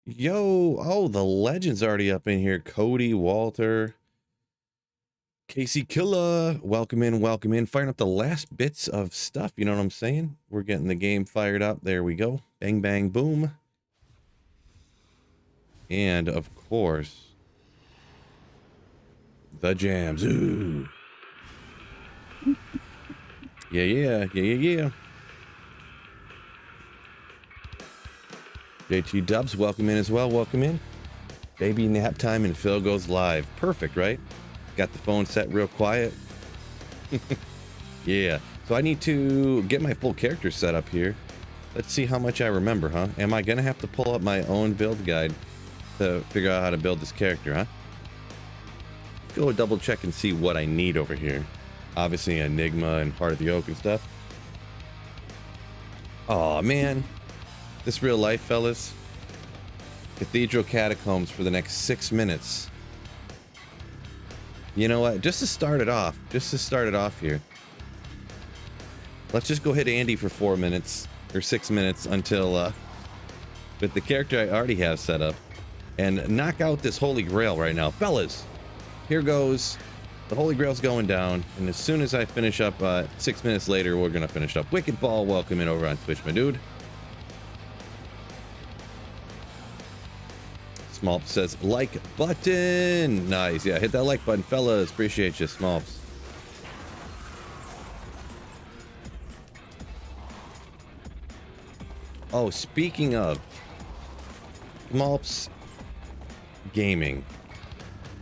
Yo, oh, the legend's already up in here. Cody, Walter, Casey Killa. Welcome in, welcome in. Firing up the last bits of stuff, you know what I'm saying? We're getting the game fired up. There we go. Bang, bang, boom. And, of course, the jams. Ooh. Yeah. JT Dubs, welcome in as well. Welcome in. Baby nap time and Phil goes live. Perfect, right? Got the phone set real quiet. Yeah. So I need to get my full character set up here. Let's see how much I remember, huh? Am I going to have to pull up my own build guide to figure out how to build this character, huh? Go double check and see what I need over here. Obviously, Enigma and Heart of the Oak and stuff. Oh man. This real life, fellas. Cathedral Catacombs for the next 6 minutes. You know what? Just to start it off here. Let's just go hit Andy for 4 minutes or 6 minutes until with the character I already have set up and knock out this Holy Grail right now. Fellas, here goes. The Holy Grail's going down, and as soon as I finish up 6 minutes later, we're gonna finish up. Wicked Ball, welcome in over on Twitch, my dude. Smolp says like button. Nice. Yeah, hit that like button, fellas. Appreciate you, Smolps. Oh, speaking of Smolps gaming,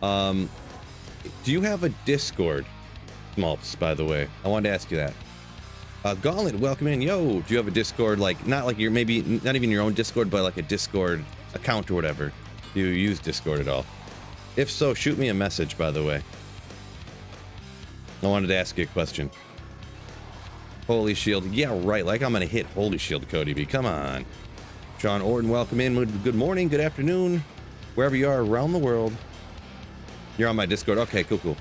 do you have a Discord, Smolps, by the way? I wanted to ask you that. Gauntlet, welcome in. Yo, do you have a Discord, like, not like your, maybe not even your own Discord, but like a Discord account or whatever? Do you use Discord at all? If so, shoot me a message, by the way. I wanted to ask you a question. Holy Shield. Yeah, right. Like I'm going to hit Holy Shield, Cody B. Come on. John Orton, welcome in. Good morning, good afternoon. Wherever you are around the world. You're on my Discord. Okay, cool.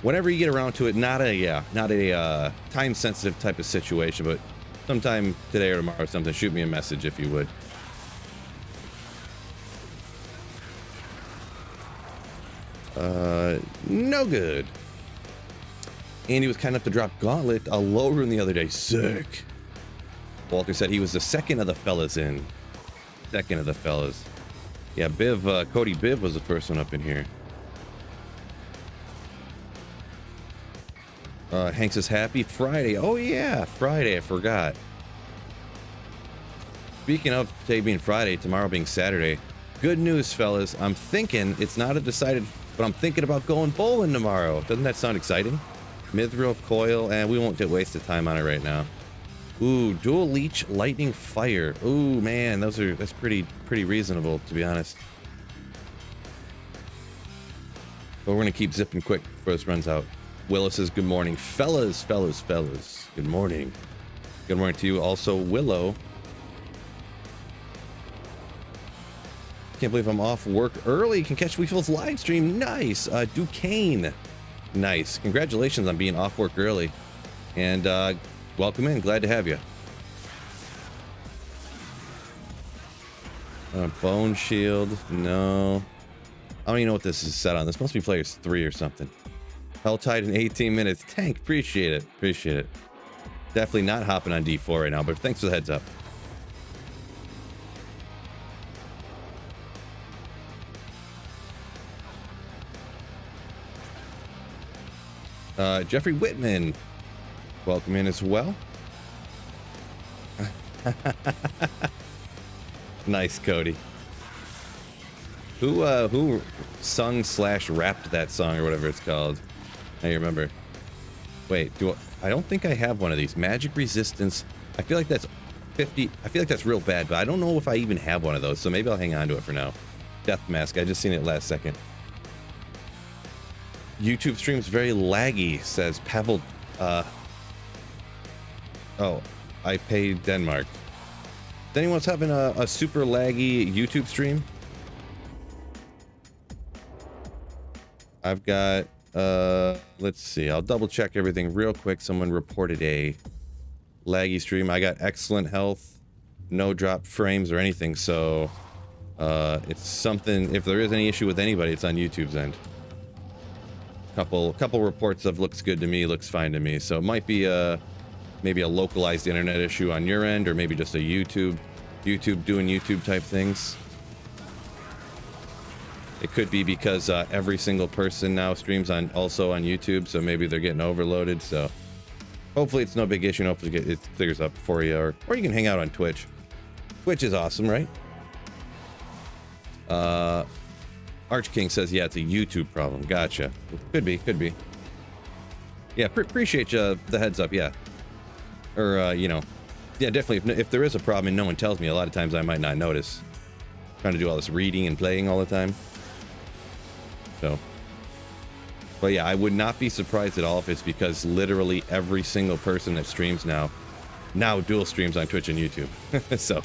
Whenever you get around to it, not a time-sensitive type of situation, but sometime today or tomorrow or something, shoot me a message if you would. No good. Andy was kind enough to drop Gauntlet, a low rune the other day. Sick. Walter said he was the second of the fellas in. Second of the fellas. Yeah, Biv, Cody Biv was the first one up in here. Hank says happy Friday. Oh yeah, Friday, I forgot. Speaking of today being Friday, tomorrow being Saturday, good news, fellas. I'm thinking, it's not a decided, but I'm thinking about going bowling tomorrow. Doesn't that sound exciting? Mithril Coil, and we won't get wasted time on it right now. Ooh, Dual Leech Lightning Fire. Ooh, man, that's pretty reasonable, to be honest. But we're gonna keep zipping quick before this runs out. Willow says good morning. Fellas. Good morning. Good morning to you also, Willow. Can't believe I'm off work early. Can catch Weefield's live stream. Nice. Duquesne. Nice. Congratulations on being off work early. And welcome in. Glad to have you. Bone Shield. No. I don't even know what this is set on. This must be players 3 or something. Helltide in 18 minutes. Tank. Appreciate it. Definitely not hopping on D4 right now, but thanks for the heads up. Jeffrey Whitman, welcome in as well. Nice, Cody. Who sung / rapped that song or whatever it's called? I remember. Wait, I don't think I have one of these. Magic Resistance. I feel like that's 50. I feel like that's real bad, but I don't know if I even have one of those, so maybe I'll hang on to it for now. Death Mask. I just seen it last second. YouTube stream's very laggy, says Pavel. Oh, I paid Denmark. Is anyone having a super laggy YouTube stream? I've got, let's see. I'll double check everything real quick. Someone reported a laggy stream. I got excellent health, no drop frames or anything, so It's something, if there is any issue with anybody, it's on YouTube's end. Couple reports of looks good to me, looks fine to me. So it might be maybe a localized internet issue on your end, or maybe just a YouTube doing YouTube type things. It could be because every single person now streams also on YouTube, so maybe they're getting overloaded. So hopefully it's no big issue. And hopefully it clears up for you, or you can hang out on Twitch. Twitch is awesome, right? Arch King says, yeah, it's a YouTube problem. Gotcha. Could be. Yeah, appreciate you the heads up. Yeah, or you know, yeah, definitely. If there is a problem and no one tells me, a lot of times I might not notice. Trying to do all this reading and playing all the time. So, but yeah, I would not be surprised at all if it's because literally every single person that streams now dual streams on Twitch and YouTube. So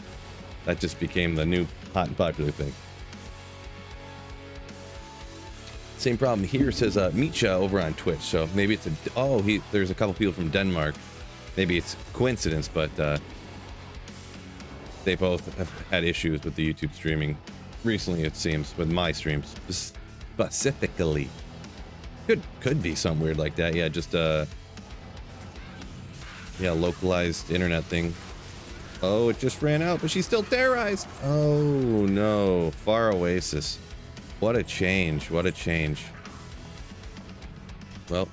that just became the new hot and popular thing. Same problem here, says Misha over on Twitch. So maybe it's there's a couple people from Denmark. Maybe it's coincidence, but they both have had issues with the YouTube streaming recently, it seems, with my streams specifically. Could be something weird like that. Yeah, just yeah, localized internet thing. Oh, it just ran out, but she's still terrorized. Oh no, Far Oasis. What a change. What a change. Well,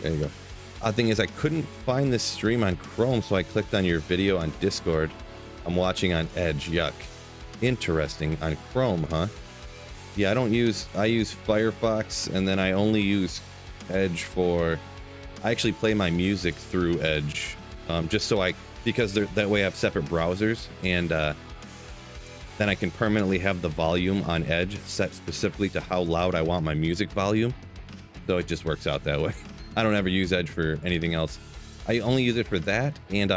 there you go. Odd thing is I couldn't find this stream on Chrome, so I clicked on your video on Discord. I'm watching on Edge. Yuck. Interesting. On Chrome, huh? Yeah, I use Firefox, and then I only use Edge I actually play my music through Edge, just so because that way I have separate browsers, and then I can permanently have the volume on Edge set specifically to how loud I want my music volume. So it just works out that way. I don't ever use Edge for anything else. I only use it for that, and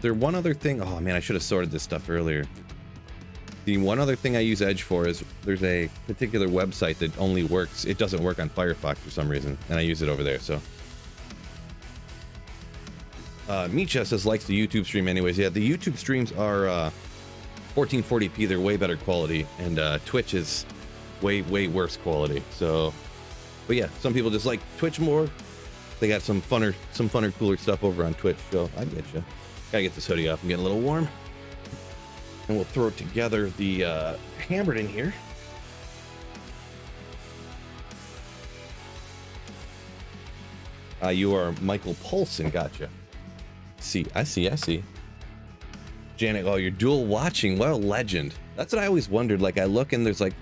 there one other thing. Oh man, I should have sorted this stuff earlier. The one other thing I use Edge for is there's a particular website that only works. It doesn't work on Firefox for some reason, and I use it over there. So Misha says likes the YouTube stream anyways. Yeah, the YouTube streams are 1440p. They're way better quality, and Twitch is way worse quality. So, but yeah, some people just like Twitch more. They got some funner, cooler stuff over on Twitch. So I get you. Gotta get this hoodie off. I'm getting a little warm. And we'll throw together the hammerdin here. You are Michael Polson. Gotcha. I see. Janet, oh, you're dual watching. What a legend. That's what I always wondered. Like, I look and there's like,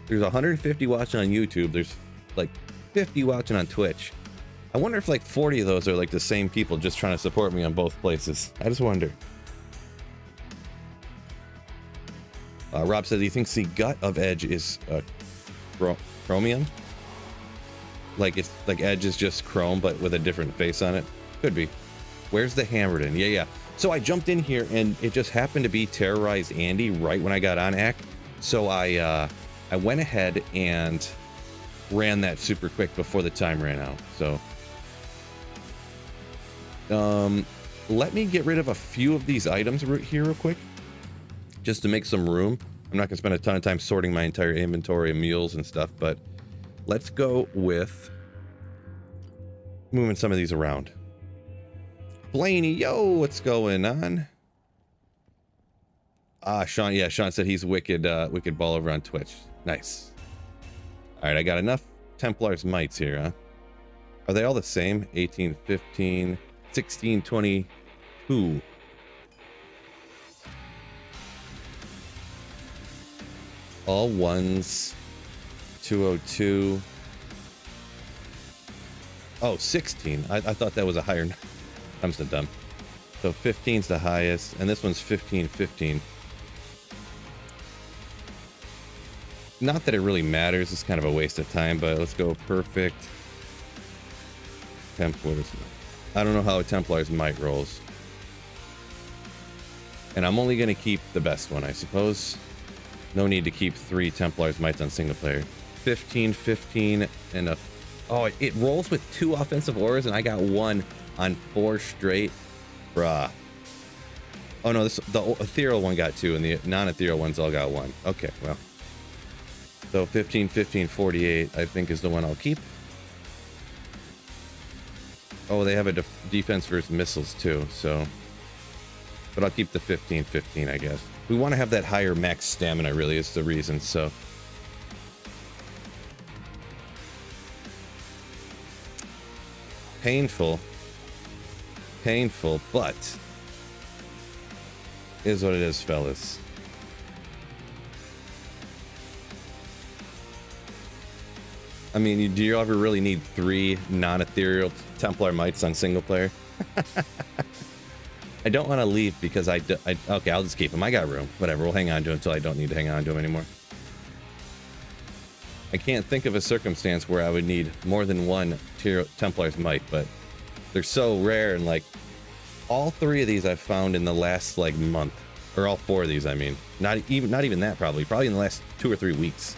there's 150 watching on YouTube. There's like 50 watching on Twitch. I wonder if like 40 of those are like the same people just trying to support me on both places. I just wonder. Rob says he thinks the gut of Edge is chromium. Like it's like Edge is just chrome, but with a different face on it. Could be. Where's the hammerdin? Yeah. So I jumped in here and it just happened to be Terrorized Andy right when I got on Ack. So I went ahead and ran that super quick before the time ran out. So let me get rid of a few of these items here real quick, just to make some room. I'm not gonna spend a ton of time sorting my entire inventory of mules and stuff, but let's go with moving some of these around. Blaney, yo, what's going on? Sean, yeah, Sean said he's wicked ball over on Twitch. Nice. All right, I got enough Templar's mites here, huh? Are they all the same? 18, 15, 16, 22. All ones. 202. Oh, 16. I thought that was a higher. I'm so dumb. So 15's the highest, and this one's 15, 15. Not that it really matters. It's kind of a waste of time, but let's go perfect. Templars. I don't know how a Templar's might rolls. And I'm only going to keep the best one, I suppose. No need to keep 3 Templar's mites on single player. 15, 15, and a... Oh, it rolls with 2 offensive auras, and I got 1 on 4 straight. Bruh. Oh no, the ethereal one got 2 and the non-ethereal ones all got 1. Okay, well. So 15, 15, 48, I think is the one I'll keep. Oh, they have a defense versus missiles too, so. But I'll keep the 15, 15, I guess. We want to have that higher max stamina, really, is the reason, so. Painful. Painful, but is what it is, fellas. I mean, do you ever really need 3 non-ethereal Templar Mites on single player? I don't want to leave because okay, I'll just keep them. I got room. Whatever, we'll hang on to them until I don't need to hang on to them anymore. I can't think of a circumstance where I would need more than 1 Templar's Mite, but they're so rare, and like all 3 of these I've found in the last like month, or all 4 of these, I mean, not even that, probably in the last 2 or 3 weeks.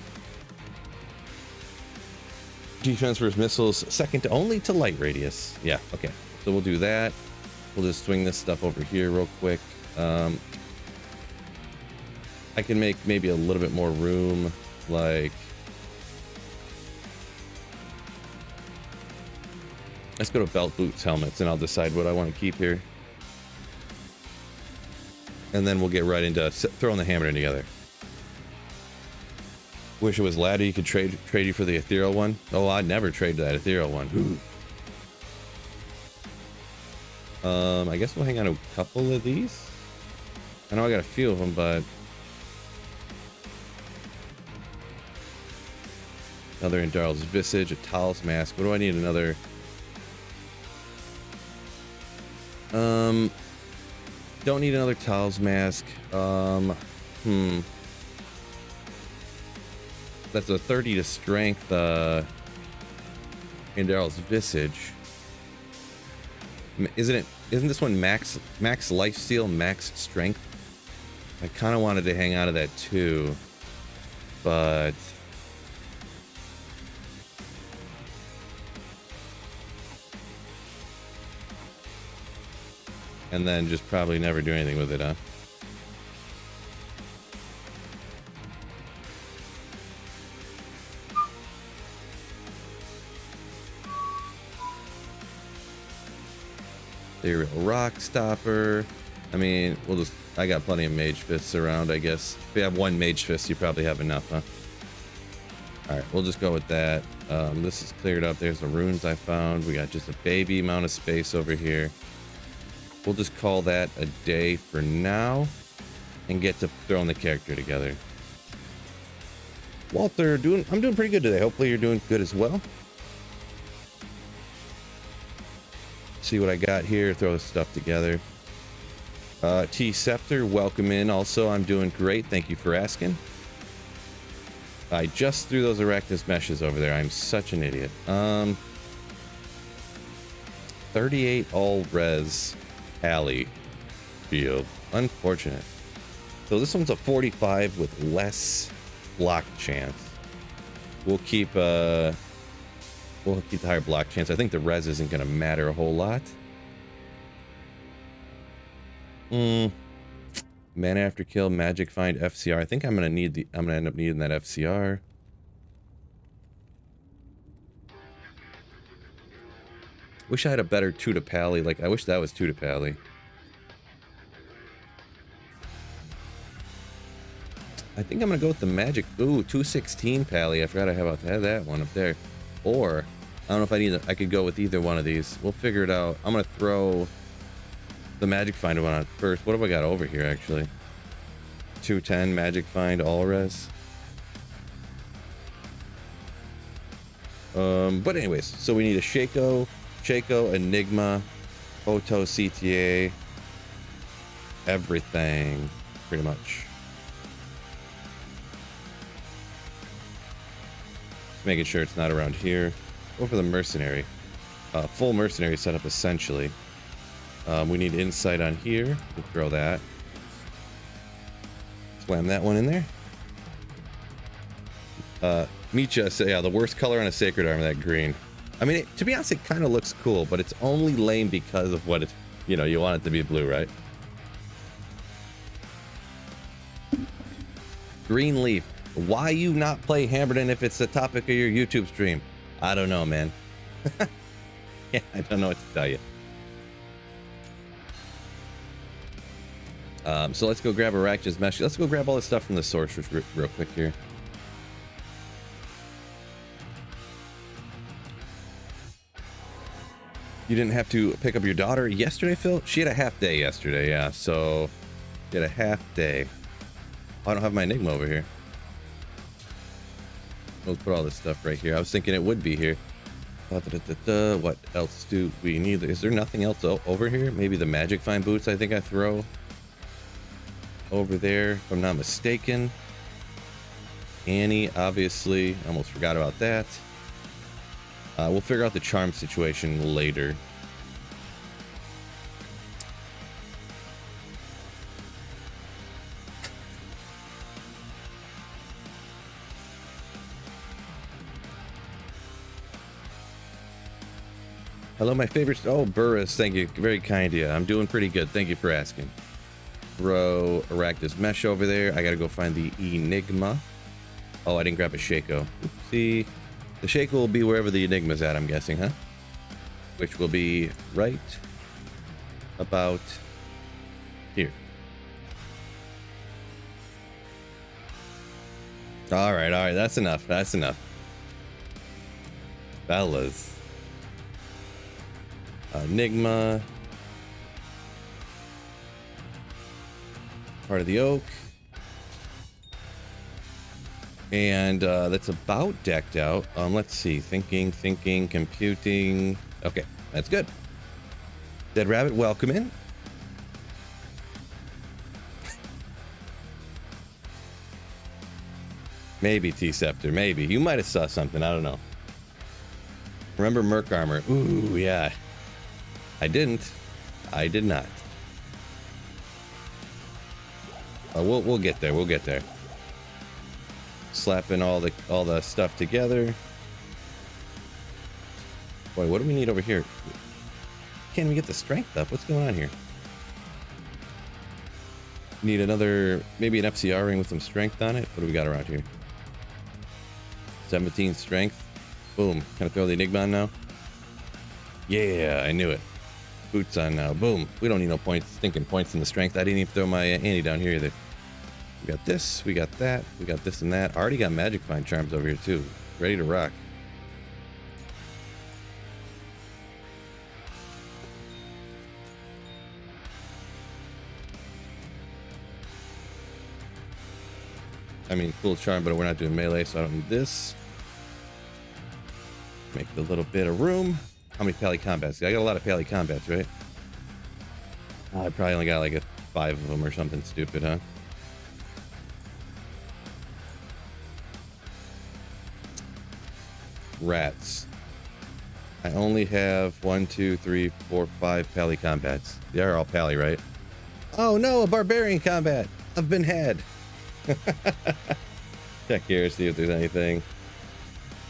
Defense versus missiles, second only to light radius. Yeah, okay, so we'll do that. We'll just swing this stuff over here real quick. I can make maybe a little bit more room, like. Let's go to belt, boots, helmets, and I'll decide what I want to keep here. And then we'll get right into throwing the hammerdin together. Wish it was ladder. You could trade you for the ethereal one. Oh, I'd never trade that ethereal one. I guess we'll hang on to a couple of these. I know I got a few of them, but another Indarl's Visage, a Tal's Mask. What do I need? Another. Don't need another Tal's Mask. That's a 30 to strength, Indarl's Visage. Isn't this one max lifesteal, max strength? I kind of wanted to hang on to that too, but and then just probably never do anything with it, huh? The rock stopper. I mean, I got plenty of mage fists around, I guess. If you have 1 mage fist, you probably have enough, huh? Alright, we'll just go with that. This is cleared up. There's the runes I found. We got just a baby amount of space over here. We'll just call that a day for now and get to throwing the character together. Walter, I'm doing pretty good today. Hopefully you're doing good as well. See what I got here, throw this stuff together. T Scepter, welcome in. Also, I'm doing great. Thank you for asking. I just threw those Arachnus meshes over there. I'm such an idiot. 38 all res alley field. Unfortunate. So this one's a 45 with less block chance. We'll keep the higher block chance. I think the res isn't going to matter a whole lot. Mana after kill, magic find, FCR. I think I'm gonna end up needing that FCR. Wish I had a better 2 to pally. Like, I wish that was 2 to pally. I think I'm gonna go with the magic. Ooh, 216 pally. I forgot I have that one up there. Or I don't know if I could go with either one of these. We'll figure it out. I'm gonna throw the magic find one on first. What have I got over here actually? 210 magic find all res. But anyways, so we need a Shaco, Enigma, Oto, CTA, everything, pretty much. Just making sure it's not around here. Go for the Mercenary. Full Mercenary setup essentially. We need insight on here. We'll throw that. Slam that one in there. Micha, so yeah, the worst color on a sacred armor, that green. I mean, to be honest, it kind of looks cool, but it's only lame because of what it's, you know, you want it to be blue, right? Greenleaf, why you not play hammerdin if it's the topic of your YouTube stream? I don't know, man. Yeah, I don't know what to tell you. So let's go grab Arachna's mesh. Let's go grab all this stuff from the sorceress real quick here. You didn't have to pick up your daughter yesterday, Phil? She had a half day yesterday, yeah. So she had a half day. Oh, I don't have my Enigma over here. We'll put all this stuff right here. I was thinking it would be here. What else do we need? Is there nothing else over here? Maybe the magic find boots I think I throw over there, if I'm not mistaken. Annie, obviously. Almost forgot about that. We'll figure out the charm situation later. Hello, my favorite. Oh, Burris, thank you. Very kind of you. I'm doing pretty good. Thank you for asking. Throw Arachna's mesh over there. I gotta go find the Enigma. Oh, I didn't grab a Shaco. Oopsie. The Shaco will be wherever the Enigma's at, I'm guessing, huh? Which will be right about here. All right. That's enough. That's enough. Fellas. Enigma. Part of the oak. And that's about decked out. Let's see. Thinking, computing. Okay, that's good. Dead Rabbit, welcome in. Maybe T-Scepter, maybe. You might have saw something, I don't know. Remember Merc Armor? Ooh, yeah. I didn't. I did not. We'll get there. We'll get there. Slapping all the stuff together. Boy, what do we need over here? Can't we get the strength up? What's going on here? Need another, maybe an FCR ring with some strength on it. What do we got around here? 17 strength. Boom. Can I throw the Enigma on now? Yeah, I knew it. Boots on now. Boom. We don't need no points, stinking points in the strength. I didn't even throw my Annie down here either. We got this, we got that, we got this and that. I already got magic find charms over here too. Ready to rock. I mean, cool charm, but we're not doing melee, so I don't need this. Make a little bit of room. How many pally combats? I got a lot of pally combats, right? I probably only got like 5 of them or something stupid, huh? Rats. I only have 1, 2, 3, 4, 5 pally combats. They are all pally, right? Oh no, a barbarian combat. I've been had. Check here, see if there's anything.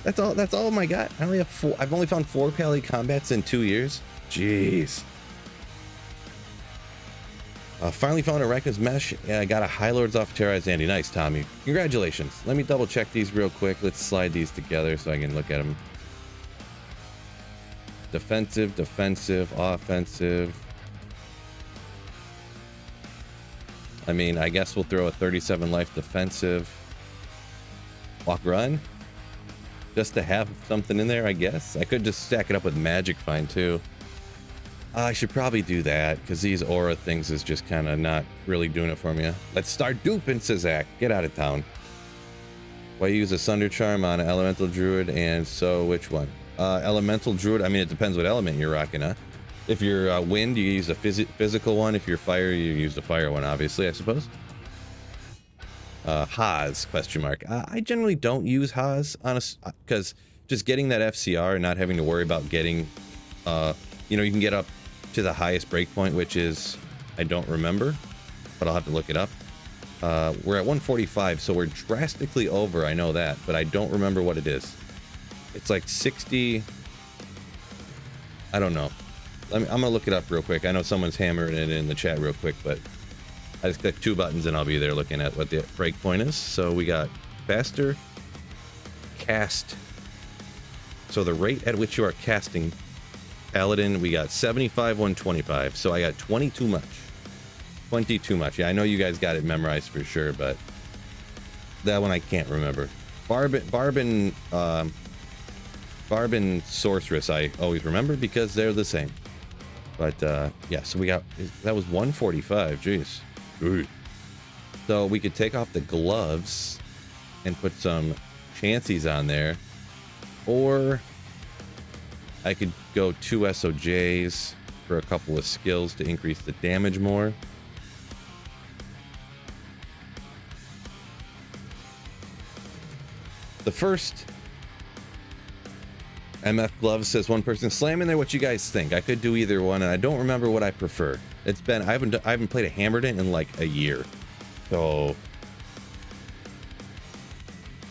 That's all my got. I only have 4. I've only found 4 pally combats in 2 years. Jeez. Finally found Arachna's mesh. Yeah, I got a High Lords off Terrorize Andy. Nice, Tommy. Congratulations. Let me double check these real quick. Let's slide these together so I can look at them. Defensive, defensive, offensive. I mean, I guess we'll throw a 37 life defensive. Walk run. Just to have something in there, I guess. I could just stack it up with magic find too. I should probably do that because these aura things is just kind of not really doing it for me. Let's start duping, says Zach. Get out of town. Why use a Sunder Charm on an Elemental Druid, and so which one? Elemental Druid, I mean, it depends what element you're rocking, huh? If you're wind, you use a physical one. If you're fire, you use the fire one, obviously, I suppose. Haas, question mark. I generally don't use Haas, because just getting that FCR and not having to worry about getting, you know, you can get up to the highest breakpoint, which is, I don't remember, but I'll have to look it up. We're at 145, so we're drastically over, I know that, but I don't remember what it is. It's like 60, I don't know. I'm gonna look it up real quick. I know someone's hammering it in the chat real quick, but I just click 2 buttons and I'll be there looking at what the breakpoint is. So we got faster cast. So the rate at which you are casting Paladin, we got 75, 125. So I got 20 too much. 20 too much. Yeah, I know you guys got it memorized for sure, but that one I can't remember. Barb and Sorceress I always remember because they're the same. But yeah, so we got, that was 145. Jeez. Ooh. So we could take off the gloves and put some chances on there, or I could go 2 SOJs for a couple of skills to increase the damage more. The first MF Gloves says one person, slam in there what you guys think. I could do either one, and I don't remember what I prefer. It's been, I haven't played a hammerdin in like a year. So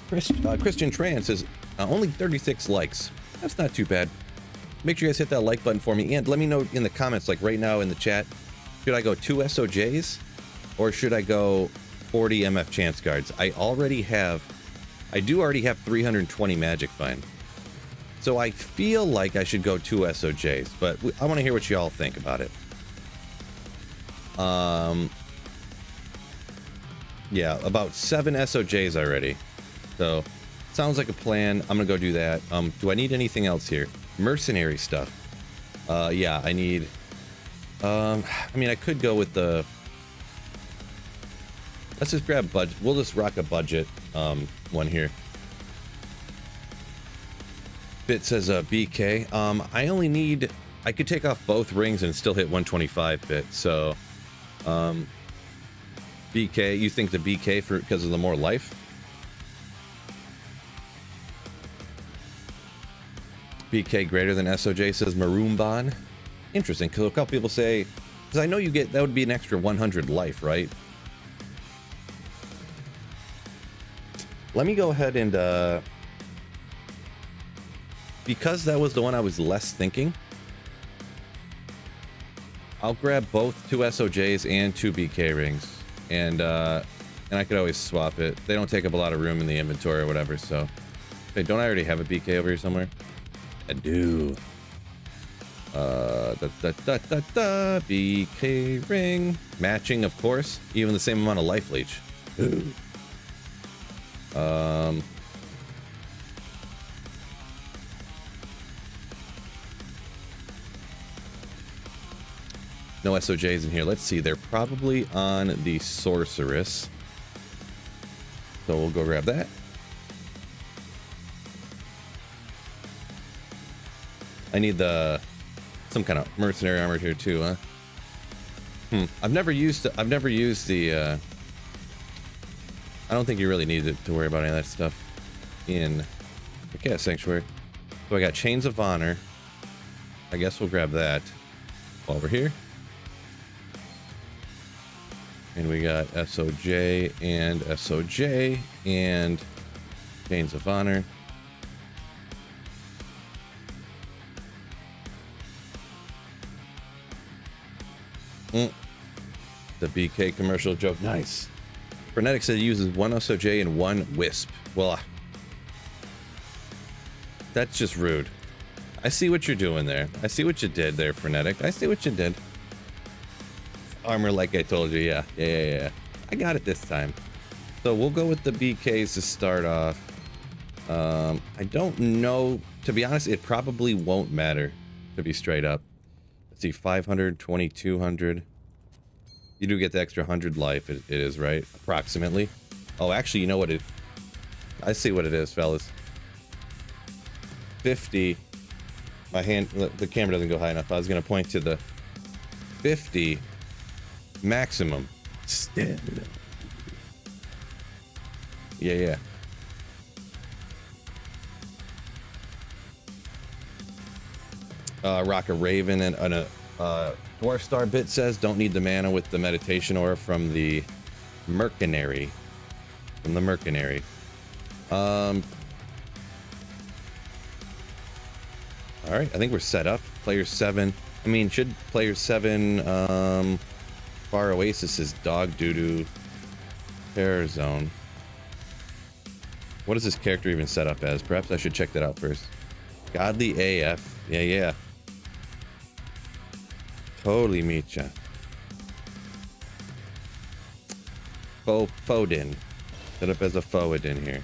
Christian Tran says only 36 likes. That's not too bad. Make sure you guys hit that like button for me, and let me know in the comments, like right now in the chat, should I go 2 SOJs or should I go 40 MF chance guards? I do already have 320 magic find. So I feel like I should go 2 SOJs, but I want to hear what y'all think about it. Yeah, about 7 SOJs already. So sounds like a plan. I'm gonna go do that. Do I need anything else here? Mercenary stuff. Yeah, I need. I mean, I could go with the. Let's just grab budget. We'll just rock a budget one here. Bit says BK. I only need. I could take off both rings and still hit 125 bit. So, BK. You think the BK for because of the more life? BK greater than SOJ says Maroomban. Interesting, because a couple people say, because I know you get, that would be an extra 100 life, right? Let me go ahead and, because that was the one I was less thinking, I'll grab both 2 SOJs and 2 BK rings, and I could always swap it. They don't take up a lot of room in the inventory or whatever, so. Hey, don't I already have a BK over here somewhere? I do. BK ring. Matching, of course. Even the same amount of life leech. Ooh. No SOJs in here. Let's see. They're probably on the Sorceress. So we'll go grab that. I need some kind of mercenary armor here too, huh? I've never used the I don't think you really need to worry about any of that stuff in the Cat Sanctuary. So I got Chains of Honor. I guess we'll grab that while we're here. And we got SOJ and SOJ and Chains of Honor. The BK commercial joke. Nice. Frenetic said he uses 1 SOJ and 1 Wisp. Well, that's just rude. I see what you're doing there. I see what you did there, Frenetic. I see what you did. Armor like I told you. Yeah. I got it this time. So we'll go with the BKs to start off. I don't know. To be honest, it probably won't matter, to be straight up. Let's see, 500, 2200. You do get the extra 100 life, it is, right? Approximately. Oh, actually, you know what I see what it is, fellas. 50. My hand, the camera doesn't go high enough. I was going to point to the 50 maximum stamina. Yeah. Rock a Raven and a Dwarf Star Bit says don't need the mana with the meditation aura from the Mercenary. All right, I think we're set up. Player 7. I mean, should player 7 Bar Oasis is dog doo-doo. Terror zone. What is this character even set up as? Perhaps I should check that out first. Godly AF. Yeah, yeah. Totally meet ya. Fodin. Set up as a Fodin here.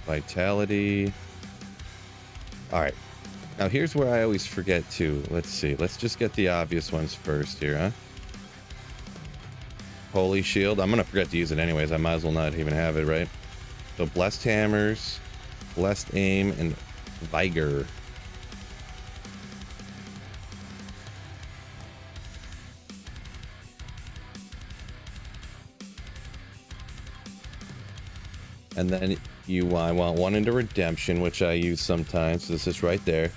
Vitality. Alright. Now here's where I always forget too. Let's see. Let's just get the obvious ones first here, huh? Holy Shield. I'm gonna forget to use it anyways. I might as well not even have it, right? So Blessed Hammers, Blessed Aim, and Vigor. And then I want one into Redemption, which I use sometimes. So this is right there.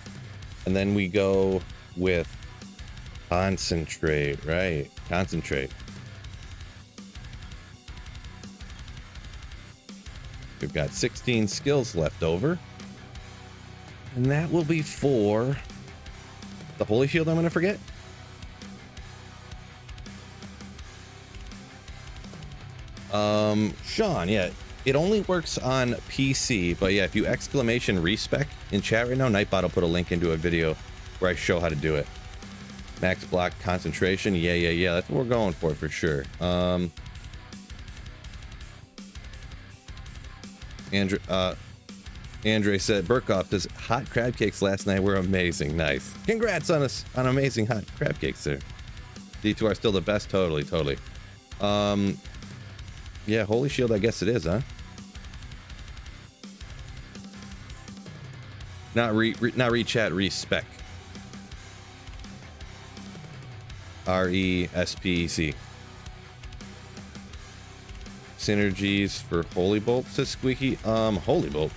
And then we go with Concentrate, right? Concentrate. We've got 16 skills left over. And that will be for the Holy Shield I'm going to forget. Sean, yeah. It only works on PC, but yeah, if you exclamation respec in chat right now, Nightbot will put a link into a video where I show how to do it. Max block concentration, yeah, that's what we're going for sure. Andre said, Burkoff says, hot crab cakes last night were amazing. Nice. Congrats on us on amazing hot crab cakes there. D2 are still the best, totally. Yeah, Holy Shield, I guess it is, huh? Not re-chat, respec. R-E-S-P-E-C. Synergies for Holy Bolt, says Squeaky. Holy Bolt.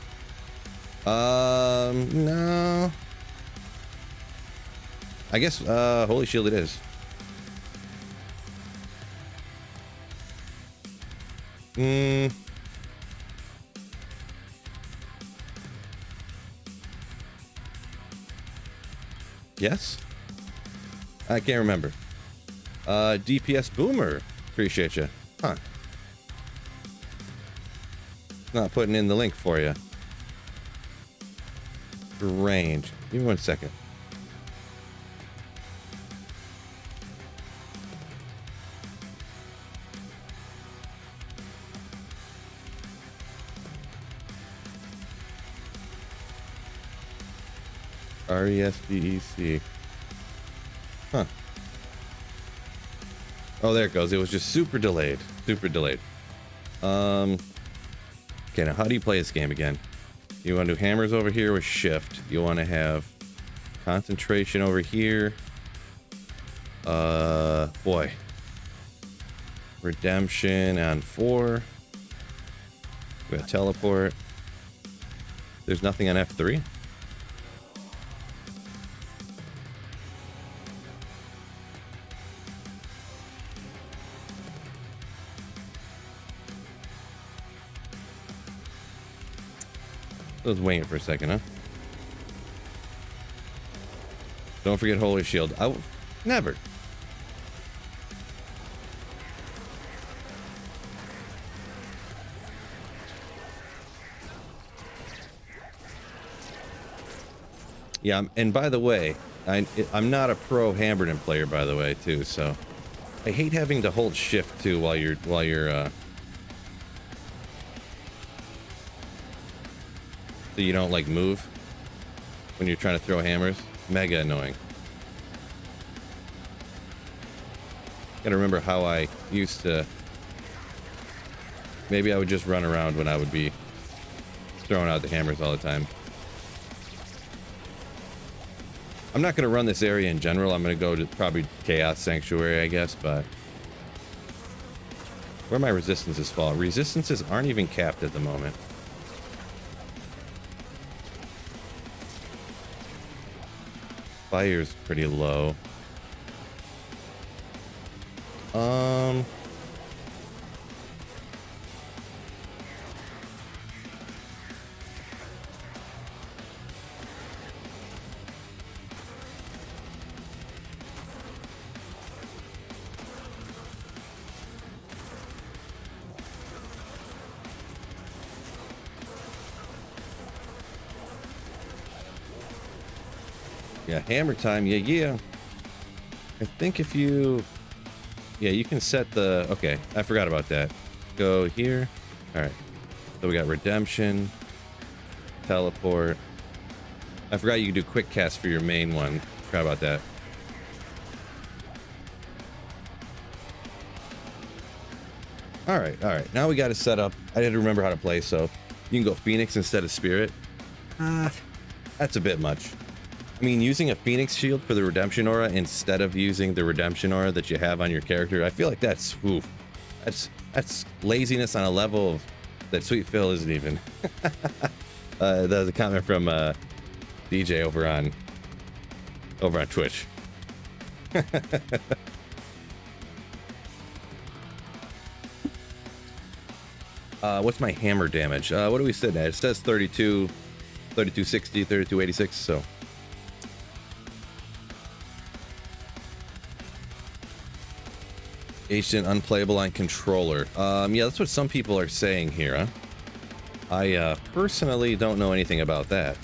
No. I guess, Holy Shield it is. Yes? I can't remember. DPS Boomer. Appreciate you. Huh. Not putting in the link for you. Range. Give me 1 second. RESPEC. Huh. Oh, there it goes. It was just super delayed. Okay, now how do you play this game again? You want to do hammers over here with shift. You want to have concentration over here. Boy. Redemption on 4. We got teleport. There's nothing on F3. I was waiting for a second, huh? Don't forget Holy Shield. Never. Yeah, and by the way, I'm not a pro hammerdin player, by the way, too. So I hate having to hold shift too while you're so you don't like move when you're trying to throw hammers. Mega annoying. Gotta remember how I used to. Maybe I would just run around when I would be throwing out the hammers all the time. I'm not gonna run this area in general. I'm gonna go to probably Chaos Sanctuary, I guess, but where my resistances fall. Resistances aren't even capped at the moment. Fire's pretty low. Yeah, hammer time. Yeah, yeah. I think if you... Yeah, you can set the... Okay, I forgot about that. Go here. All right. So we got redemption, teleport. I forgot you can do quick cast for your main one. Forgot about that. All right, all right. Now we got it set up. I didn't remember how to play, so you can go Phoenix instead of Spirit. That's a bit much. I mean, using a Phoenix shield for the redemption aura instead of using the redemption aura that you have on your character, I feel like that's laziness on a level of that Sweet Phil isn't even. That was a comment from DJ over on Twitch. What's my hammer damage? What do we sit at? It says 32, 3260, 3286, so. Agent unplayable on controller. Yeah, that's what some people are saying here, huh? I personally don't know anything about that.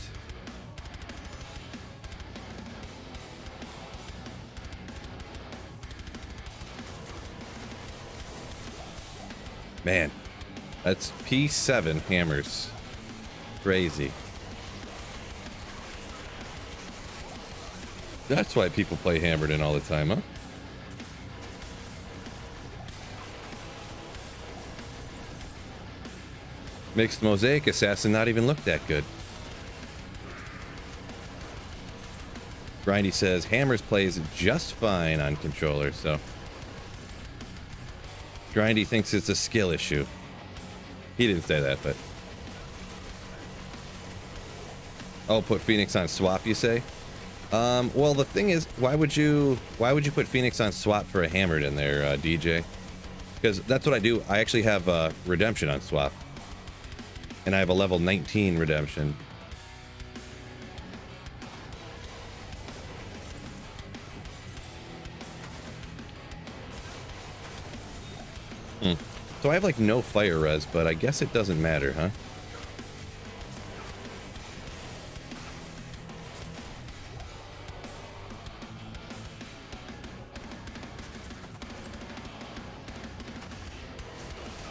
Man, that's P7 hammers. Crazy. That's why people play hammerdin all the time, huh? Mixed Mosaic Assassin not even look that good. Grindy says hammers plays just fine on controller, so Grindy thinks it's a skill issue. He didn't say that, but oh, put Phoenix on swap, you say? Well, the thing is, why would you put Phoenix on swap for a hammered in there, DJ? Because that's what I do. I actually have redemption on swap. And I have a level 19 redemption. So I have like no fire res, but I guess it doesn't matter, huh?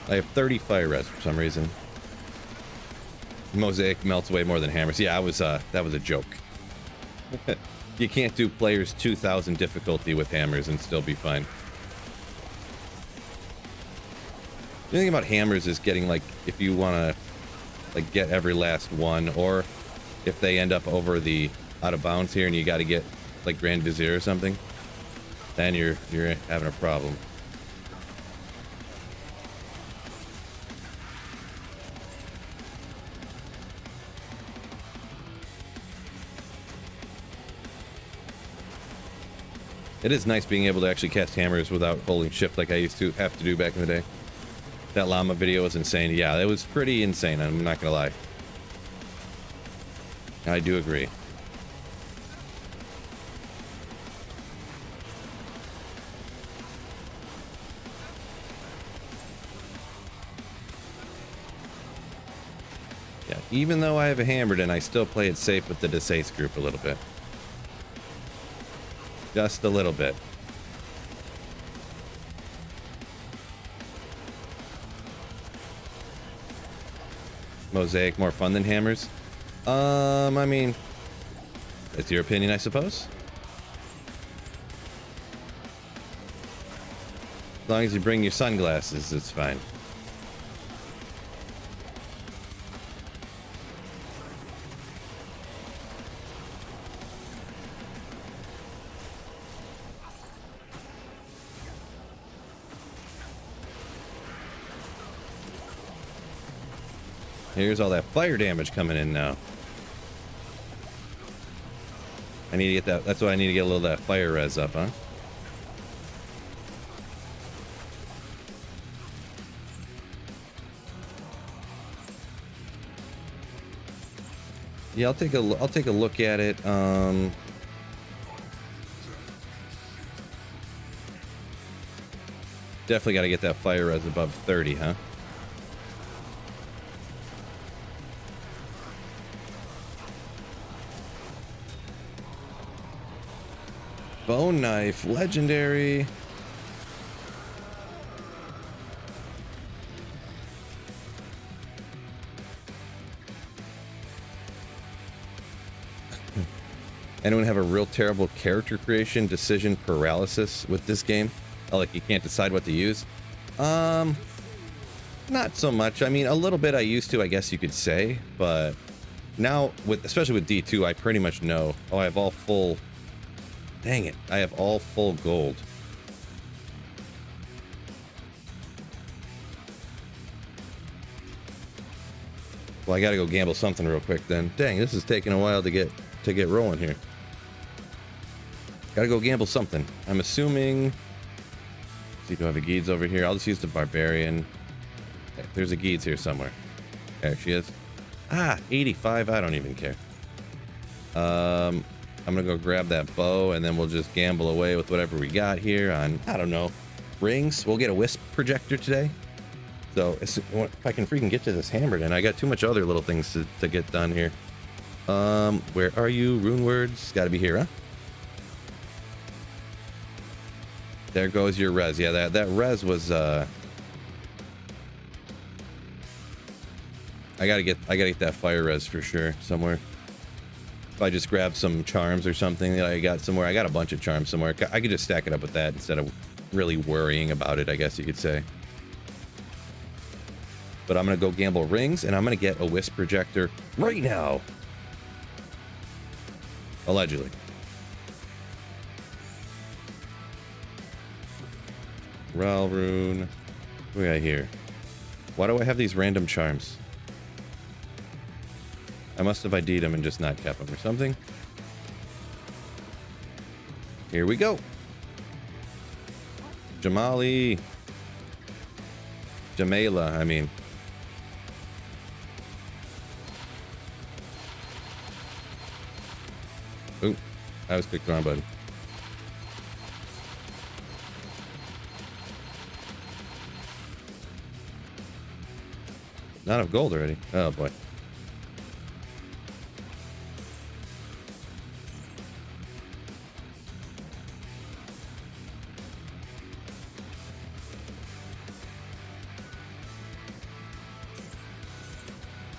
I have 30 fire res for some reason. Mosaic melts way more than hammers. Yeah, that was a joke. You can't do players 2000 difficulty with hammers and still be fine. The thing about hammers is getting, like, if you want to like get every last one, or if they end up over the out of bounds here and you got to get like Grand Vizier or something, then you're having a problem. It is nice being able to actually cast hammers without holding shift like I used to have to do back in the day. That llama video was insane. Yeah, it was pretty insane, I'm not gonna lie. I do agree. Yeah, even though I have a hammerdin, I still play it safe with the Desace group a little bit. Just a little bit. Mosaic more fun than hammers? I mean, that's your opinion, I suppose. As long as you bring your sunglasses, it's fine. Here's all that fire damage coming in now. I need to get that. That's why I need to get a little of that fire res up, huh? Yeah, I'll take a look at it. Definitely got to get that fire res above 30, huh? Bone knife, legendary. Anyone have a real terrible character creation decision paralysis with this game? Oh, like you can't decide what to use? Not so much. I mean, a little bit I used to, I guess you could say, but now with, especially with D2, I pretty much know. Oh, I have all full. Dang it. I have all full gold. Well, I gotta go gamble something real quick then. Dang, this is taking a while to get rolling here. Gotta go gamble something. I'm assuming. Let's see, do I have a Geeds over here? I'll just use the Barbarian. Okay, there's a Geeds here somewhere. There she is. Ah, 85. I don't even care. I'm gonna go grab that bow and then we'll just gamble away with whatever we got here on, I don't know, rings. We'll get a wisp projector today. So if I can freaking get to this hammerdin, I got too much other little things to get done here. Where are you? Rune words. Got to be here, huh? There goes your res. Yeah, that res was. I gotta get that fire res for sure somewhere. If I just grab some charms or something that I got somewhere, I got a bunch of charms somewhere. I could just stack it up with that instead of really worrying about it, I guess you could say. But I'm gonna go gamble rings and I'm gonna get a wisp projector right now. Allegedly. Ral rune. What do we got here? Why do I have these random charms? I must have ID'd them and just not kept them or something. Here we go. Jamali. Jamela, I mean. Oop, I was clicked the wrong button. Not enough gold already. Oh boy.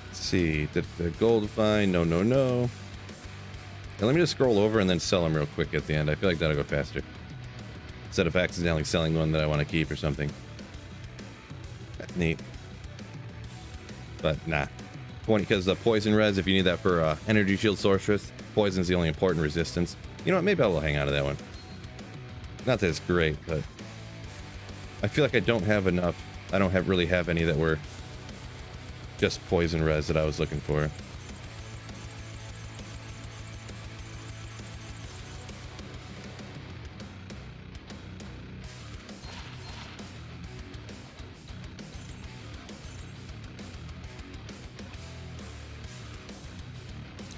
Let's see. The gold fine. No, no, no. Now let me just scroll over and then sell them real quick at the end. I feel like that'll go faster. Instead of accidentally selling one that I want to keep or something. That's neat. But nah. Because the poison res, if you need that for energy shield sorceress, poison's the only important resistance. You know what? Maybe I will hang on to that one. Not that it's great, but I feel like I don't have enough. I don't really have any that were just poison res that I was looking for.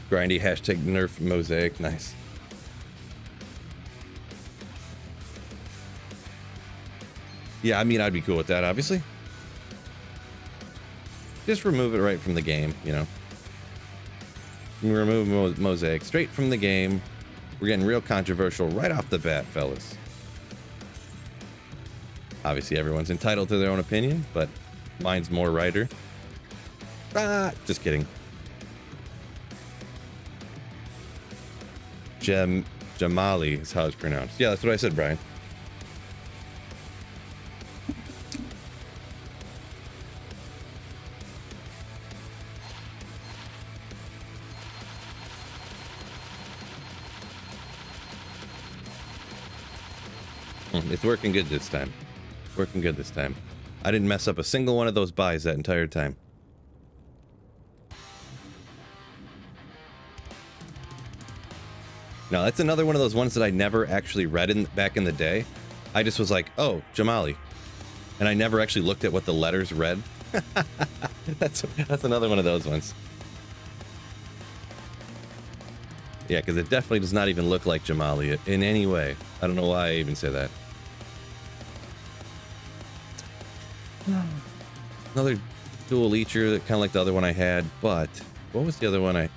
Grindy hashtag nerf mosaic. Nice. Yeah, I mean, I'd be cool with that, obviously. Just remove it right from the game, you know. Remove mosaic straight from the game. We're getting real controversial right off the bat, fellas. Obviously, everyone's entitled to their own opinion, but mine's more righter. Ah, just kidding. Jamali is how it's pronounced. Yeah, that's what I said, Brian. It's working good this time. Working good this time. I didn't mess up a single one of those buys that entire time. No, that's another one of those ones that I never actually read back in the day. I just was like, oh, Jamali. And I never actually looked at what the letters read. That's another one of those ones. Yeah, because it definitely does not even look like Jamali in any way. I don't know why I even say that. Another dual leecher, that kind of like the other one I had, but what was the other one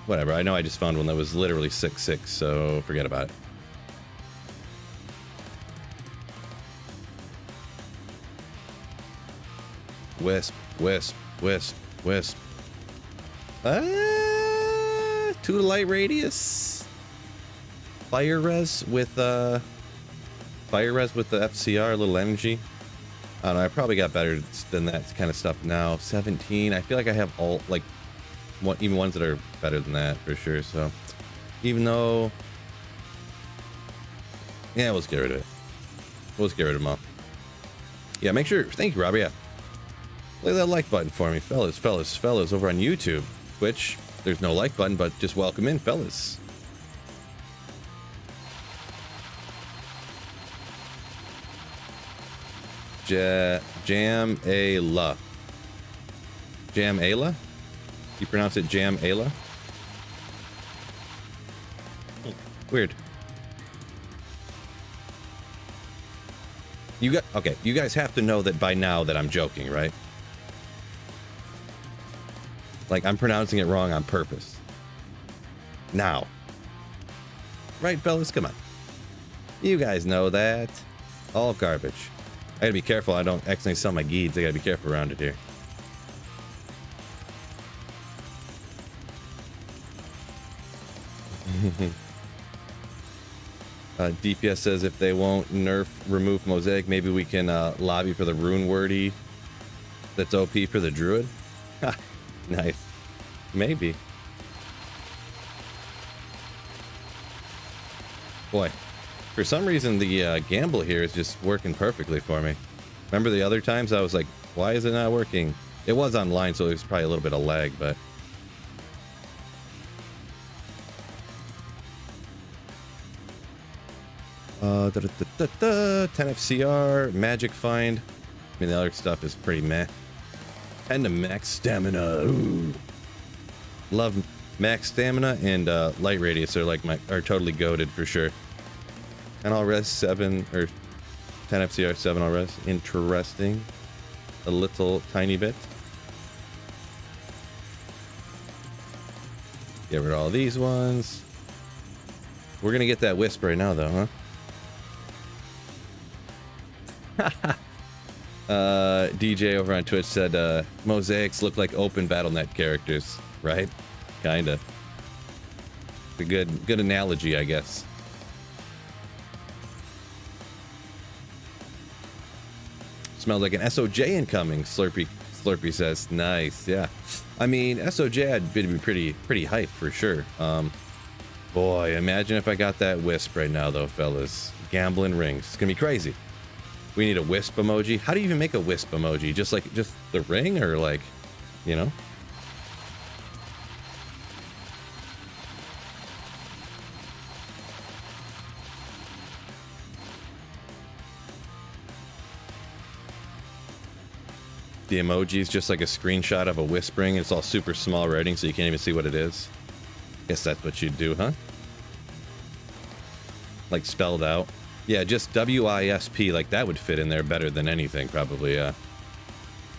whatever, I know I just found one that was literally 6/6, so forget about it. Wisp, wisp, wisp, wisp. 2 to light radius. Fire res with the FCR, a little energy. I don't know, I probably got better than that kind of stuff now. 17. I feel like I have all, like, even ones that are better than that for sure. So, even though, yeah, let's get rid of it. Let's get rid of them all. Yeah, make sure. Thank you, Robbie. Yeah, look at that like button for me, fellas, fellas, fellas, over on YouTube, Twitch. There's no like button, but just welcome in, fellas. Jam-A-La. Jam-A-La? You pronounce it Jam-A-La? Weird. Okay, you guys have to know that by now that I'm joking, right? Like, I'm pronouncing it wrong on purpose. Now. Right, fellas? Come on. You guys know that. All garbage. I gotta be careful I don't accidentally sell my geeds. I gotta be careful around it here. DPS says if they won't remove Mosaic, maybe we can lobby for the rune wordy that's OP for the druid. Nice. Maybe. Boy, for some reason the gamble here is just working perfectly for me. Remember the other times I was like, why is it not working? It was online, so there's probably a little bit of lag, but 10 FCR, magic find. I mean, the other stuff is pretty meh. 10 to max stamina. Ooh. Love max stamina, and light radius are like are totally goated for sure. And all res 7 or 10 FCR 7 all res. Interesting. A little tiny bit. Get rid of all these ones. We're gonna get that wisp right now, though, huh? DJ over on Twitch said mosaics look like open BattleNet characters, right? Kinda. It's a good analogy, I guess. Smells like an SOJ incoming, Slurpy says. Nice, yeah. I mean, SOJ I'd be pretty hyped for sure. Boy, imagine if I got that wisp right now, though, fellas. Gambling rings. It's gonna be crazy. We need a wisp emoji. How do you even make a wisp emoji? Just the ring, or like, you know? The emoji is just like a screenshot of a wisp ring. It's all super small writing, so you can't even see what it is. Guess that's what you'd do, huh? Like spelled out. Yeah, just WISP, like that would fit in there better than anything, probably, yeah.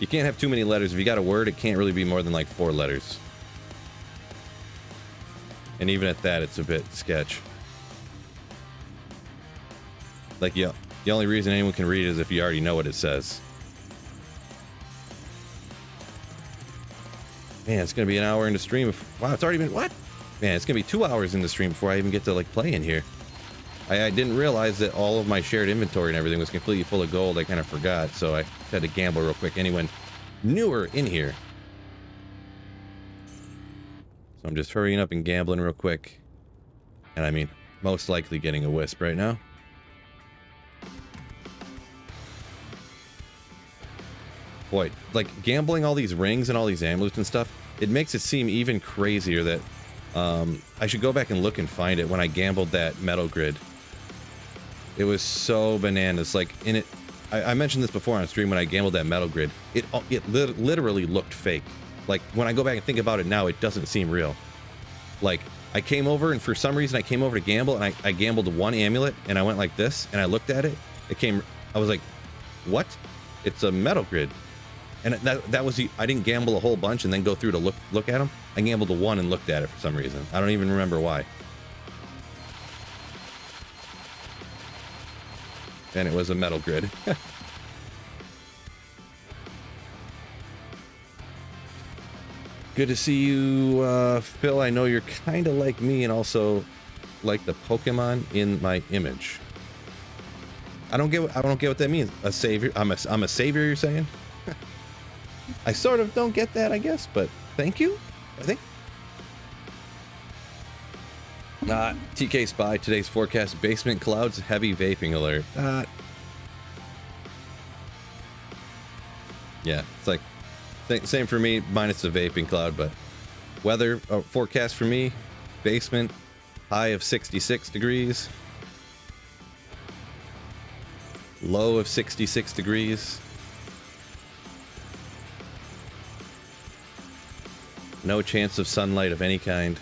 You can't have too many letters. If you got a word, it can't really be more than like 4 letters. And even at that, it's a bit sketch. Like, yeah, the only reason anyone can read it is if you already know what it says. Man, it's gonna be an hour into stream. Wow, it's already been, what? Man, it's gonna be 2 hours into stream before I even get to like play in here. I didn't realize that all of my shared inventory and everything was completely full of gold. I kind of forgot, so I had to gamble real quick. Anyone newer in here? So I'm just hurrying up and gambling real quick. And I mean, most likely getting a wisp right now. Boy, like gambling all these rings and all these amulets and stuff, it makes it seem even crazier that I should go back and look and find it when I gambled that metal grid. It was so bananas. Like in it, I mentioned this before on stream when I gambled that metal grid. It literally looked fake. Like when I go back and think about it now, it doesn't seem real. Like I came over and for some reason I came over to gamble and I gambled one amulet and I went like this and I looked at it. I was like, what? It's a metal grid. And that was I didn't gamble a whole bunch and then go through to look at them. I gambled the one and looked at it for some reason. I don't even remember why. And it was a metal grid. Good to see you, Phil. I know you're kind of like me and also like the Pokemon in my image. I don't get what that means. A savior. I'm a savior, you're saying? I sort of don't get that, I guess, but thank you, I think. TK Spy, today's forecast, basement clouds, heavy vaping alert. Yeah, it's like, same for me, minus the vaping cloud, but weather forecast for me, basement, high of 66 degrees, low of 66 degrees. No chance of sunlight of any kind.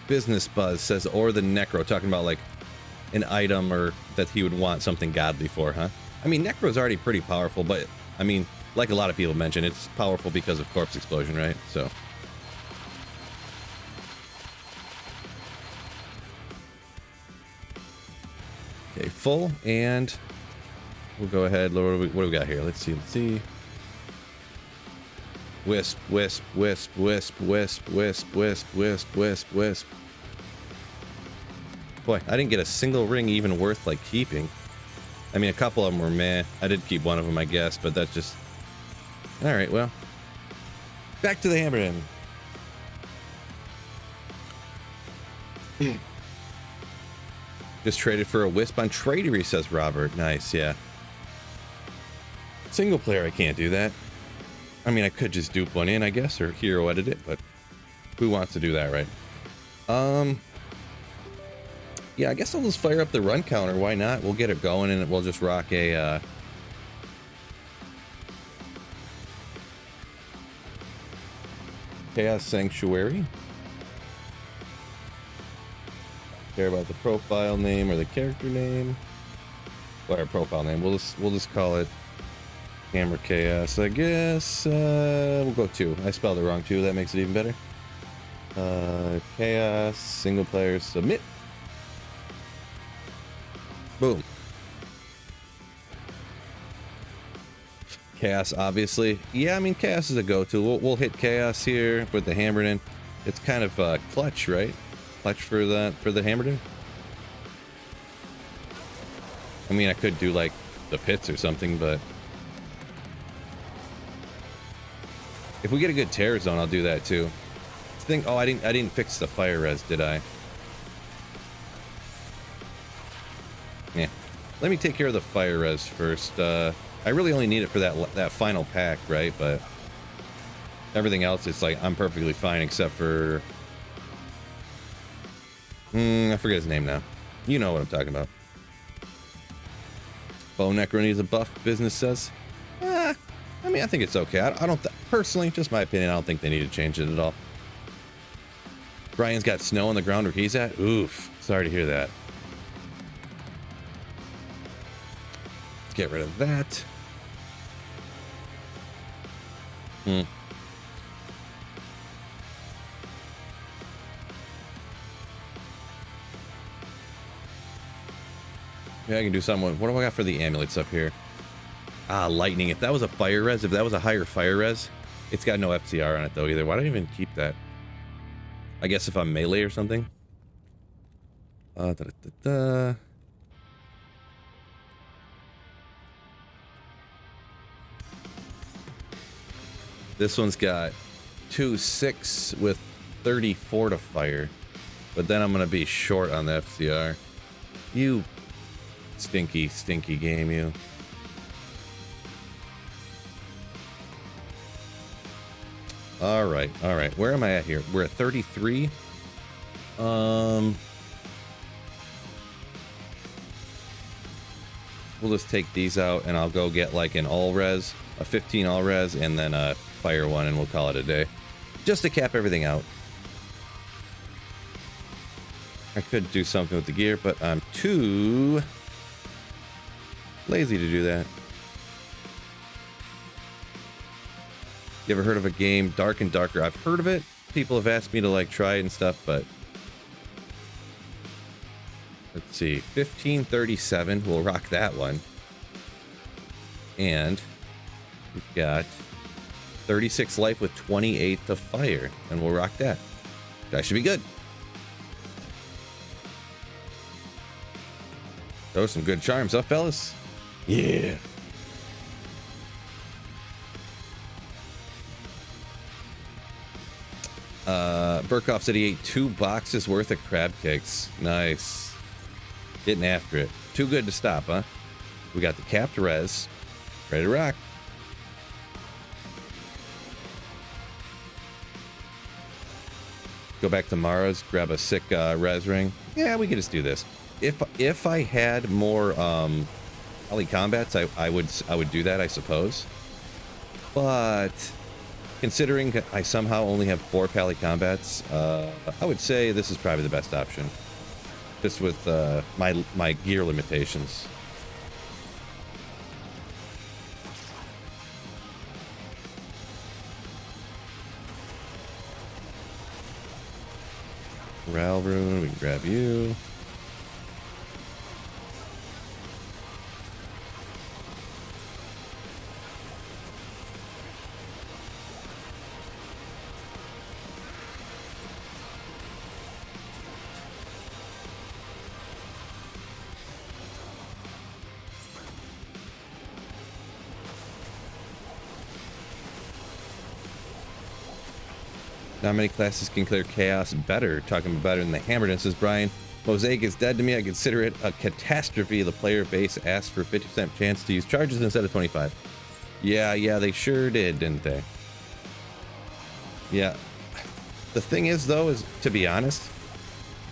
Business Buzz says, or the Necro, talking about like an item or that he would want something godly for, huh? I mean, Necro's already pretty powerful, but I mean, like a lot of people mention, it's powerful because of Corpse Explosion, right? So. Okay, full, and we'll go ahead. What do we got here? Let's see. Wisp, wisp, wisp, wisp, wisp, wisp, wisp, wisp, wisp, wisp. Boy, I didn't get a single ring even worth like keeping. I mean, a couple of them were meh. I did keep one of them, I guess, but that's just... Alright, well. Back to the hammerdin. Just traded for a wisp on Tradery, says Robert. Nice, yeah. Single player, I can't do that. I mean, I could just dupe one in, I guess, or hero edit it, but who wants to do that, right? Yeah, I guess I'll just fire up the run counter. Why not? We'll get it going, and we'll just rock a Chaos Sanctuary. Care about the profile name or the character name? Or our profile name. We'll just call it Hammer Chaos, I guess. We'll go 2. I spelled it wrong too. That makes it even better. Chaos, single player, submit. Boom. Chaos, obviously. Yeah, I mean, Chaos is a go-to. We'll hit Chaos here with the hammerdin. It's kind of clutch, right? Clutch for the hammerdin. I mean, I could do like the pits or something, but if we get a good terror zone, I'll do that too. Oh, I didn't fix the fire res, did I? Yeah. Let me take care of the fire res first. I really only need it for that final pack, right? But everything else, it's like I'm perfectly fine except for I forget his name now. You know what I'm talking about. Bone Necro needs a buff, business says. I mean, I think it's okay. I don't personally, just my opinion, I don't think they need to change it at all. Brian's got snow on the ground where he's at. Oof. Sorry to hear that. Let's get rid of that. Yeah, I can do something. What do I got for the amulets up here? Lightning. If that was a fire res, if that was a higher fire res, it's got no FCR on it though either. Why don't I even keep that? I guess if I'm melee or something. This one's got 2-6 with 34 to fire, but then I'm gonna be short on the FCR. You stinky game, you. All right. Where am I at here? We're at 33. We'll just take these out, and I'll go get like an all res, a 15 all res, and then a fire one, and we'll call it a day, just to cap everything out. I could do something with the gear, but I'm too lazy to do that. You ever heard of a game, Dark and Darker? I've heard of it. People have asked me to like try it and stuff, but Let's see, 1537. We'll rock that one. And we've got 36 life with 28 of fire, and we'll rock that. That should be good. Those are some good charms, huh, fellas? Yeah. Burkhoff said he ate 2 boxes worth of crab cakes. Nice. Getting after it. Too good to stop, huh? We got the capped res. Ready to rock. Go back to Mara's, grab a sick res ring. Yeah, we could just do this. If I had more Pally combats, I would do that, I suppose. But considering I somehow only have 4 Pally combats, I would say this is probably the best option. Just with my gear limitations. Ral rune, we can grab you. Not many classes can clear chaos better. Talking better than the hammerdin, says Brian. Mosaic is dead to me. I consider it a catastrophe. The player base asked for 50% chance to use charges instead of 25. Yeah, they sure did, didn't they? Yeah. The thing is, though, is to be honest,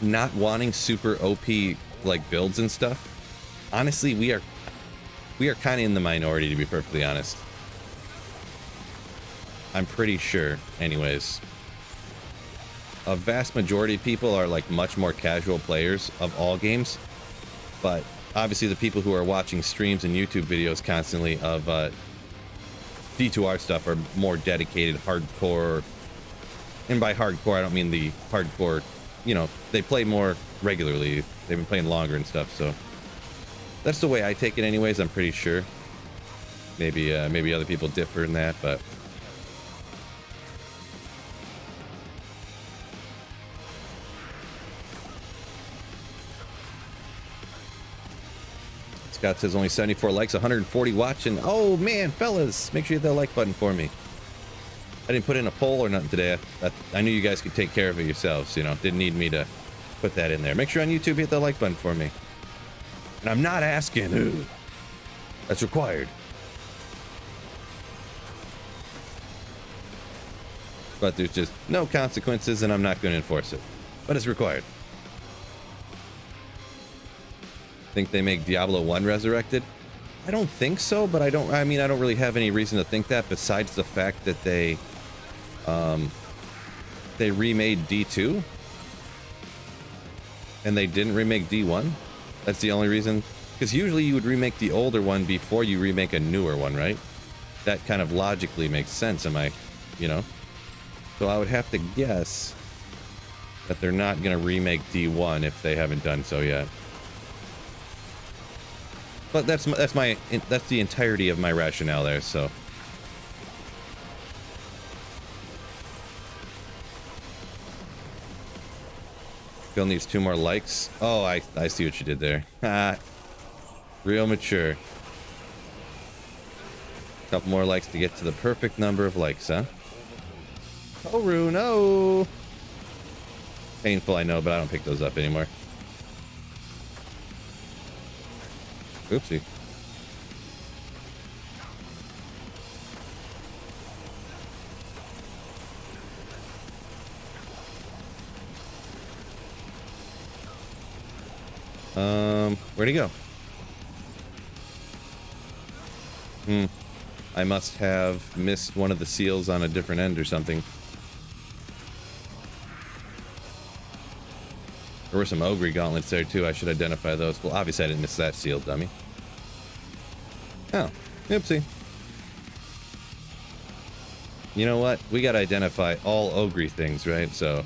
not wanting super OP like builds and stuff. Honestly, we are kind of in the minority, to be perfectly honest. I'm pretty sure, anyways. A vast majority of people are like much more casual players of all games, but obviously the people who are watching streams and YouTube videos constantly of D2R stuff are more dedicated hardcore, and by hardcore I don't mean the hardcore, you know, they play more regularly, they've been playing longer and stuff, so that's the way I take it anyways. I'm pretty sure maybe other people differ in that, but Scott says only 74 likes, 140 watching. Oh man, fellas, make sure you hit that like button for me. I didn't put in a poll or nothing today. I knew you guys could take care of it yourselves, you know. Didn't need me to put that in there. Make sure on YouTube hit that like button for me. And I'm not asking. Ooh, that's required. But there's just no consequences, and I'm not going to enforce it. But it's required. Think they make Diablo 1 resurrected? I don't think so, but I don't really have any reason to think that besides the fact that they remade D2 and they didn't remake D1. That's the only reason, because usually you would remake the older one before you remake a newer one, right? That kind of logically makes sense, you know? So I would have to guess that they're not going to remake D1 if they haven't done so yet. But that's the entirety of my rationale there, so. Phil needs 2 more likes. Oh, I see what you did there. Real mature. Couple more likes to get to the perfect number of likes, huh? Oh, Rune, no. Painful, I know, but I don't pick those up anymore. Oopsie. Where'd he go? I must have missed one of the seals on a different end or something. There were some Ogre gauntlets there too. I should identify those. Well, obviously I didn't miss that seal, dummy. Oh, oopsie. You know what? We gotta identify all Ogre things, right? So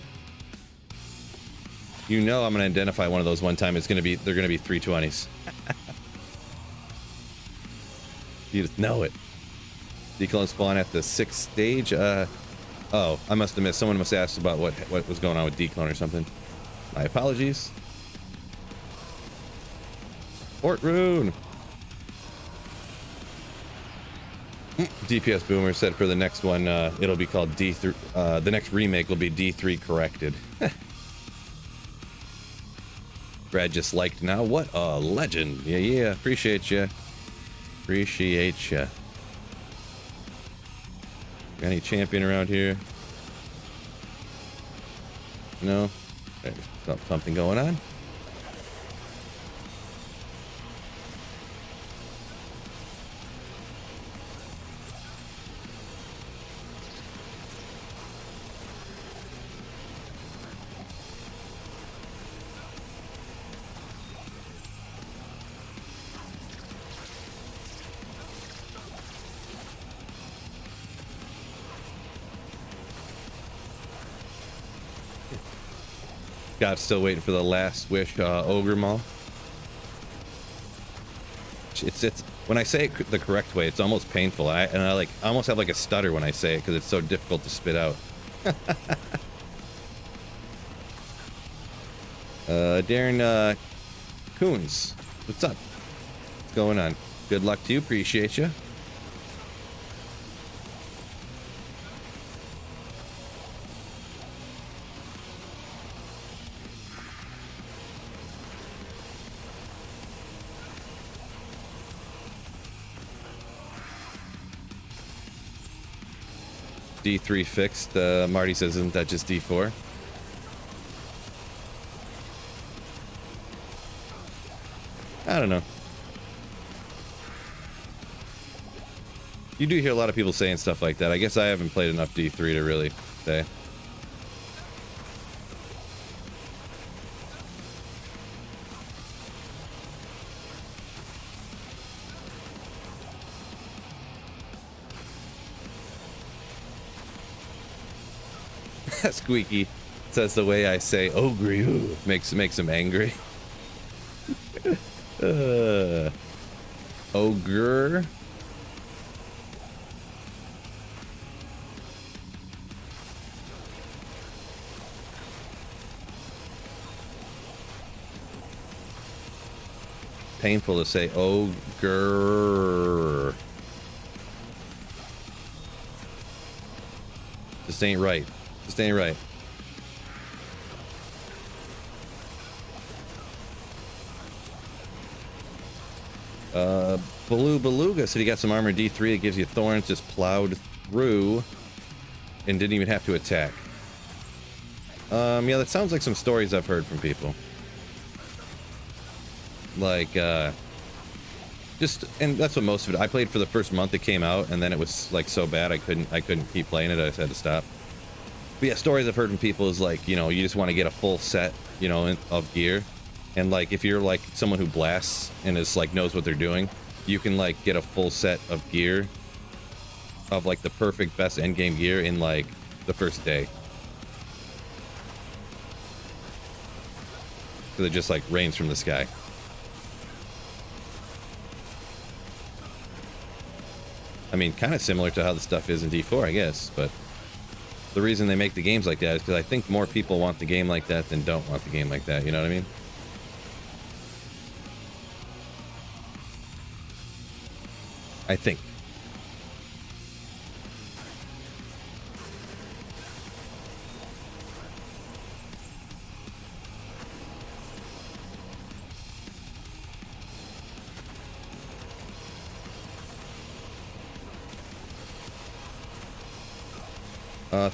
You know I'm gonna identify one of those one time. They're gonna be 320s. You just know it. Declone spawn at the 6th stage. Oh, I must have missed. Someone must have asked about what was going on with declone or something. My apologies. Fort Rune. DPS Boomer said for the next one, it'll be called D3. The next remake will be D3 corrected. Brad just liked now. What a legend. Yeah. Appreciate you. Appreciate you. Got any champion around here? No? There's something going on. God's still waiting for the last wish, Ogre Maul. It's when I say it the correct way, it's almost painful. I almost have like a stutter when I say it because it's so difficult to spit out. Darren Coons, what's up? What's going on? Good luck to you. Appreciate you. D3 fixed. Marty says, isn't that just D4? I don't know. You do hear a lot of people saying stuff like that. I guess I haven't played enough D3 to really say. Squeaky says the way I say ogre makes him angry. Ogre. Painful to say ogre. This ain't right. This ain't right. Baloo Beluga said he got some armor D3 that gives you thorns, just plowed through and didn't even have to attack. Yeah, that sounds like some stories I've heard from people. Like, just, and that's what most of it, I played for the first month it came out, and then it was like so bad I couldn't keep playing it, I just had to stop. But yeah, stories I've heard from people is like, you know, you just want to get a full set, you know, of gear. And like, if you're like someone who blasts and is like, knows what they're doing, you can like get a full set of gear of like the perfect best endgame gear in like the first day. So it just like rains from the sky. I mean, kind of similar to how the stuff is in D4, I guess, but the reason they make the games like that is because I think more people want the game like that than don't want the game like that, you know what I mean? I think.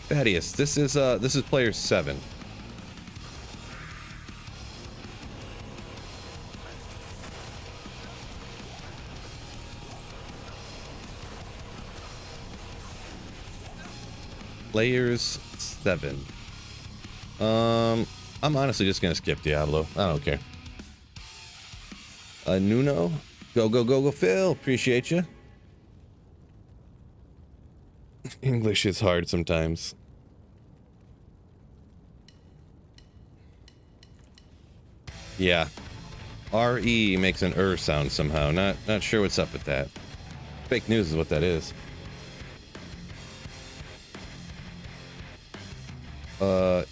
Thaddeus, this is player 7. Players 7. I'm honestly just gonna skip Diablo. I don't care. Nuno, go, Phil. Appreciate you. English is hard sometimes. Yeah. RE makes an sound somehow. Not sure what's up with that. Fake news is what that is.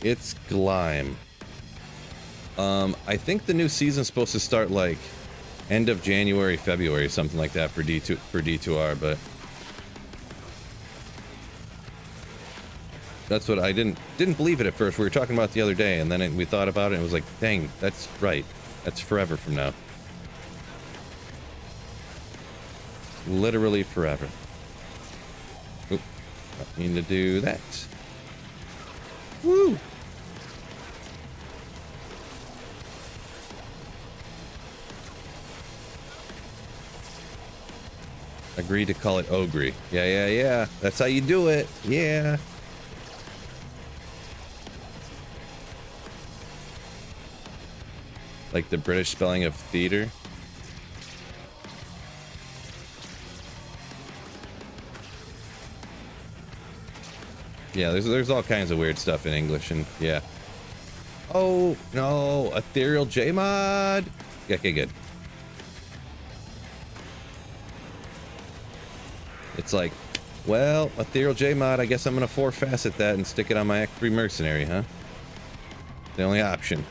It's Glime. I think the new season's supposed to start like end of January, February, something like that for D2R, but that's what I didn't believe it at first. We were talking about it the other day, and then we thought about it, and it was like, dang, that's right. That's forever from now. Literally forever. Oop, don't mean to do that. Woo! Agreed to call it Ogre. Yeah. That's how you do it. Yeah. Like the British spelling of theater. Yeah, there's all kinds of weird stuff in English, and yeah. Oh no, ethereal J-mod. Okay, good. It's like, well, ethereal J-mod, I guess I'm gonna 4-facet that and stick it on my Act 3 Mercenary, huh? The only option.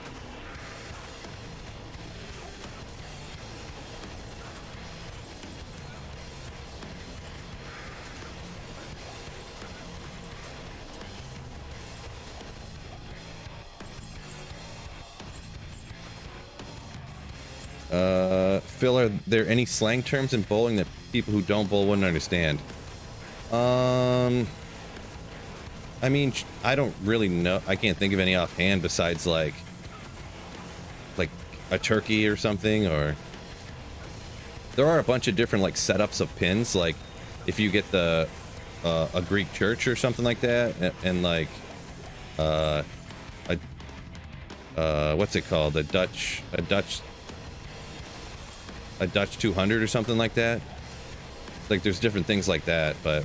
Phil, are there any slang terms in bowling that people who don't bowl wouldn't understand? I mean, I don't really know. I can't think of any offhand besides like a turkey or something, or there are a bunch of different like setups of pins. Like if you get the a Greek church or something like that, and like what's it called? A Dutch 200 or something like that. Like there's different things like that, but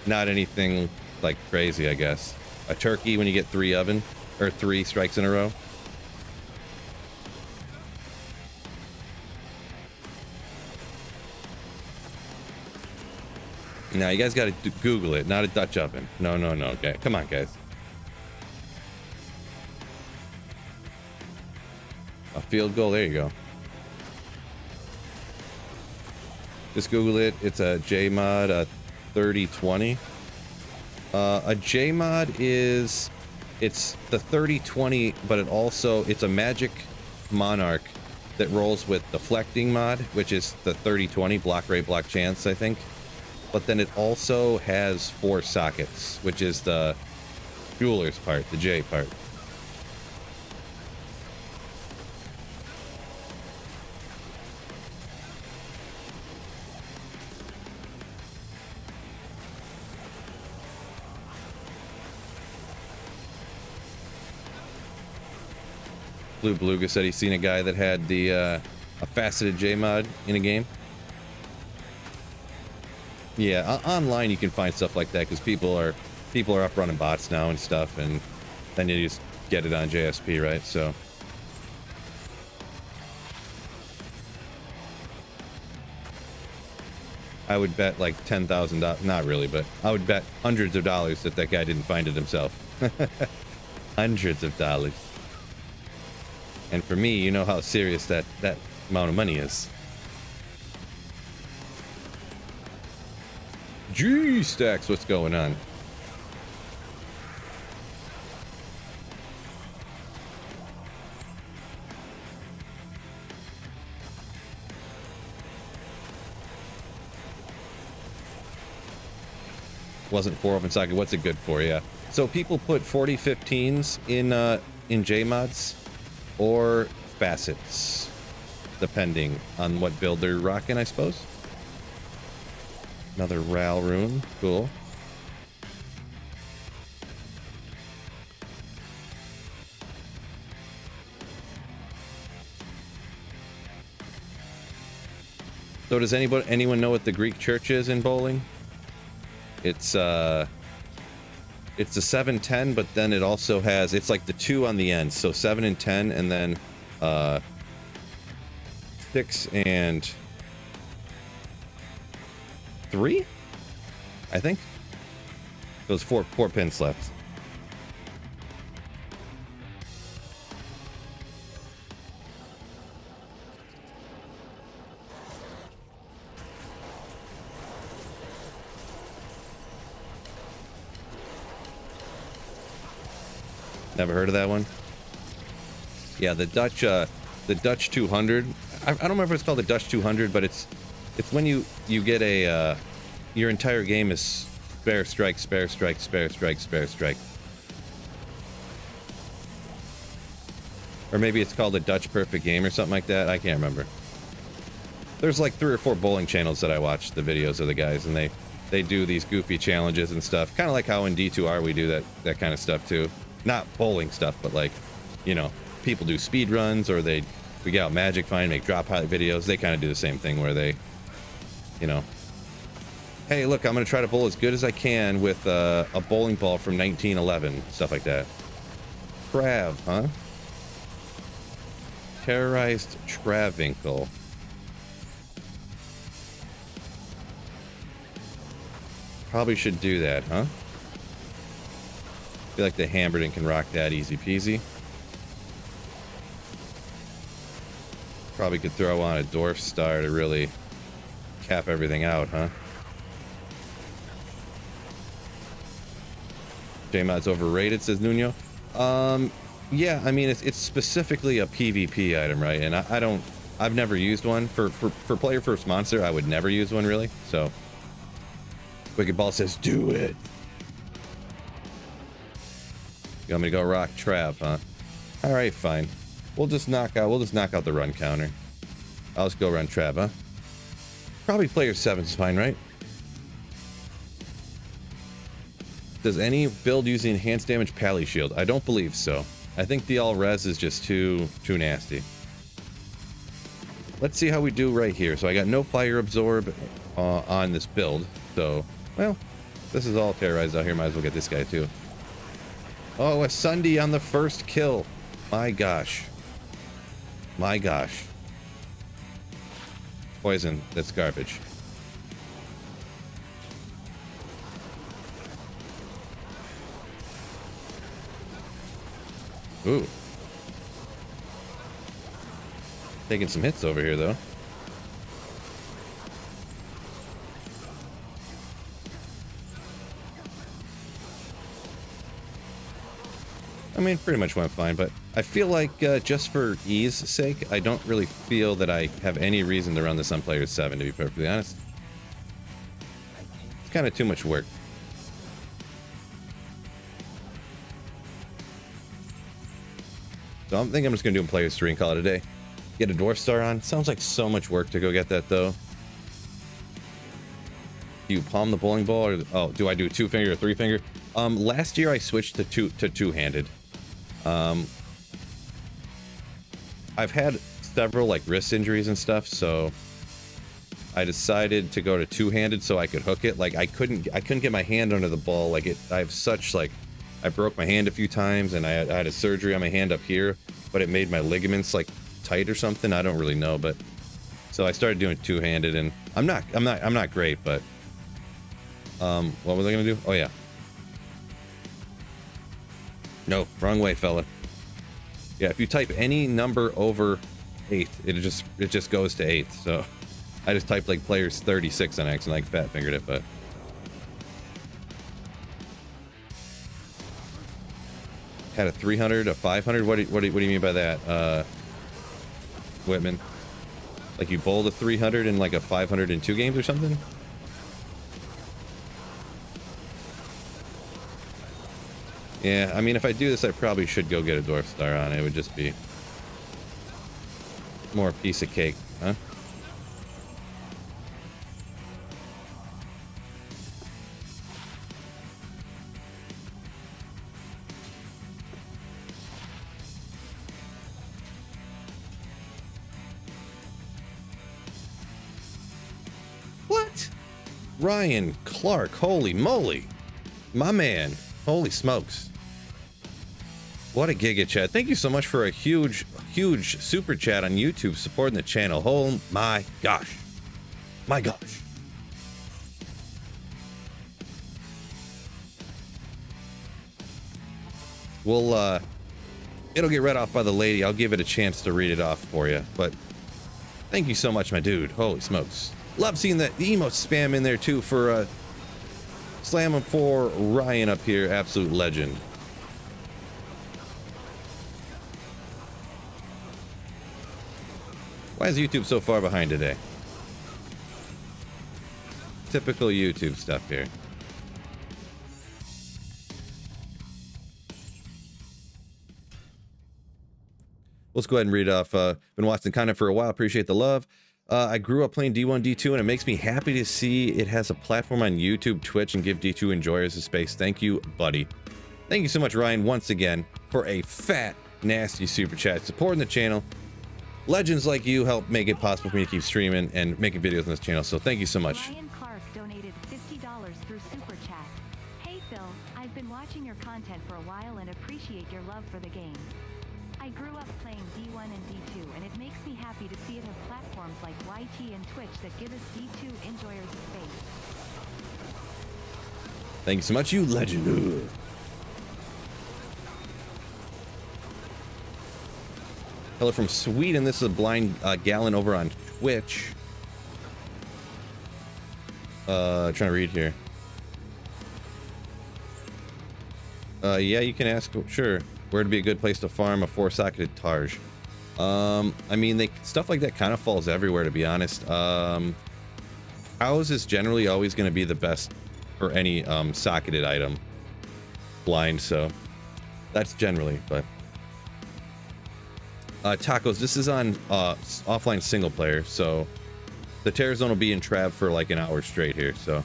not anything like crazy, I guess. A turkey when you get 3 strikes in a row. Now you guys got to Google it, not a Dutch oven. No. Okay, come on, guys. A field goal. There you go. Just Google it. It's a JMod 3020. A JMod it's the 3020, but it's a magic monarch that rolls with deflecting mod, which is the 3020 block rate, block chance, I think. But then it also has 4 sockets, which is the jeweler's part, the J part. Blue Beluga said he's seen a guy that had the a faceted J mod in a game. Yeah, online you can find stuff like that because people are up running bots now and stuff, and then you just get it on JSP, right? So I would bet like $10,000, not really, but I would bet hundreds of dollars that guy didn't find it himself. Hundreds of dollars. And for me, you know how serious that amount of money is. Gee, Stacks, what's going on? Wasn't 4 open socket. What's it good for? Yeah. So people put 4015s in J mods or facets, depending on what build they're rocking, I suppose. Another RAL rune. Cool. So does anyone know what the Greek church is in bowling? It's a 710, but then it also has, it's like the 2 on the end, so 7 and 10, and then 6 and 3, I think. Those four pins left. Never heard of that one? Yeah, the Dutch 200. I don't remember if it's called the Dutch 200, but it's when you get a your entire game is spare strike, spare strike, spare strike, spare strike. Or maybe it's called a Dutch perfect game or something like that. I can't remember. There's like 3 or 4 bowling channels that I watch the videos of the guys, and they do these goofy challenges and stuff. Kind of like how in D2R we do that kind of stuff too. Not bowling stuff, but like, you know, people do speed runs, or we get out magic find, make drop highlight videos. They kind of do the same thing where they, you know, hey, look, I'm going to try to bowl as good as I can with a bowling ball from 1911, stuff like that. Trav, huh? Terrorized Travincal. Probably should do that, huh? I feel like the hammerdin can rock that easy peasy. Probably could throw on a dwarf star to really cap everything out, huh? J-Mod's overrated, says Nuno. Yeah, I mean, it's specifically a PvP item, right? And I've never used one. For player first monster, I would never use one, really. So, Wicked Ball says, do it. You want me to go rock Trav, huh? All right, fine. We'll just knock out the run counter. I'll just go run Trav, huh? Probably player 7's fine, right? Does any build using enhanced damage pally shield? I don't believe so. I think the all res is just too nasty. Let's see how we do right here. So I got no fire absorb on this build. So, well, this is all terrorized out here. Might as well get this guy too. Oh, a Sunday on the first kill. My gosh. My gosh. Poison. That's garbage. Ooh. Taking some hits over here, though. I mean, pretty much went fine, but I feel like just for ease sake, I don't really feel that I have any reason to run this on player 7, to be perfectly honest. It's kind of too much work. So I'm thinking I'm just going to do a players 3 and call it a day. Get a dwarf star on. Sounds like so much work to go get that, though. Do you palm the bowling ball, or oh, do I do 2-finger or 3-finger? Last year I switched to two-handed. I've had several like wrist injuries and stuff, so I decided to go to two-handed so I could hook it. Like I couldn't get my hand under the ball. Like I have such like, I broke my hand a few times, and I had a surgery on my hand up here, but it made my ligaments like tight or something. I don't really know, but so I started doing two-handed, and I'm not great, but what was I gonna do? Oh yeah. No, wrong way, fella. Yeah, if you type any number over 8, it just goes to 8. So I just typed like players 36 on accident, like fat fingered it, but had a 300, a 500. What do you mean by that, Whitman? Like you bowled a 300 in like a 500 in 2 games or something? Yeah, I mean, if I do this, I probably should go get a dwarf star on. It would just be more a piece of cake, huh? What? Ryan Clark, holy moly. My man, holy smokes. What a giga chat. Thank you so much for a huge super chat on YouTube supporting the channel. Oh my gosh. My gosh. We'll, it'll get read off by the lady. I'll give it a chance to read it off for you. But thank you so much, my dude. Holy smokes. Love seeing the emote spam in there, too, for, slamming for Ryan up here. Absolute legend. Why is YouTube so far behind today? Typical YouTube stuff here. Let's go ahead and read off. Been watching content for a while. Appreciate the love. I grew up playing D1, D2, and it makes me happy to see it has a platform on YouTube, Twitch, and give D2 enjoyers a space. Thank you, buddy. Thank you so much, Ryan, once again, for a fat, nasty super chat. Supporting the channel. Legends like you help make it possible for me to keep streaming and making videos on this channel, so thank you so much. Ryan Clark donated $50 through Super Chat. Hey Phil, I've been watching your content for a while and appreciate your love for the game. I grew up playing D1 and D2, and it makes me happy to see it have platforms like YT and Twitch that give us D2 enjoyers a space. Thank you so much, you legend. Hello from Sweden. This is a blind Gallon over on Twitch. Trying to read here. Yeah, you can ask. Sure, where would be a good place to farm a 4-socketed Targe? I mean, stuff like that kind of falls everywhere, to be honest. House is generally always going to be the best for any socketed item. Blind, so that's generally, but. Tacos, this is on offline single player, so the Terror Zone will be in Trav for like an hour straight here, so.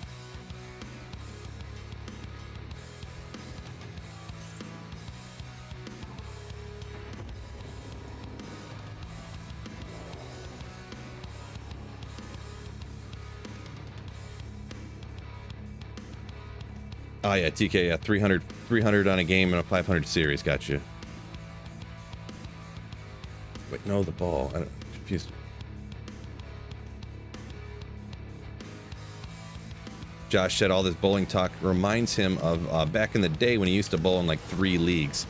Oh yeah, TK, yeah, 300 on a game and a 500 series, got you. Wait, no, the ball. I'm confused. Josh said all this bowling talk reminds him of back in the day when he used to bowl in like 3 leagues.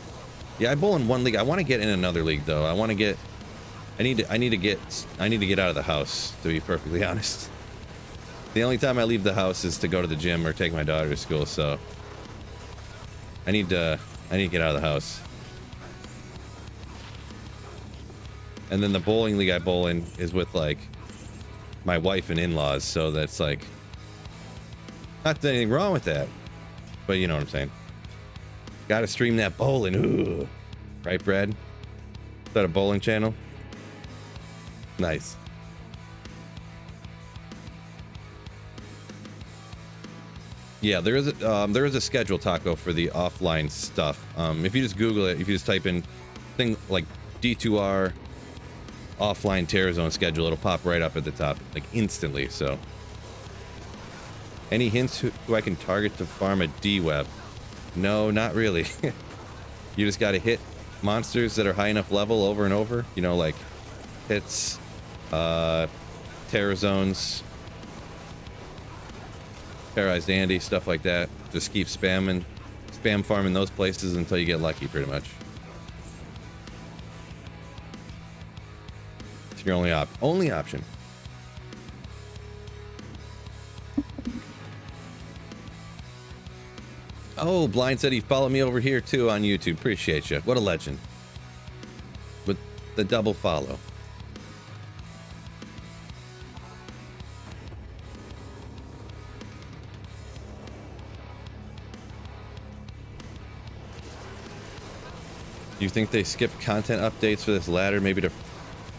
Yeah, I bowl in 1 league. I want to get in another league though. I need to get out of the house, to be perfectly honest. The only time I leave the house is to go to the gym or take my daughter to school, so I need to get out of the house. And then the bowling league I bowl in is with like my wife and in-laws, so that's like not that anything wrong with that, but you know what I'm saying. Gotta stream that bowling. Ooh. Right, Brad? Is that a bowling channel? Nice. Yeah, there is a schedule, Taco, for the offline stuff. If you just Google it, if you just type in thing like D2R offline Terror Zone schedule, it'll pop right up at the top, like instantly. So, any hints who I can target to farm a D-Web? No, not really. You just got to hit monsters that are high enough level over and over. You know, like hits, Terror Zones, Paralyzed Andy, stuff like that. Just keep spam farming those places until you get lucky, pretty much. It's your only option. Oh, Blind said he followed me over here too on YouTube. Appreciate you. What a legend. With the double follow. Do you think they skipped content updates for this ladder, maybe to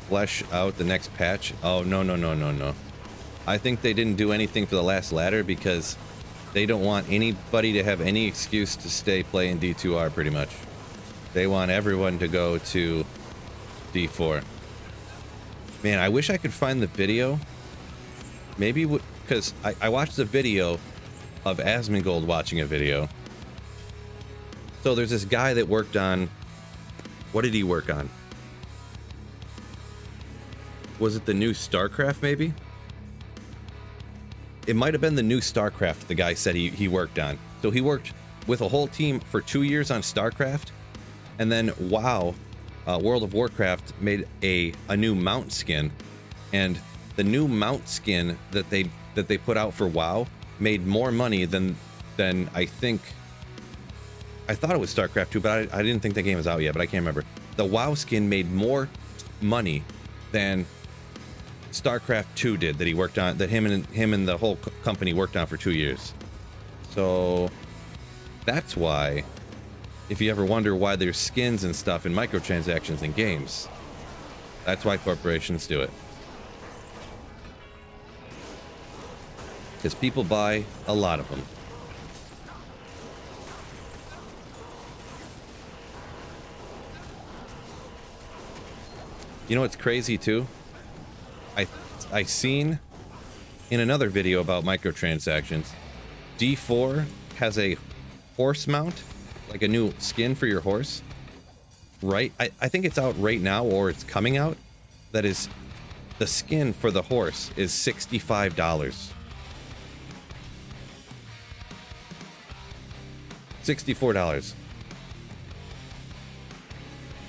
flesh out the next patch? Oh, no. I think they didn't do anything for the last ladder because they don't want anybody to have any excuse to stay playing D2R, pretty much. They want everyone to go to D4. Man, I wish I could find the video. Maybe, because I watched the video of Asmongold watching a video. So there's this guy that worked on What did he work on? Was it the new StarCraft, maybe? It might have been the new StarCraft the guy said he worked on. So he worked with a whole team for 2 years on StarCraft, and then WoW, World of Warcraft, made a new mount skin, and the new mount skin that they put out for WoW made more money than I thought it was StarCraft 2, but I didn't think the game was out yet, but I can't remember. The WoW skin made more money than StarCraft 2 did, that he worked on, that him and the whole company worked on for 2 years. So that's why, if you ever wonder why there's skins and stuff in microtransactions in games, that's why corporations do it. Because people buy a lot of them. You know what's crazy too? I seen in another video about microtransactions, D4 has a horse mount, like a new skin for your horse. Right? I think it's out right now, or it's coming out. That is, the skin for the horse is $65. $64.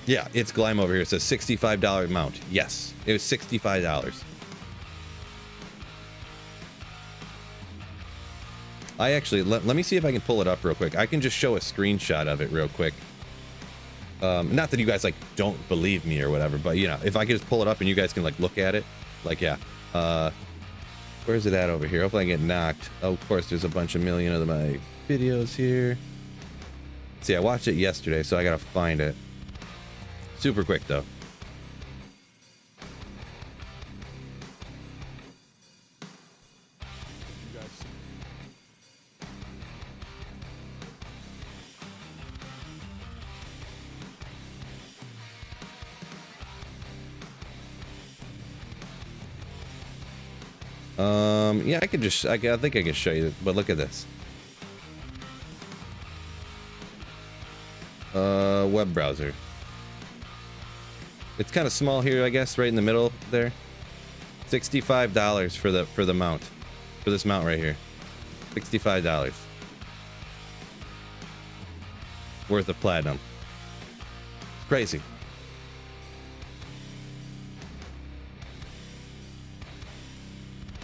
Yeah, it's Glime over here. It says $65 mount. Yes, it was $65. I actually, let me see if I can pull it up real quick. I can just show a screenshot of it real quick. Not that you guys, like, don't believe me or whatever, but, you know, if I can just pull it up and you guys can, like, look at it. Like, yeah. Where's it at over here? Hopefully I get knocked. Oh, of course, there's a bunch of million of my videos here. See, I watched it yesterday, so I gotta find it. Super quick, though. Yeah, I think I can show you, but look at this. Web browser. It's kind of small here, I guess, right in the middle there. $65 for the mount, for this mount right here. $65 worth of platinum. Crazy.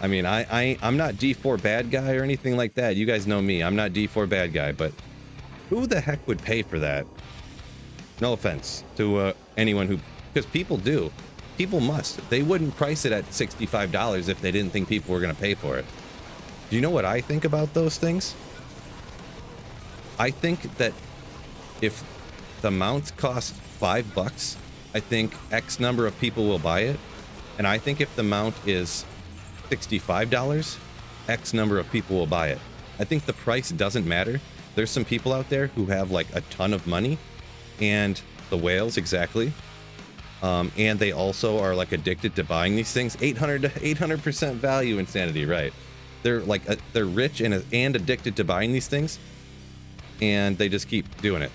I mean, I'm not D4 bad guy or anything like that. You guys know me. I'm not D4 bad guy, but who the heck would pay for that? No offense to anyone who, because people do. People must. They wouldn't price it at $65 if they didn't think people were going to pay for it. Do you know what I think about those things? I think that if the mount costs $5, I think X number of people will buy it. And I think if the mount is $65, X number of people will buy it. I think the price doesn't matter. There's some people out there who have like a ton of money, and the whales, exactly. And they also are like addicted to buying these things. 800% value insanity, right? They're like they're rich and addicted to buying these things, and they just keep doing it.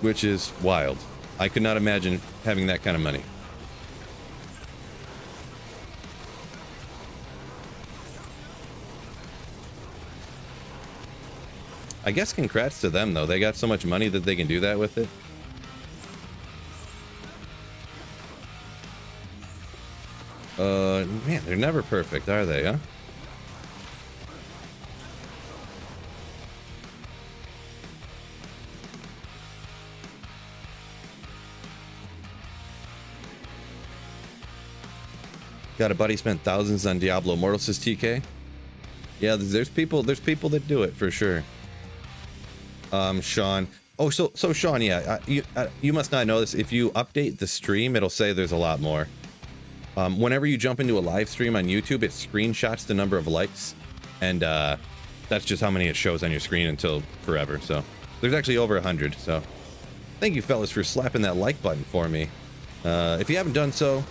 Which is wild. I could not imagine having that kind of money. I guess congrats to them, though. They got so much money that they can do that with it. Man, they're never perfect, are they, huh? Got a buddy spent thousands on Diablo Immortal, says TK. Yeah, there's people that do it for sure. Sean. Oh, so Sean, yeah, you must not know this. If you update the stream, it'll say there's a lot more. Whenever you jump into a live stream on YouTube, it screenshots the number of likes, and that's just how many it shows on your screen until forever. So there's actually over 100. So thank you, fellas, for slapping that like button for me. If you haven't done so,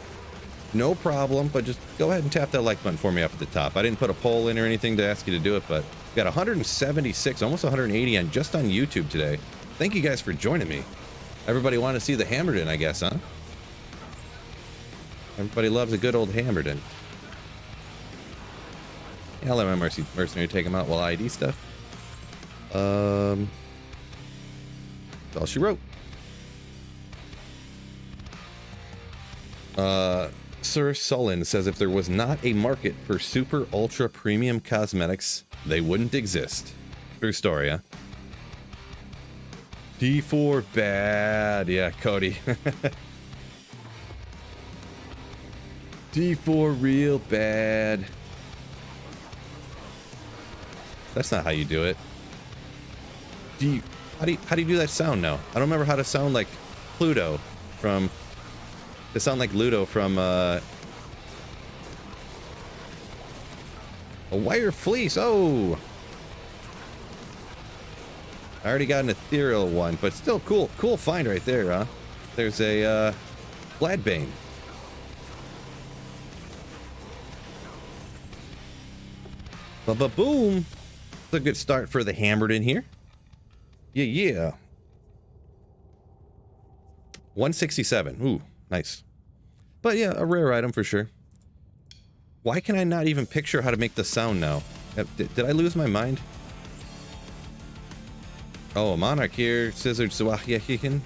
no problem, but just go ahead and tap that like button for me up at the top. I didn't put a poll in or anything to ask you to do it, but we got 176, almost 180 on just on YouTube today. Thank you guys for joining me. Everybody wanted to see the hammerdin, I guess, huh? Everybody loves a good old hammerdin. Yeah, I'll let my mercenary take him out while I ID stuff. That's all she wrote. Sir Sullen says if there was not a market for super ultra premium cosmetics, they wouldn't exist. True story, huh? D4 bad. Yeah, Cody. D4 real bad. That's not how you do it. How do you do that sound now? I don't remember how to sound like Pluto from... To sound like Ludo from, a wire fleece. Oh! I already got an ethereal one, but still cool. Cool find right there, huh? There's a, Gladbane. Ba-ba-boom! It's a good start for the hammered in here. Yeah. 167. Ooh. Nice. But yeah, a rare item for sure. Why can I not even picture how to make the sound now? Did I lose my mind? Oh, a monarch here. Scissored Suwahiahikin.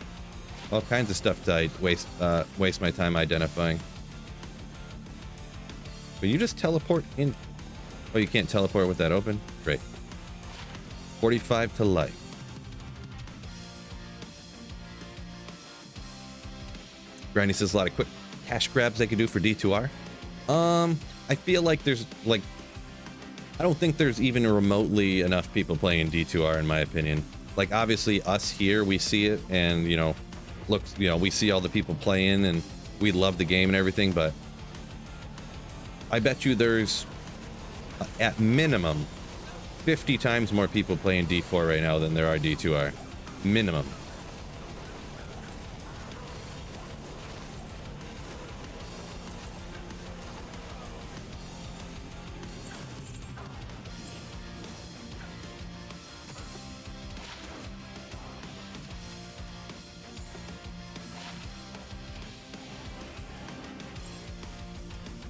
All kinds of stuff to waste my time identifying. But you just teleport in. Oh, you can't teleport with that open? Great. 45 to life. Granny says a lot of quick cash grabs they could do for D2R. I feel like there's I don't think there's even remotely enough people playing D2R in my opinion. Like obviously us here, we see it and we see all the people playing and we love the game and everything, but I bet you there's at minimum 50 times more people playing D4 right now than there are D2R. Minimum.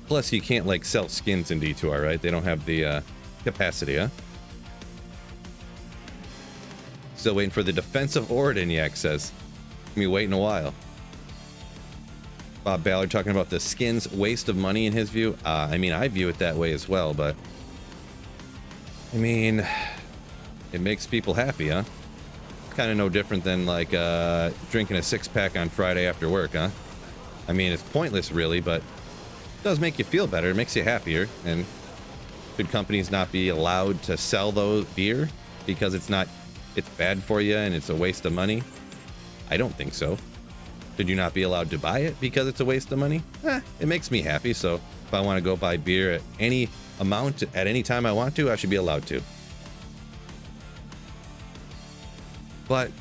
Plus, you can't, like, sell skins in D2R, right? They don't have the capacity, huh? Still waiting for the defensive Oridon, Yak says. Gonna be waiting a while. Bob Ballard talking about the skins waste of money in his view. I mean, I view it that way as well, but... I mean... It makes people happy, huh? Kind of no different than, like, drinking a six-pack on Friday after work, huh? I mean, it's pointless, really, but... does make you feel better. It makes you happier. And should companies not be allowed to sell those beer because it's bad for you and it's a waste of money? I don't think so. Should you not be allowed to buy it because it's a waste of money? It makes me happy. So if I want to go buy beer at any amount at any time I want to, I should be allowed to. But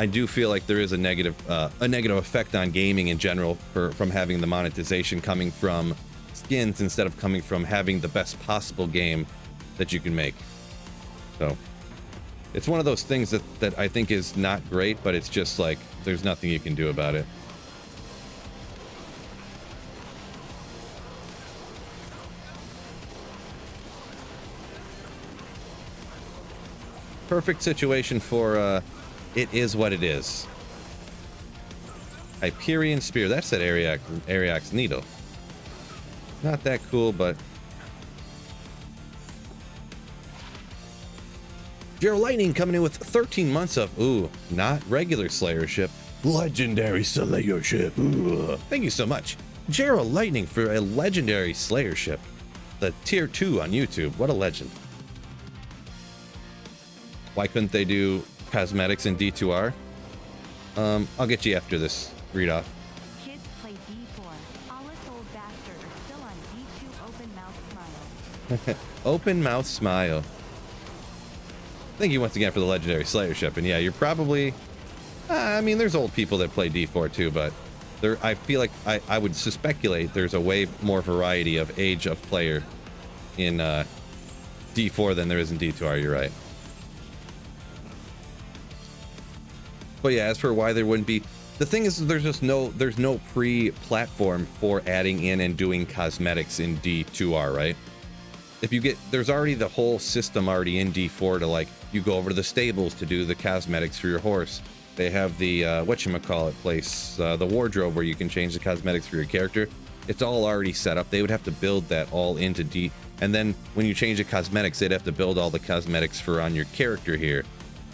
I do feel like there is a negative effect on gaming in general from having the monetization coming from skins instead of coming from having the best possible game that you can make. So it's one of those things that I think is not great, but it's just like there's nothing you can do about it. Perfect situation for it is what it is. Hyperion Spear. That's that Ariax Needle. Not that cool, but... Gerald Lightning coming in with 13 months of... Ooh, not regular Slayership. Legendary Slayership. Ooh. Thank you so much. Gerald Lightning for a legendary Slayership. The tier 2 on YouTube. What a legend. Why couldn't they do cosmetics in D2R? I'll get you after this read off. Kids play D4. All us old bastards are still on D2 open mouth smile. Open mouth smile. Thank you once again for the legendary Slayership. And yeah, you're probably... I mean, there's old people that play D4 too, but There, I feel like I would speculate there's a way more variety of age of player in D4 than there is in D2R. You're right. But yeah, as for why there wouldn't be, the thing is, there's no pre-platform for adding in and doing cosmetics in D2R, right? If you get, there's already the whole system already in D4 to, like, you go over to the stables to do the cosmetics for your horse. They have the whatchamacallit place, the wardrobe where you can change the cosmetics for your character. It's all already set up. They would have to build that all into D, and then when you change the cosmetics, they'd have to build all the cosmetics for on your character here,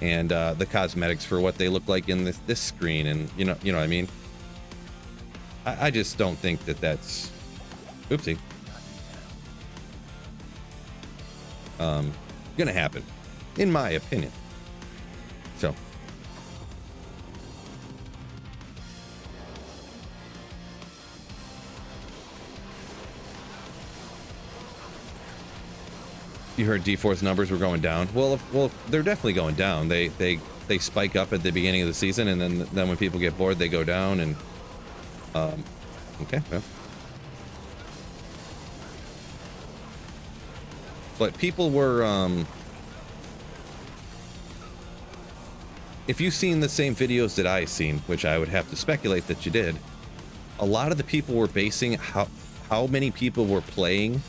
and the cosmetics for what they look like in this screen, and you know what I mean. I just don't think that that's, oopsie, gonna happen, in my opinion. So. You heard D4's numbers were going down. Well, they're definitely going down. They spike up at the beginning of the season, and then when people get bored, they go down. And okay, well. But people were if you've seen the same videos that I seen, which I would have to speculate that you did, a lot of the people were basing how many people were playing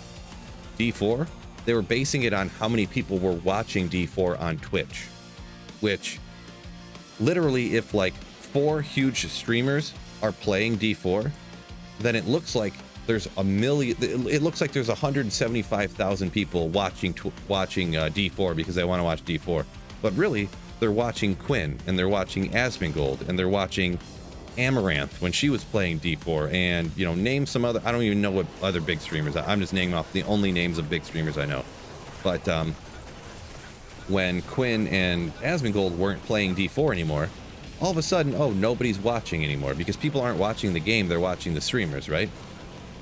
D4. They were basing it on how many people were watching D4 on Twitch, which literally, if like 4 huge streamers are playing D4, then it looks like there's it looks like there's 175,000 people watching D4 because they want to watch D4. But really, they're watching Quinn, and they're watching Asmongold, and they're watching Amaranth when she was playing D4, and you know, name some other, I don't even know what other big streamers. I'm just naming off the only names of big streamers I know. But when Quinn and Asmongold weren't playing D4 anymore, all of a sudden, oh, nobody's watching anymore because people aren't watching the game, they're watching the streamers, right?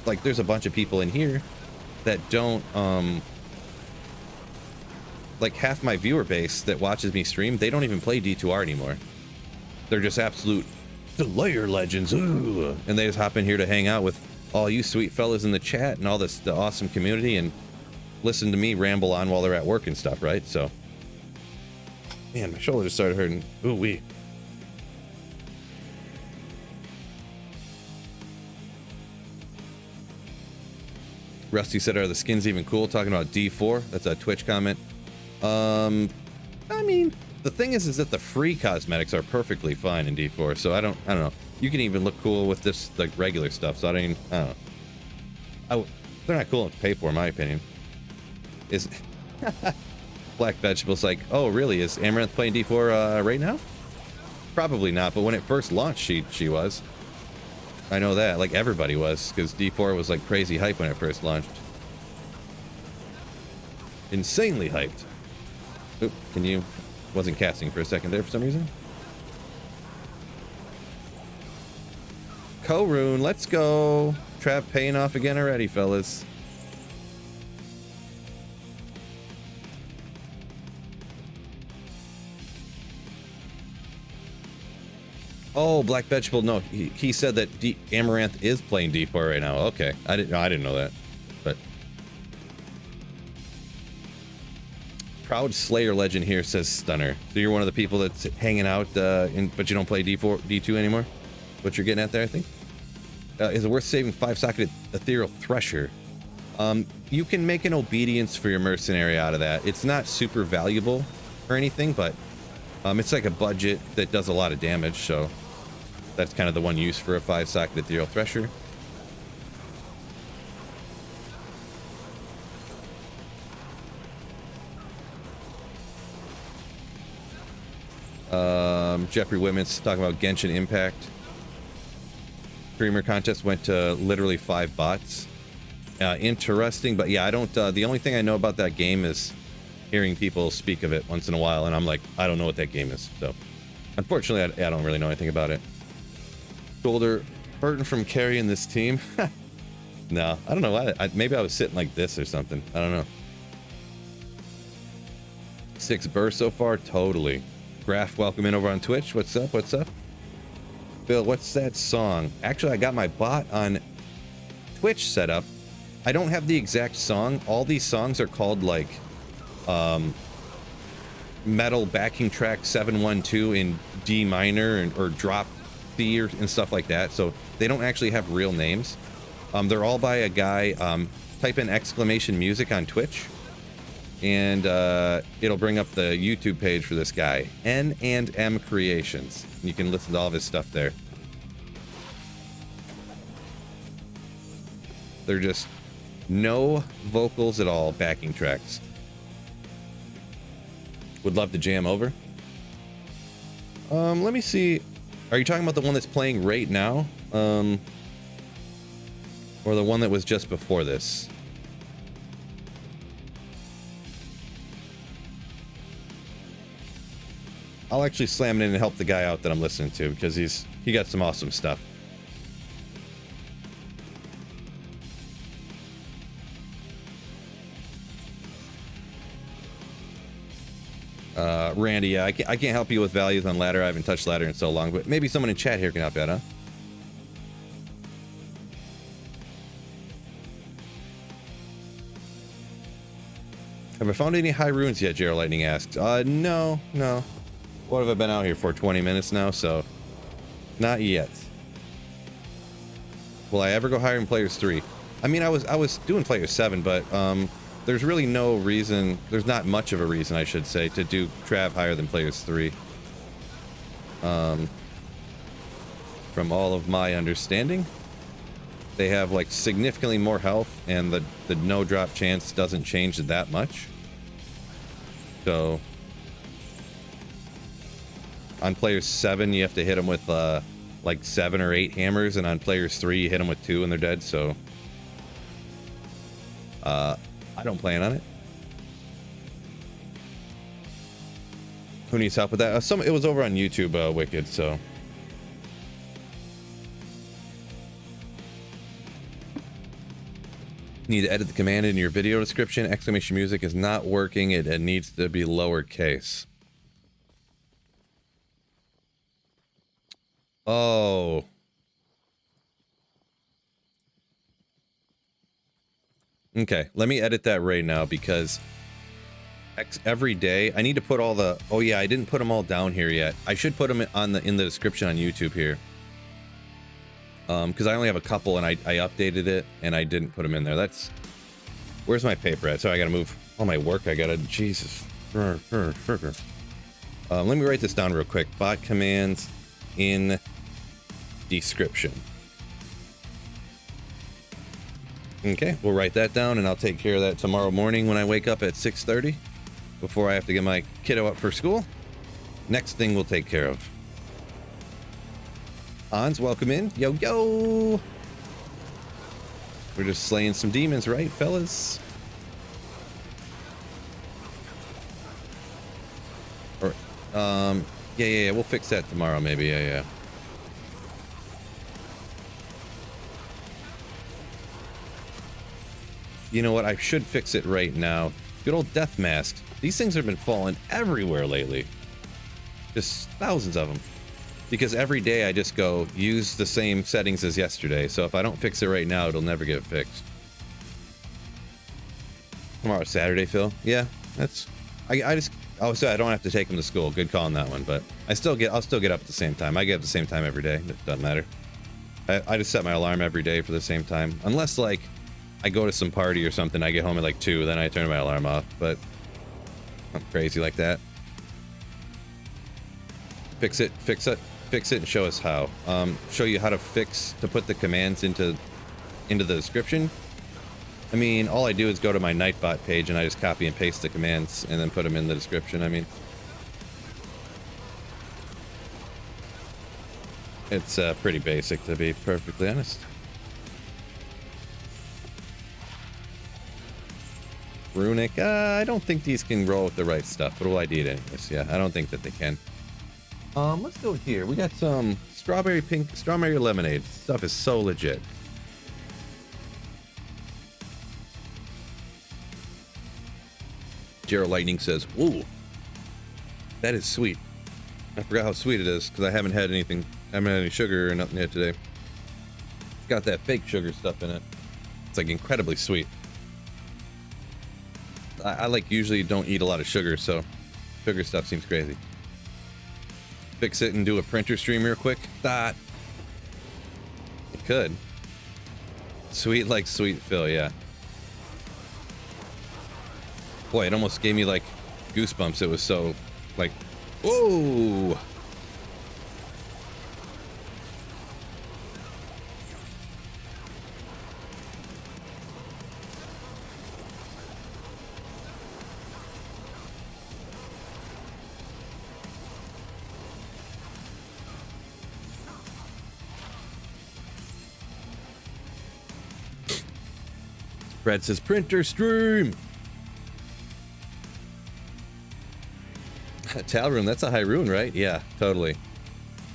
Like, there's a bunch of people in here that don't like, half my viewer base that watches me stream, they don't even play D2R anymore. They're just absolute the Layer Legends, ooh, and they just hop in here to hang out with all you sweet fellas in the chat and all the awesome community and listen to me ramble on while they're at work and stuff, right? So, man, my shoulder just started hurting. Ooh wee. Rusty said, "Are the skins even cool?" Talking about D4. That's a Twitch comment. I mean, the thing is that the free cosmetics are perfectly fine in D4, so I don't know. You can even look cool with this, like, regular stuff, so I don't know. They're not cool enough to pay for, in my opinion. Is Black Vegetables like, oh, really? Is Amaranth playing D4 right now? Probably not, but when it first launched, she was. I know that, like, everybody was, because D4 was, like, crazy hype when it first launched. Insanely hyped. Oop, can you... Wasn't casting for a second there for some reason. Co-rune, let's go. Trav paying off again already, fellas. Oh, Black Vegetable, no, he said that Amaranth is playing D4 right now. Okay, I didn't know that, but Proud Slayer Legend here says Stunner. So you're one of the people that's hanging out, but you don't play D2 anymore? What you're getting at there, I think? Is it worth saving 5-socketed Ethereal Thresher? You can make an obedience for your Mercenary out of that. It's not super valuable or anything, but it's like a budget that does a lot of damage, so that's kind of the one use for a 5-socketed Ethereal Thresher. Jeffrey Wimmitz talking about Genshin Impact. Streamer contest went to literally 5 bots. Interesting, but yeah, I don't, the only thing I know about that game is hearing people speak of it once in a while, and I'm like, I don't know what that game is, so unfortunately I don't really know anything about it. Shoulder hurting from carrying this team. No, I don't know why. Maybe I was sitting like this or something. I don't know. 6 bursts so far, totally. Graph, welcome in over on Twitch. What's up? What's up? Phil, what's that song? Actually, I got my bot on Twitch set up. I don't have the exact song. All these songs are called like metal backing track 712 in D minor or drop C and stuff like that. So they don't actually have real names. They're all by a guy. Type in exclamation music on Twitch, and it'll bring up the YouTube page for this guy, N&M Creations. You can listen to all of his stuff there. They're just no vocals at all, backing tracks. Would love to jam over. Let me see. Are you talking about the one that's playing right now? Or the one that was just before this? I'll actually slam it in and help the guy out that I'm listening to, because he got some awesome stuff. Randy, yeah, I can't help you with values on ladder. I haven't touched ladder in so long, but maybe someone in chat here can help you out, huh? Have I found any high runes yet? Gerald Lightning asks. No. What have I been out here for? 20 minutes now, so not yet. Will I ever go higher in Players 3? I mean, I was doing Players 7, but there's really no reason. There's not much of a reason, I should say, to do Trav higher than Players 3. From all of my understanding, they have like significantly more health, and the no drop chance doesn't change that much. So on Players 7, you have to hit them with like 7 or 8 hammers, and on Players 3, you hit them with 2 and they're dead. So I don't plan on it. Who needs help with that? It was over on YouTube, Wicked, so. Need to edit the command in your video description. Exclamation music is not working. It needs to be lowercase. Oh. Okay, let me edit that right now, because every day I need to put all the. Oh yeah, I didn't put them all down here yet. I should put them in the description on YouTube here. Because I only have a couple, and I updated it, and I didn't put them in there. Where's my paper at? So I gotta move all my work. Jesus. Let me write this down real quick. Bot commands in description. Okay, we'll write that down, and I'll take care of that tomorrow morning when I wake up at 6:30, before I have to get my kiddo up for school. Next thing we'll take care of. Hans, welcome in. Yo. We're just slaying some demons, right, fellas? Or, yeah, we'll fix that tomorrow, maybe, yeah. You know what? I should fix it right now. Good old death mask. These things have been falling everywhere lately. Just thousands of them. Because every day I just go, use the same settings as yesterday. So if I don't fix it right now, it'll never get fixed. Tomorrow's Saturday, Phil. Yeah, that's... I don't have to take him to school. Good call on that one. But I'll still get up at the same time. I get up at the same time every day. It doesn't matter. I just set my alarm every day for the same time. Unless, like, I go to some party or something, I get home at like 2, then I turn my alarm off. But I'm crazy like that. Fix it, and show us how. Show you how to put the commands into the description. I mean, all I do is go to my Nightbot page and I just copy and paste the commands and then put them in the description. I mean, it's pretty basic, to be perfectly honest. Runic, I don't think these can roll with the right stuff, but we'll ID it anyways. Yeah, I don't think that they can. Let's go here. We got some strawberry lemonade. Stuff is so legit. Gerald Lightning says, "Ooh, that is sweet." I forgot how sweet it is because I haven't had anything haven't had any sugar or nothing yet today. It's got that fake sugar stuff in it. It's like incredibly sweet. I like usually don't eat a lot of sugar, so sugar stuff seems crazy. Fix it and do a printer stream real quick. That it could. Sweet like sweet Phil, yeah. Boy, it almost gave me like goosebumps. It was so like, whoa. Brad says printer stream. Tal rune, that's a high rune, right? Yeah, totally.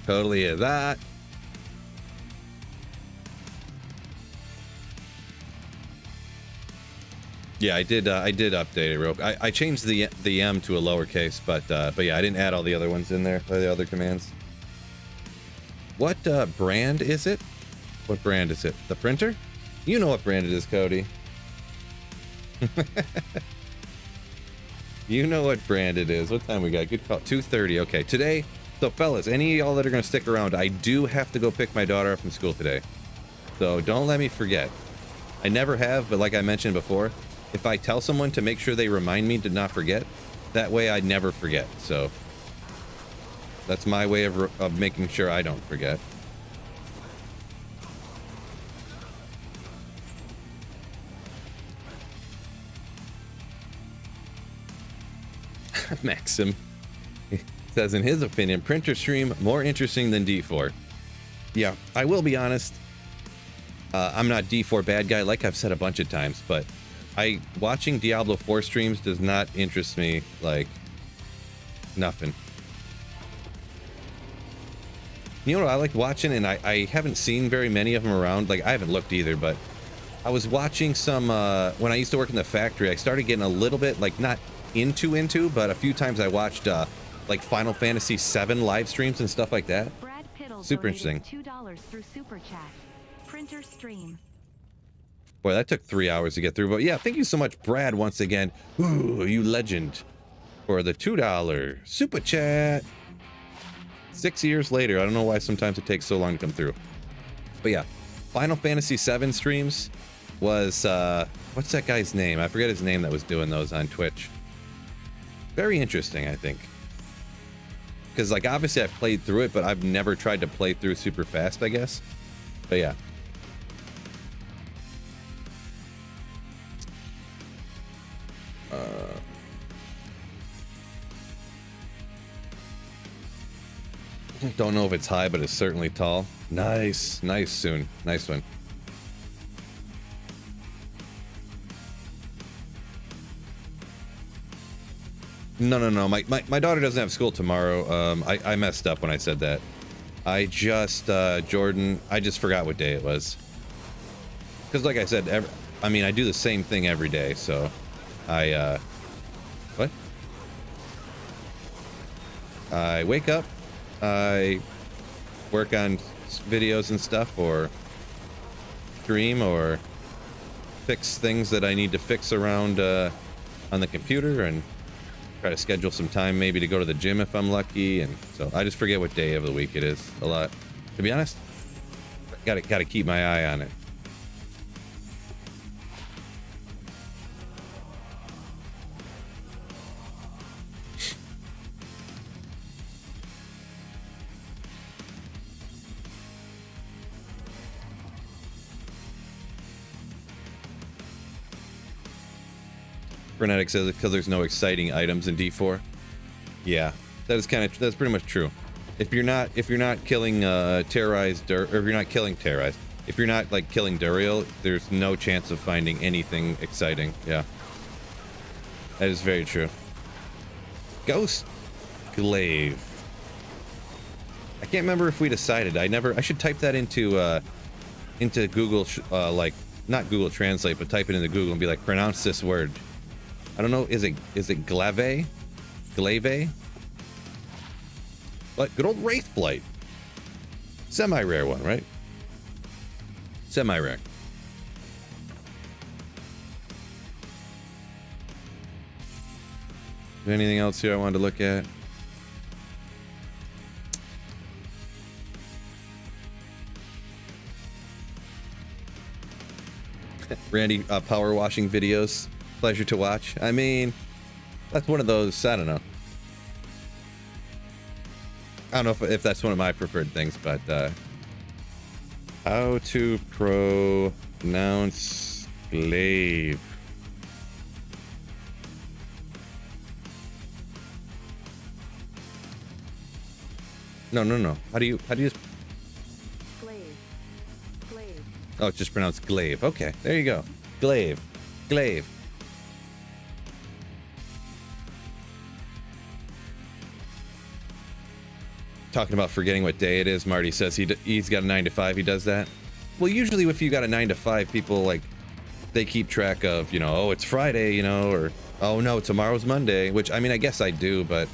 Totally is that. Yeah, I did update it real. I changed the M to a lowercase, but yeah, I didn't add all the other ones in there, or the other commands. What brand is it? What brand is it? The printer? You know what brand it is, Cody. You know what brand it is. What time we got? Good call. 2:30. Okay, today. So, fellas, any of y'all that are going to stick around, I do have to go pick my daughter up from school today. So, don't let me forget. I never have, but like I mentioned before, if I tell someone to make sure they remind me to not forget, that way I never forget. So, that's my way of making sure I don't forget. Maxim says, in his opinion, printer stream more interesting than D4. Yeah, I will be honest. I'm not D4 bad guy, like I've said a bunch of times, but watching Diablo 4 streams does not interest me like nothing. You know what I like watching, and I haven't seen very many of them around. Like, I haven't looked either, but I was watching some when I used to work in the factory. I started getting a little bit, like, not into, but a few times I watched like Final Fantasy VII live streams and stuff like that. Super interesting. $2 through super chat. Printer stream. Boy, that took 3 hours to get through, but yeah, thank you so much, Brad, once again. Ooh, you legend, for the $2 super chat. 6 years later. I don't know why sometimes it takes so long to come through, but yeah, Final Fantasy VII streams was what's that guy's name? I forget his name that was doing those on Twitch. Very interesting, I think. Because, like, obviously I've played through it, but I've never tried to play through super fast, I guess. But yeah. Don't know if it's high, but it's certainly tall. Nice. Nice, Soon. Nice one. No. My daughter doesn't have school tomorrow. I messed up when I said that. I just, Jordan, I just forgot what day it was. Because like I said, I do the same thing every day, so what? I wake up, I work on videos and stuff, or stream, or fix things that I need to fix around on the computer, and try to schedule some time maybe to go to the gym if I'm lucky. And so I just forget what day of the week it is a lot, to be honest. Gotta keep my eye on it. Frenetic says because there's no exciting items in D4. Yeah, that's pretty much true. If you're not killing terrorized, or if you're not killing terrorized, if you're not like killing Duriel, there's no chance of finding anything exciting. Yeah, that is very true. Ghost Glaive. I can't remember if we decided. I should type that into Google, like not Google Translate, but type it into Google and be like, pronounce this word. I don't know. Is it glaive? Glaive? But good old Wraithblight. Semi-rare one, right? Semi-rare. Is there anything else here I wanted to look at? Randy, power washing videos. Pleasure to watch. I mean, that's one of those, I don't know. I don't know if that's one of my preferred things, but how to pronounce glaive. No. How do you Glaive. Oh, it's just pronounced glaive. Okay, there you go. Glaive. Talking about forgetting what day it is, Marty says he's got a 9 to 5. He does that. Well, usually if you got a 9 to 5, people like they keep track of, you know, oh, it's Friday, you know, or oh no, tomorrow's Monday. Which I mean, I guess I do, but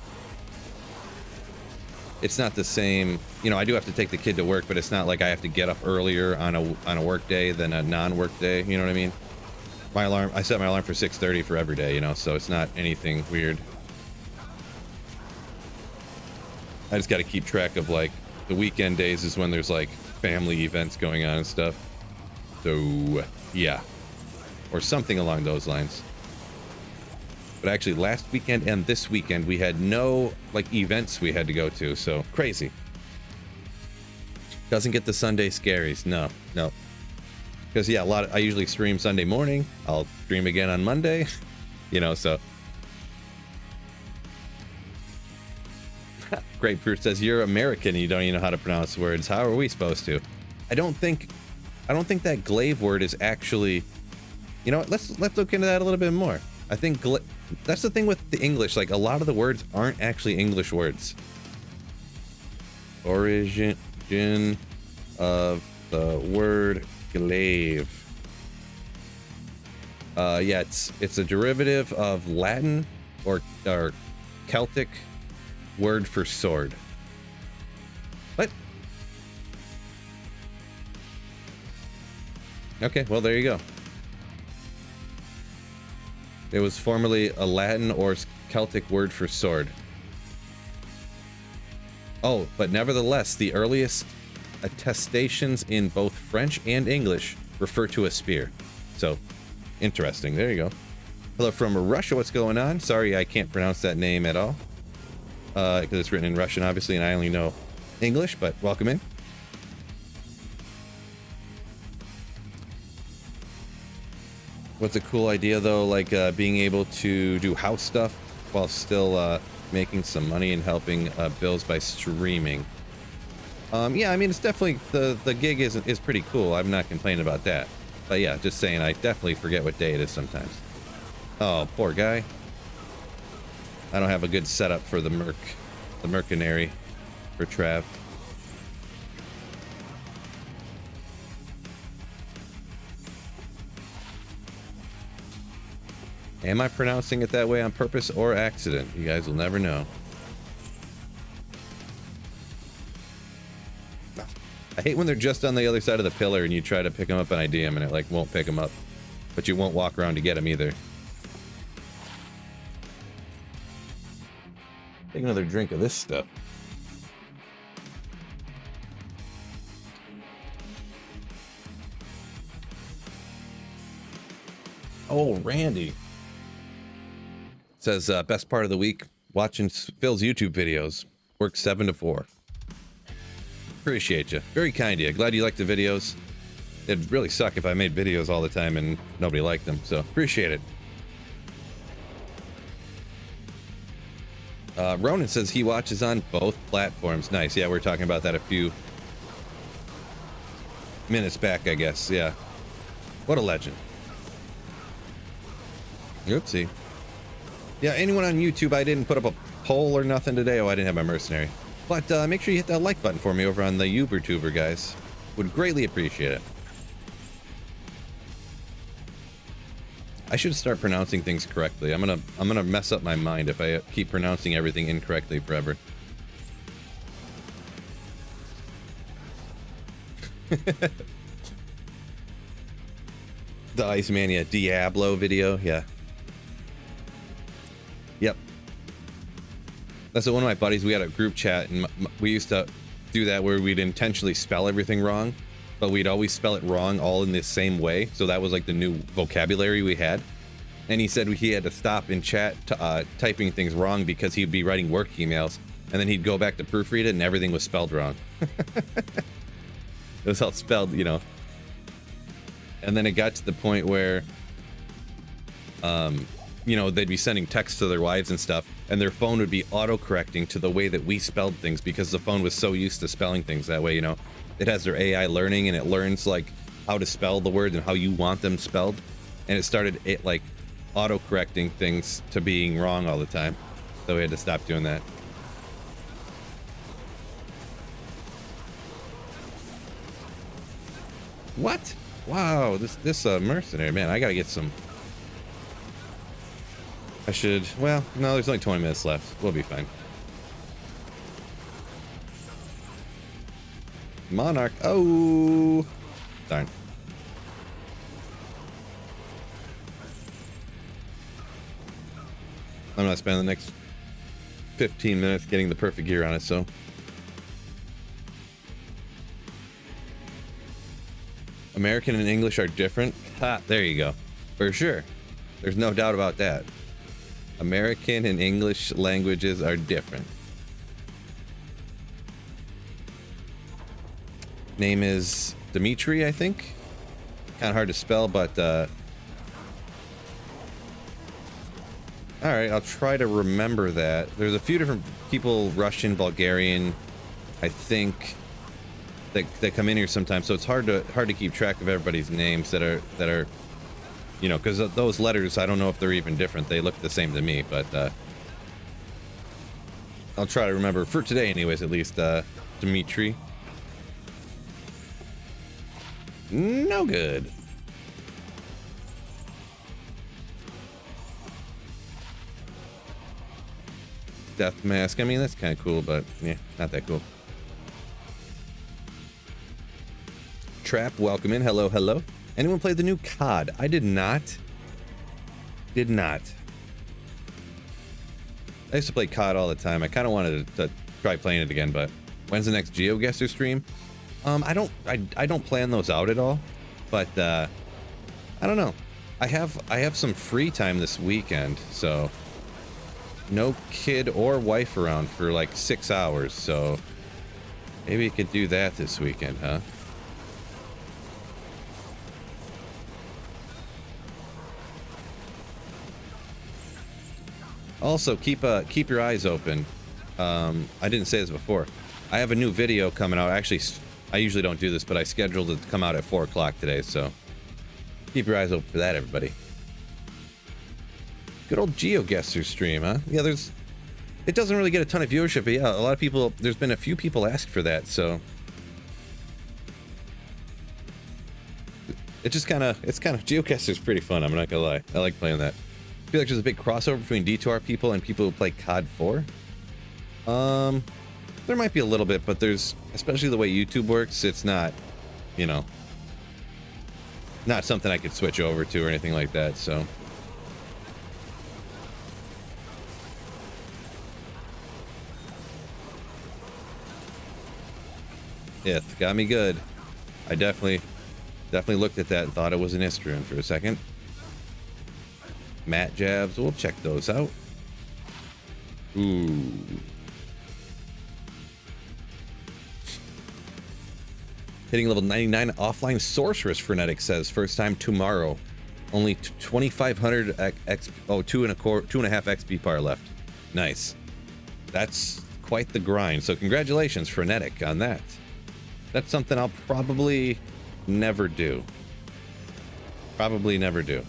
it's not the same. You know, I do have to take the kid to work, but it's not like I have to get up earlier on a work day than a non-work day. You know what I mean? I set my alarm for 6:30 for every day, you know, so it's not anything weird. I just got to keep track of like the weekend days is when there's like family events going on and stuff. So yeah, or something along those lines. But actually last weekend and this weekend we had no like events we had to go to, so crazy. Doesn't get the Sunday scaries. No. Because yeah, I usually stream Sunday morning. I'll stream again on Monday. You know, so Grapefruit says you're American and you don't even know how to pronounce words. How are we supposed to? I don't think that glaive word is actually, you know what, let's look into that a little bit more. I think that's the thing with the English, like a lot of the words aren't actually English words. Origin of the word glaive. Yeah, it's a derivative of Latin or Celtic word for sword. What? Okay, well there you go. It was formerly a Latin or Celtic word for sword. Oh, but nevertheless, the earliest attestations in both French and English refer to a spear. So, interesting. There you go. Hello from Russia. What's going on? Sorry, I can't pronounce that name at all. Because it's written in Russian, obviously, and I only know English, but welcome in. What's a cool idea, though, like being able to do house stuff while still making some money and helping bills by streaming? Yeah, I mean, it's definitely, the gig is pretty cool. I'm not complaining about that. But yeah, just saying, I definitely forget what day it is sometimes. Oh, poor guy. I don't have a good setup for the Mercenary for Trav. Am I pronouncing it that way on purpose or accident? You guys will never know. I hate when they're just on the other side of the pillar and you try to pick them up and ID them and it like won't pick them up. But you won't walk around to get them either. Take another drink of this stuff. Oh, Randy says best part of the week watching Phil's YouTube videos. Works 7 to 4. Appreciate you. Very kind of you. Glad you like the videos. It'd really suck if I made videos all the time and nobody liked them. So appreciate it. Ronan says he watches on both platforms. Nice. Yeah, we were talking about that a few minutes back, I guess. Yeah. What a legend. Oopsie. Yeah, anyone on YouTube, I didn't put up a poll or nothing today. Oh, I didn't have my Mercenary. But make sure you hit that like button for me over on the YouTuber, guys. Would greatly appreciate it. I should start pronouncing things correctly. I'm gonna mess up my mind if I keep pronouncing everything incorrectly forever. The Ice Mania Diablo video, yeah. Yep. That's what one of my buddies, we had a group chat, and we used to do that where we'd intentionally spell everything wrong, but we'd always spell it wrong all in the same way. So that was like the new vocabulary we had. And he said he had to stop in chat typing things wrong because he'd be writing work emails, and then he'd go back to proofread it and everything was spelled wrong. It was all spelled, you know. And then it got to the point where, you know, they'd be sending texts to their wives and stuff, and their phone would be auto-correcting to the way that we spelled things because the phone was so used to spelling things that way, you know. It has their AI learning, and it learns, like, how to spell the words and how you want them spelled. And it started, like, auto-correcting things to being wrong all the time. So we had to stop doing that. What? Wow, this mercenary, man, I gotta get some. I should, well, no, there's only 20 minutes left. We'll be fine. Monarch, oh, darn. I'm not spending the next 15 minutes getting the perfect gear on it, so. American and English are different. Ha, there you go. For sure. There's no doubt about that. American and English languages are different. Name is Dimitri, I think. Kind of hard to spell, but all right, I'll try to remember that. There's a few different people, Russian, Bulgarian, I think, that come in here sometimes, so it's hard to keep track of everybody's names that are, you know, because those letters, I don't know if they're even different. They look the same to me, but I'll try to remember for today, anyways. At least Dimitri. No good. Death mask. I mean, that's kind of cool, but yeah, not that cool. Trap, welcome in. Hello, hello. Anyone play the new COD? I did not. Did not. I used to play COD all the time. I kind of wanted to try playing it again, but when's the next GeoGuessr stream? I don't plan those out at all, but I don't know. I have some free time this weekend, so no kid or wife around for like 6 hours, so maybe you could do that this weekend, huh? Also, keep your eyes open. I didn't say this before. I have a new video coming out. Actually, I usually don't do this, but I scheduled it to come out at 4 o'clock today, so keep your eyes open for that, everybody. Good old GeoGuessr stream, huh? Yeah, it doesn't really get a ton of viewership, but yeah, a lot of people, there's been a few people ask for that, so it's kind of, GeoGuessr's pretty fun, I'm not gonna lie. I like playing that. I feel like there's a big crossover between D2R people and people who play COD 4. There might be a little bit, but there's, especially the way YouTube works, it's not, you know, not something I could switch over to or anything like that, so. Yeah, got me good. I definitely looked at that and thought it was an Istrian for a second. Matt jabs, we'll check those out. Ooh. Hitting level 99 offline sorceress frenetic says first time tomorrow. Only 2,500 XP. Oh, 2.5 XP par left. Nice. That's quite the grind. So congratulations, frenetic, on that. That's something I'll probably never do. Probably never do.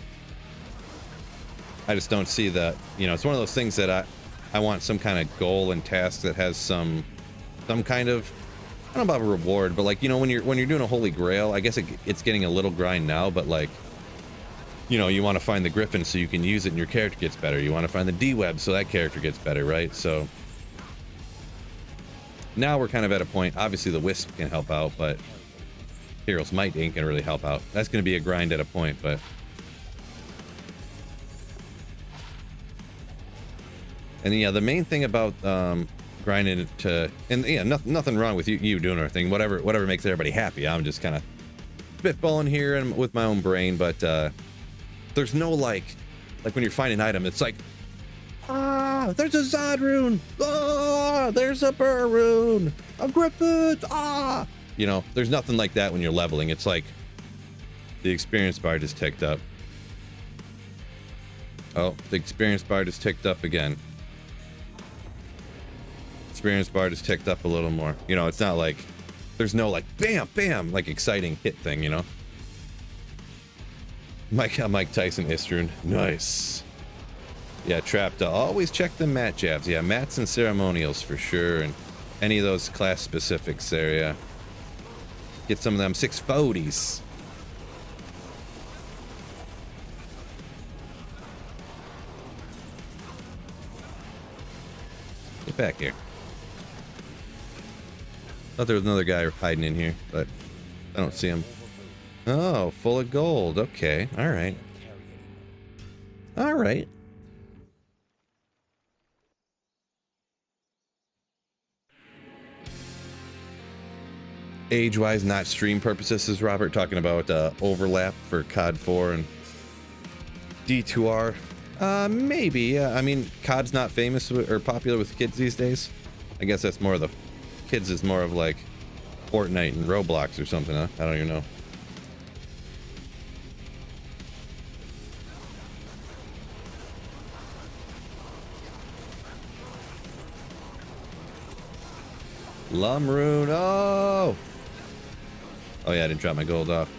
I just don't see the, you know, it's one of those things that I want some kind of goal and task that has some kind of, I don't know about a reward, but like, you know, when you're doing a holy grail, I guess it's getting a little grind now, but like, you know, you want to find the griffin so you can use it and your character gets better. You want to find the D-web so that character gets better, right? So now we're kind of at a point, obviously the wisp can help out, but Hero's Might ain't gonna really help out. That's gonna be a grind at a point, but and yeah, the main thing about grinding to, and yeah, nothing wrong with you doing our thing, whatever makes everybody happy. I'm just kind of spitballing here and with my own brain, but there's no like when you're finding an item, it's like, ah, there's a Zod rune, ah, there's a Burr rune, a Griffith, ah, you know, there's nothing like that when you're leveling. It's like the experience bar just ticked up. Oh, the experience bar just ticked up again. Experience bar just ticked up a little more. You know, it's not like there's no like bam bam like exciting hit thing, you know. Mike Tyson Istrun. Nice. Yeah, trapped. Always check the mat jabs. Yeah, mats and ceremonials for sure, and any of those class specifics there. Yeah, get some of them 640s. Get back here. Thought there was another guy hiding in here, but I don't see him. Oh, full of gold. Okay. All right. All right. Age-wise, not stream purposes, is Robert talking about overlap for COD 4 and D2R. Maybe. Yeah. I mean, COD's not famous or popular with kids these days. I guess that's more of the kids is more of like Fortnite and Roblox or something, huh? I don't even know. Lumrune, oh! Oh yeah, I didn't drop my gold off.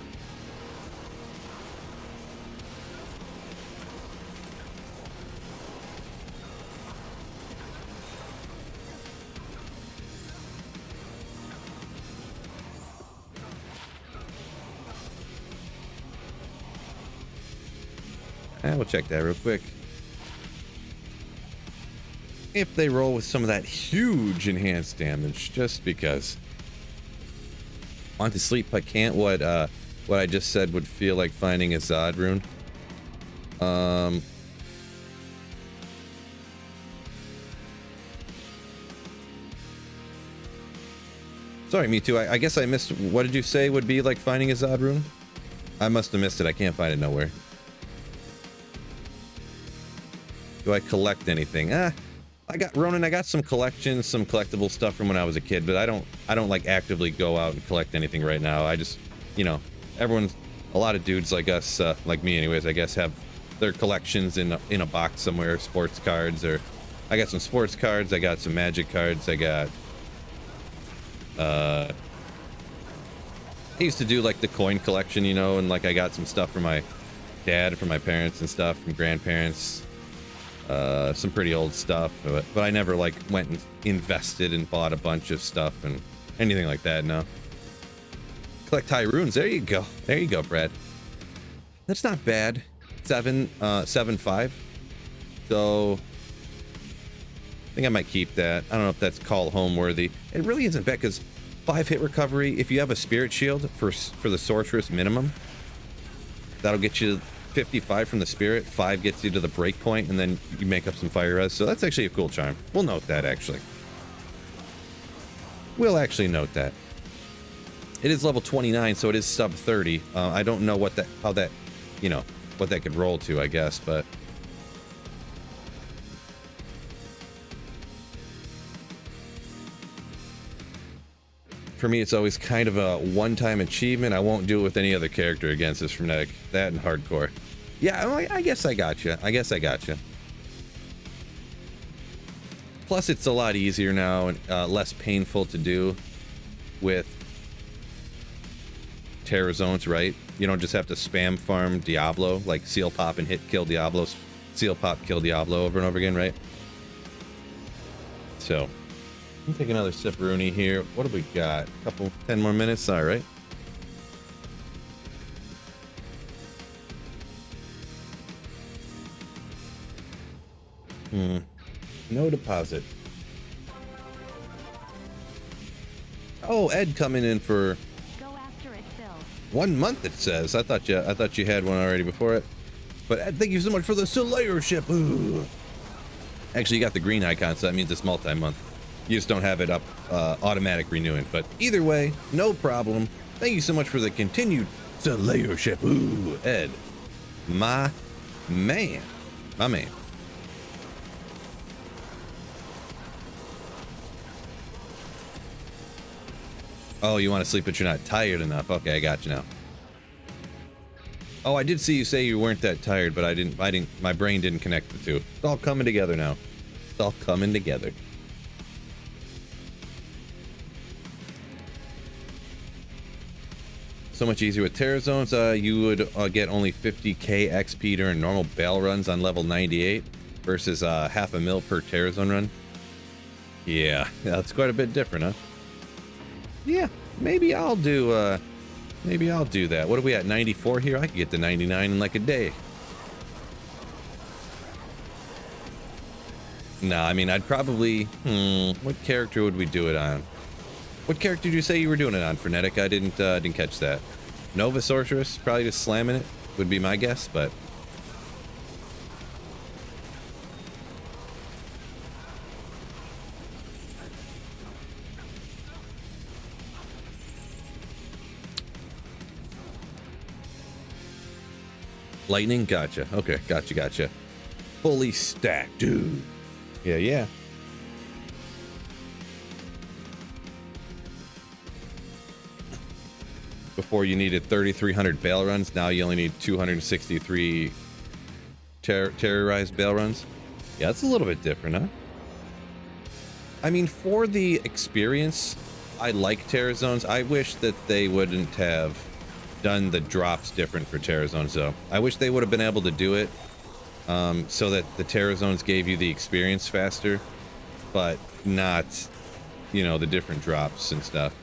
We'll check that real quick. If they roll with some of that huge enhanced damage, just because. Want to sleep but can't. What I just said would feel like finding a Zod rune. Sorry, me too. I guess I missed. What did you say would be like finding a Zod rune? I must have missed it. I can't find it nowhere. Do I collect anything? I got Ronan. I got some collections, some collectible stuff from when I was a kid, but I don't like actively go out and collect anything right now. I just, you know, a lot of dudes like us, like me, anyways, I guess, have their collections in a box somewhere. Sports cards, or I got some sports cards. I got some Magic cards. I got. I used to do like the coin collection, you know, and like I got some stuff from my dad, from my parents and stuff, from grandparents. Some pretty old stuff, but I never like went and invested and bought a bunch of stuff and anything like that. No. Collect high runes. There you go. There you go, Brad. That's not bad. 7.5. So I think I might keep that. I don't know if that's call home worthy. It really isn't bad because 5 hit recovery. If you have a spirit shield for the sorceress minimum, that'll get you 55 from the spirit. 5 gets you to the break point, and then you make up some fire res. So that's actually a cool charm. We'll note that, actually. We'll actually note that. It is level 29, so it is sub 30. I don't know how that, you know, what that could roll to, I guess, but for me, it's always kind of a one-time achievement. I won't do it with any other character against this frenetic. That and hardcore. Yeah, I guess I gotcha. Plus, it's a lot easier now and less painful to do with Terror Zones, right? You don't just have to spam farm Diablo, like seal pop and hit kill Diablo, seal pop kill Diablo over and over again, right? So, let me take another sip of Rooney here. What have we got? 10 more minutes, all right. No deposit. Oh, Ed coming in for Go after it, Phil. 1 month it says. I thought you had one already before it. But thank you so much for the Slayership. Ooh. Actually, you got the green icon, so that means it's multi-month. You just don't have it up automatic renewing. But either way, no problem. Thank you so much for the continued Slayership. Ooh, Ed. My man. My man. Oh, you want to sleep but you're not tired enough. Okay, I got you now. Oh, I did see you say you weren't that tired, but my brain didn't connect the two. It's all coming together now. It's all coming together. So much easier with Terror Zones. You would get only 50k XP during normal bail runs on level 98 versus half a mil per Terror Zone run. Yeah, that's quite a bit different, huh? Yeah, maybe I'll do that. What are we at, 94 here? I could get to 99 in like a day. Nah, I mean, I'd probably, what character would we do it on? What character did you say you were doing it on, Frenetic? I didn't catch that. Nova Sorceress, probably just slamming it, would be my guess, but... Lightning? Gotcha. Okay, gotcha. Fully stacked, dude. Yeah. Before you needed 3,300 bail runs, now you only need 263 terrorized bail runs. Yeah, it's a little bit different, huh? I mean, for the experience, I like Terror Zones. I wish that they wouldn't have done the drops different for Terror Zones, though. I wish they would have been able to do it so that the Terror Zones gave you the experience faster, but not, you know, the different drops and stuff.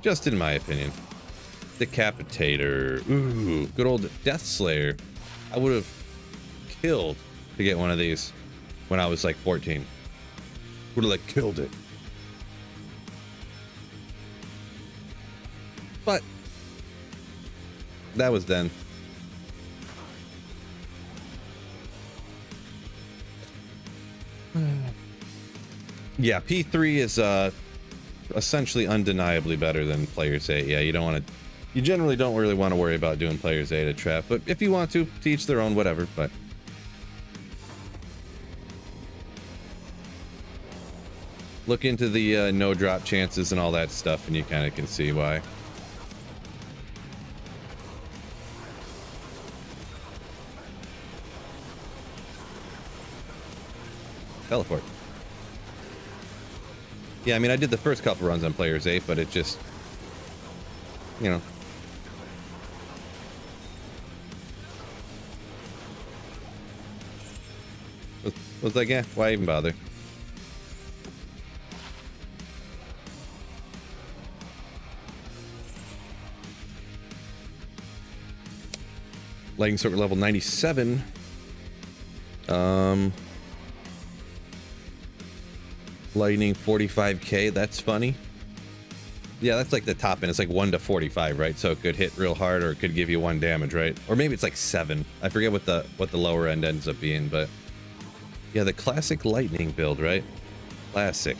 Just in my opinion. Decapitator. Ooh, good old Death Slayer. I would have killed to get one of these when I was like 14. Would have like killed it. But that was then. Yeah, P3 is essentially undeniably better than Player's 8. Yeah, you generally don't really want to worry about doing Player's 8 at trap, but if you want to, teach their own, whatever. But look into the no drop chances and all that stuff, and you kind of can see why. Teleport. Yeah, I mean, I did the first couple runs on Player's 8, but it just, you know. Was like, yeah, why even bother? Lightning Circuit level 97. Lightning 45k, that's funny. Yeah, that's like the top end. It's like 1 to 45, right? So it could hit real hard, or it could give you 1 damage, right? Or maybe it's like 7. I forget what the lower end ends up being, but yeah, the classic lightning build, right? Classic.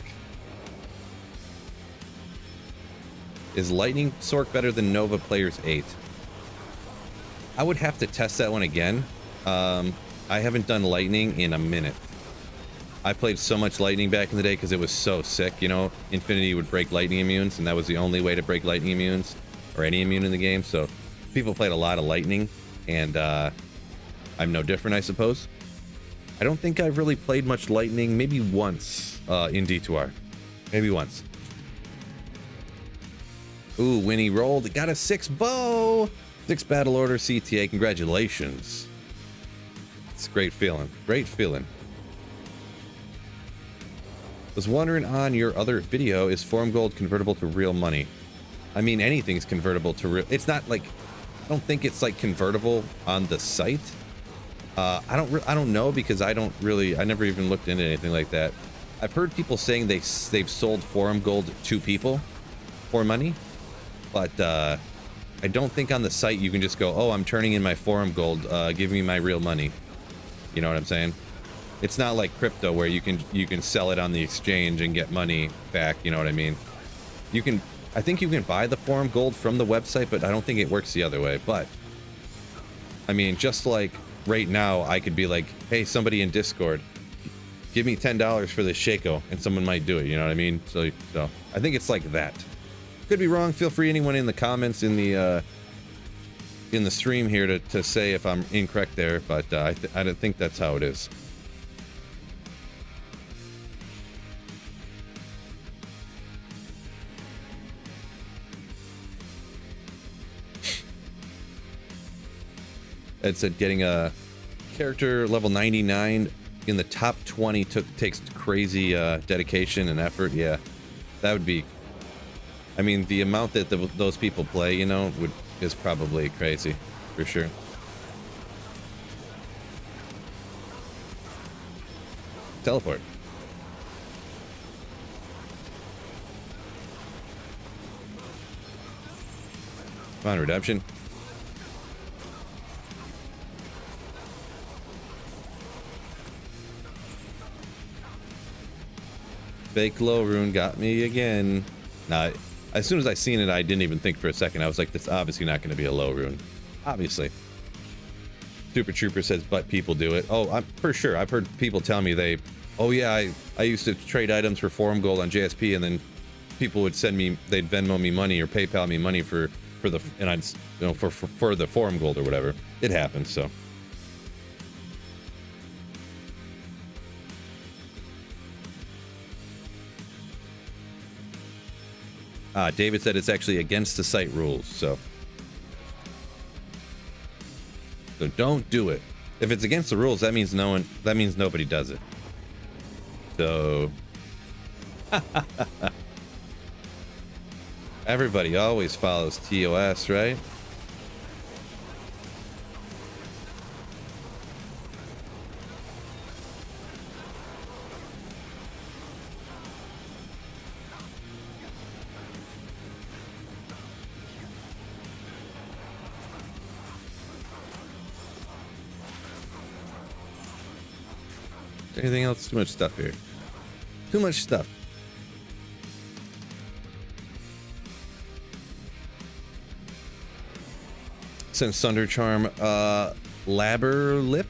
Is Lightning Sorc better than Nova Player's 8? I would have to test that one again. I haven't done Lightning in a minute. I played so much Lightning back in the day because it was so sick, you know? Infinity would break Lightning immunes, and that was the only way to break Lightning immunes, or any immune in the game, so people played a lot of Lightning, and I'm no different, I suppose. I don't think I've really played much Lightning, maybe once in D2R. Maybe once. Ooh, Winnie rolled, got a 6 bow! 6 battle order CTA, congratulations. It's a great feeling, great feeling. Was wondering on your other video, is Forum Gold convertible to real money? I mean, anything's convertible to real. It's not like, I don't think it's like convertible on the site. I don't know, because I never even looked into anything like that. I've heard people saying they've sold Forum Gold to people for money, but I don't think on the site you can just go, oh, I'm turning in my forum gold, give me my real money. You know what I'm saying? It's not like crypto where you can sell it on the exchange and get money back, you know what I mean? You can, I think you can buy the forum gold from the website, but I don't think it works the other way. But I mean, just like right now, I could be like, hey, somebody in Discord, give me $10 for this Shaco, and someone might do it, you know what I mean? So I think it's like that. Could be wrong. Feel free, anyone in the comments in the stream here to say if I'm incorrect there, but I don't think that's how it is. Ed said getting a character level 99 in the top 20 takes crazy dedication and effort. Yeah, that would be, I mean, the amount that those people play, you know, is probably crazy for sure. Teleport. Come on, redemption. Fake low rune got me again. Nah, as soon as I seen it, I didn't even think for a second. I was like, that's obviously not going to be a low rune. Obviously. Super Trooper says, but people do it. Oh, I'm for sure. I've heard people tell me oh yeah, I used to trade items for forum gold on JSP, and then people would send me, they'd Venmo me money or PayPal me money for the, and I'd, you know, for the forum gold or whatever. It happens, so. David said it's actually against the site rules, so don't do it. If it's against the rules, that means nobody does it. So everybody always follows TOS, right? Anything else? Too much stuff here. Too much stuff. Since Thunder Charm, Labber Lip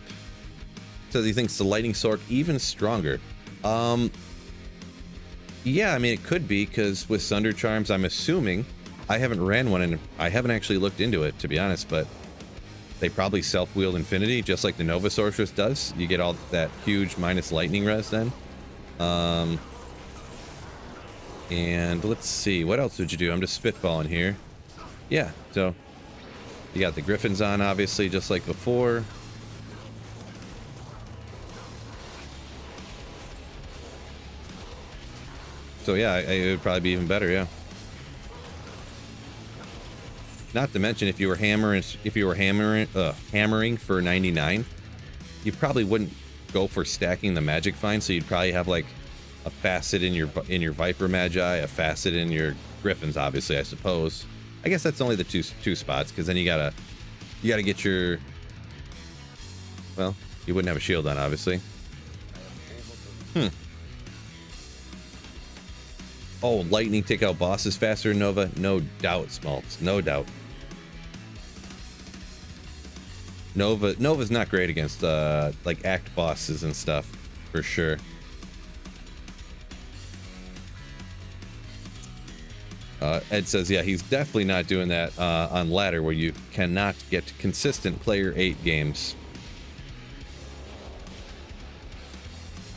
says he thinks the Lightning Sword even stronger. Yeah, I mean, it could be, because with Thunder Charms, I'm assuming, I haven't ran one and I haven't actually looked into it, to be honest, but they probably self-wield infinity, just like the Nova Sorceress does. You get all that huge minus lightning res then. And let's see, what else would you do? I'm just spitballing here. Yeah, so you got the Griffins on, obviously, just like before. So yeah, it would probably be even better, yeah. Not to mention, if you were hammering for 99, you probably wouldn't go for stacking the magic find. So you'd probably have like a facet in your Viper Magi, a facet in your Griffins, obviously, I suppose. I guess that's only the two spots, because then you gotta get your, well, you wouldn't have a shield on, obviously. Oh, lightning take out bosses faster than Nova? No doubt, Smaltz. No doubt. Nova's not great against like act bosses and stuff, for sure. Ed says, yeah, he's definitely not doing that on ladder, where you cannot get consistent player 8 games.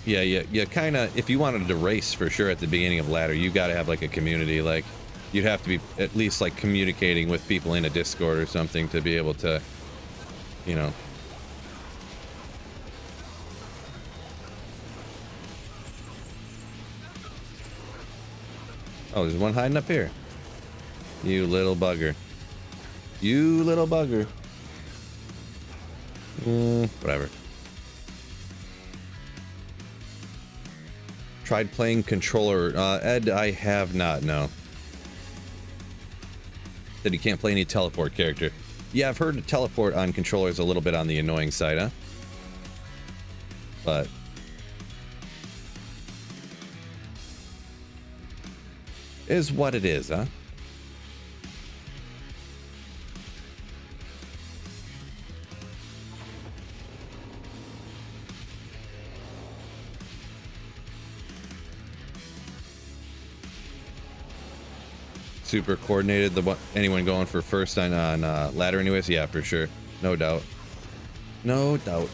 Yeah, you kind of, if you wanted to race for sure at the beginning of ladder, you got to have like a community. Like, you'd have to be at least like communicating with people in a Discord or something to be able to, you know. Oh, there's one hiding up here. You little bugger. You little bugger. Whatever. Tried playing controller. Ed, I have not, no. That you can't play any teleport character. Yeah, I've heard teleport on controllers a little bit on the annoying side, huh? But is what it is, huh? Super coordinated. Anyone going for first on ladder anyways? Yeah, for sure. No doubt. No doubt.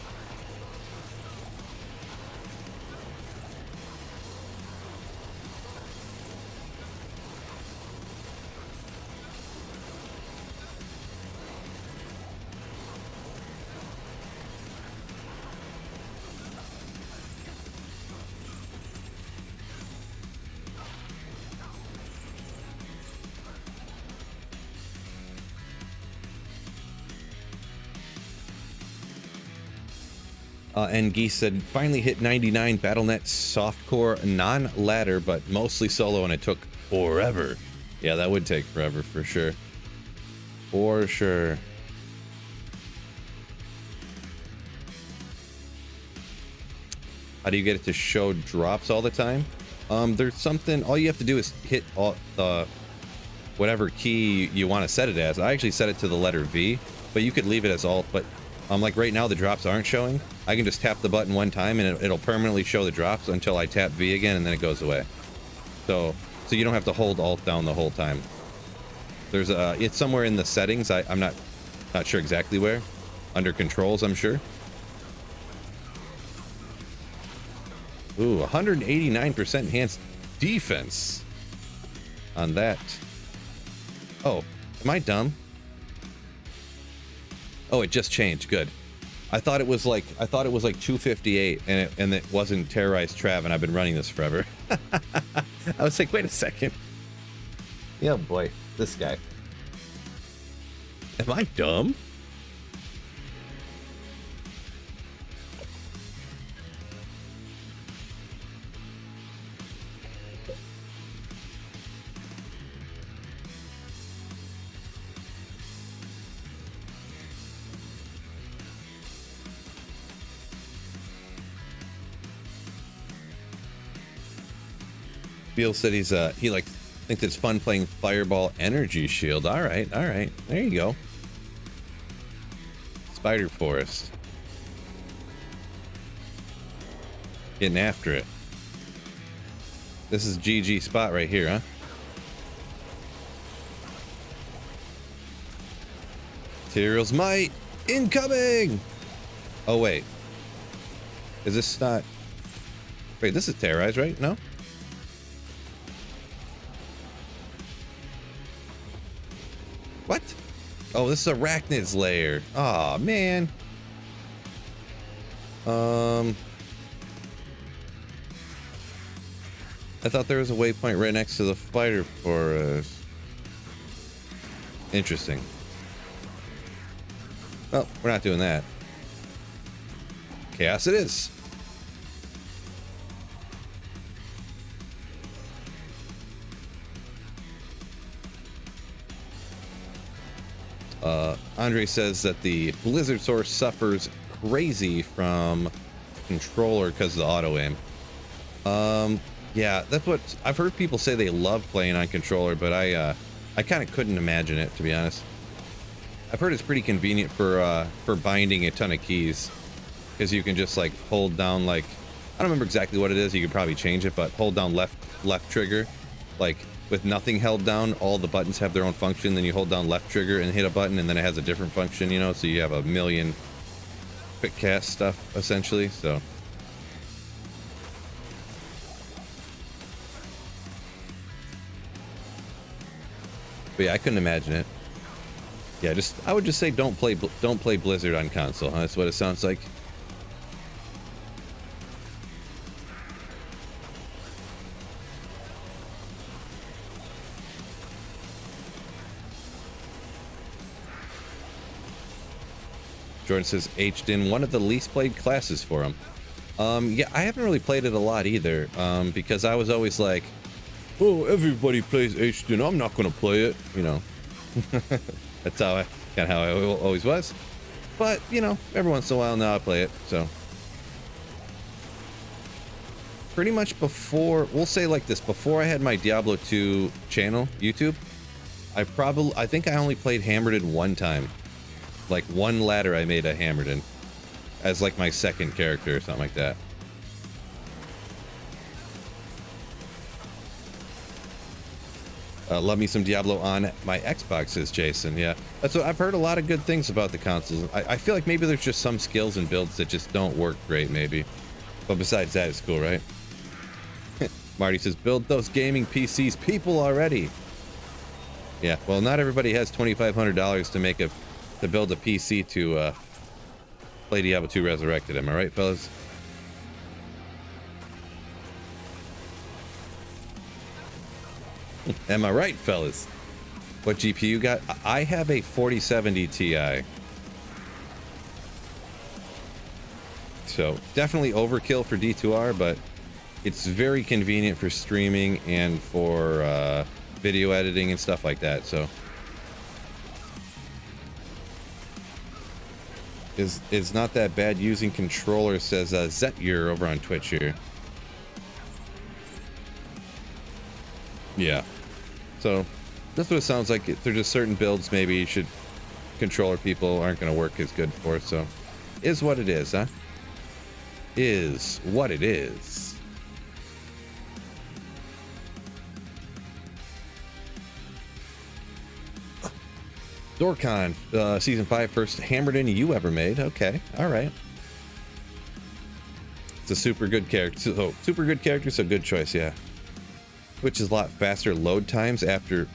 And Geese said, finally hit 99 BattleNet softcore, non-ladder, but mostly solo, and it took forever. Yeah, that would take forever for sure. For sure. How do you get it to show drops all the time? There's something, all you have to do is hit all the whatever key you want to set it as. I actually set it to the letter V, but you could leave it as alt, but like right now the drops aren't showing. I can just tap the button one time and it'll permanently show the drops until I tap V again, and then it goes away. So you don't have to hold alt down the whole time. There's it's somewhere in the settings. I'm not sure exactly where. Under controls, I'm sure. Ooh, 189% enhanced defense on that. Oh, am I dumb? Oh, it just changed. Good. I thought it was like 258, and it wasn't terrorized Trav, and I've been running this forever. I was like, wait a second. Yeah, boy, this guy. Am I dumb? Beal said he thinks it's fun playing Fireball Energy Shield. All right, there you go. Spider Forest, getting after it. This is GG spot right here, huh? Materials might incoming. Oh wait, is this not? Wait, this is terrorized, right? No. What? Oh, this is Arachnid's lair. Aw, man. I thought there was a waypoint right next to the spider forest. Interesting. Well, we're not doing that. Chaos it is. Andre says that the Blizzard Source suffers crazy from controller because of the auto aim. Yeah, that's what I've heard people say. They love playing on controller, but I kind of couldn't imagine it, to be honest. I've heard it's pretty convenient for binding a ton of keys, because you can just like hold down, like, I don't remember exactly what it is. You could probably change it, but hold down left trigger, like. With nothing held down, all the buttons have their own function. Then you hold down left trigger and hit a button, and then it has a different function, you know? So you have a million quick cast stuff, essentially, so. But yeah, I couldn't imagine it. Yeah, I would just say don't play Blizzard on console, huh? That's what it sounds like. Jordan says H-din, one of the least played classes for him. Yeah, I haven't really played it a lot either, because I was always like, oh, everybody plays H-din, I'm not gonna play it, you know. That's how I always was. But, you know, every once in a while now I play it, so. Pretty much before, we'll say like this, before I had my Diablo 2 channel, YouTube, I think I only played hammerdin one time. Like one ladder I made a hammerdin as like my second character or something like that. Love me some Diablo on my Xbox, says Jason. Yeah, that's what I've heard. A lot of good things about the consoles. I feel like maybe there's just some skills and builds that just don't work great, maybe. But besides that, it's cool, right? Marty says, build those gaming PCs, people already. Yeah, well, not everybody has $2,500 to build a PC to play Diablo 2 Resurrected. Am I right, fellas? Am I right, fellas? What GPU you got? I have a 4070 Ti. So definitely overkill for D2R, but it's very convenient for streaming and for video editing and stuff like that. So is not that bad using controller, says Zetyr over on Twitch here. Yeah. So that's what it sounds like. There's just certain builds maybe controller people aren't going to work as good for. So is what it is, huh? Is what it is. Dorcon, season 5, first hammerdin you ever made. Okay, all right. It's a super good character. So super good character, so good choice, yeah. Which is a lot faster load times after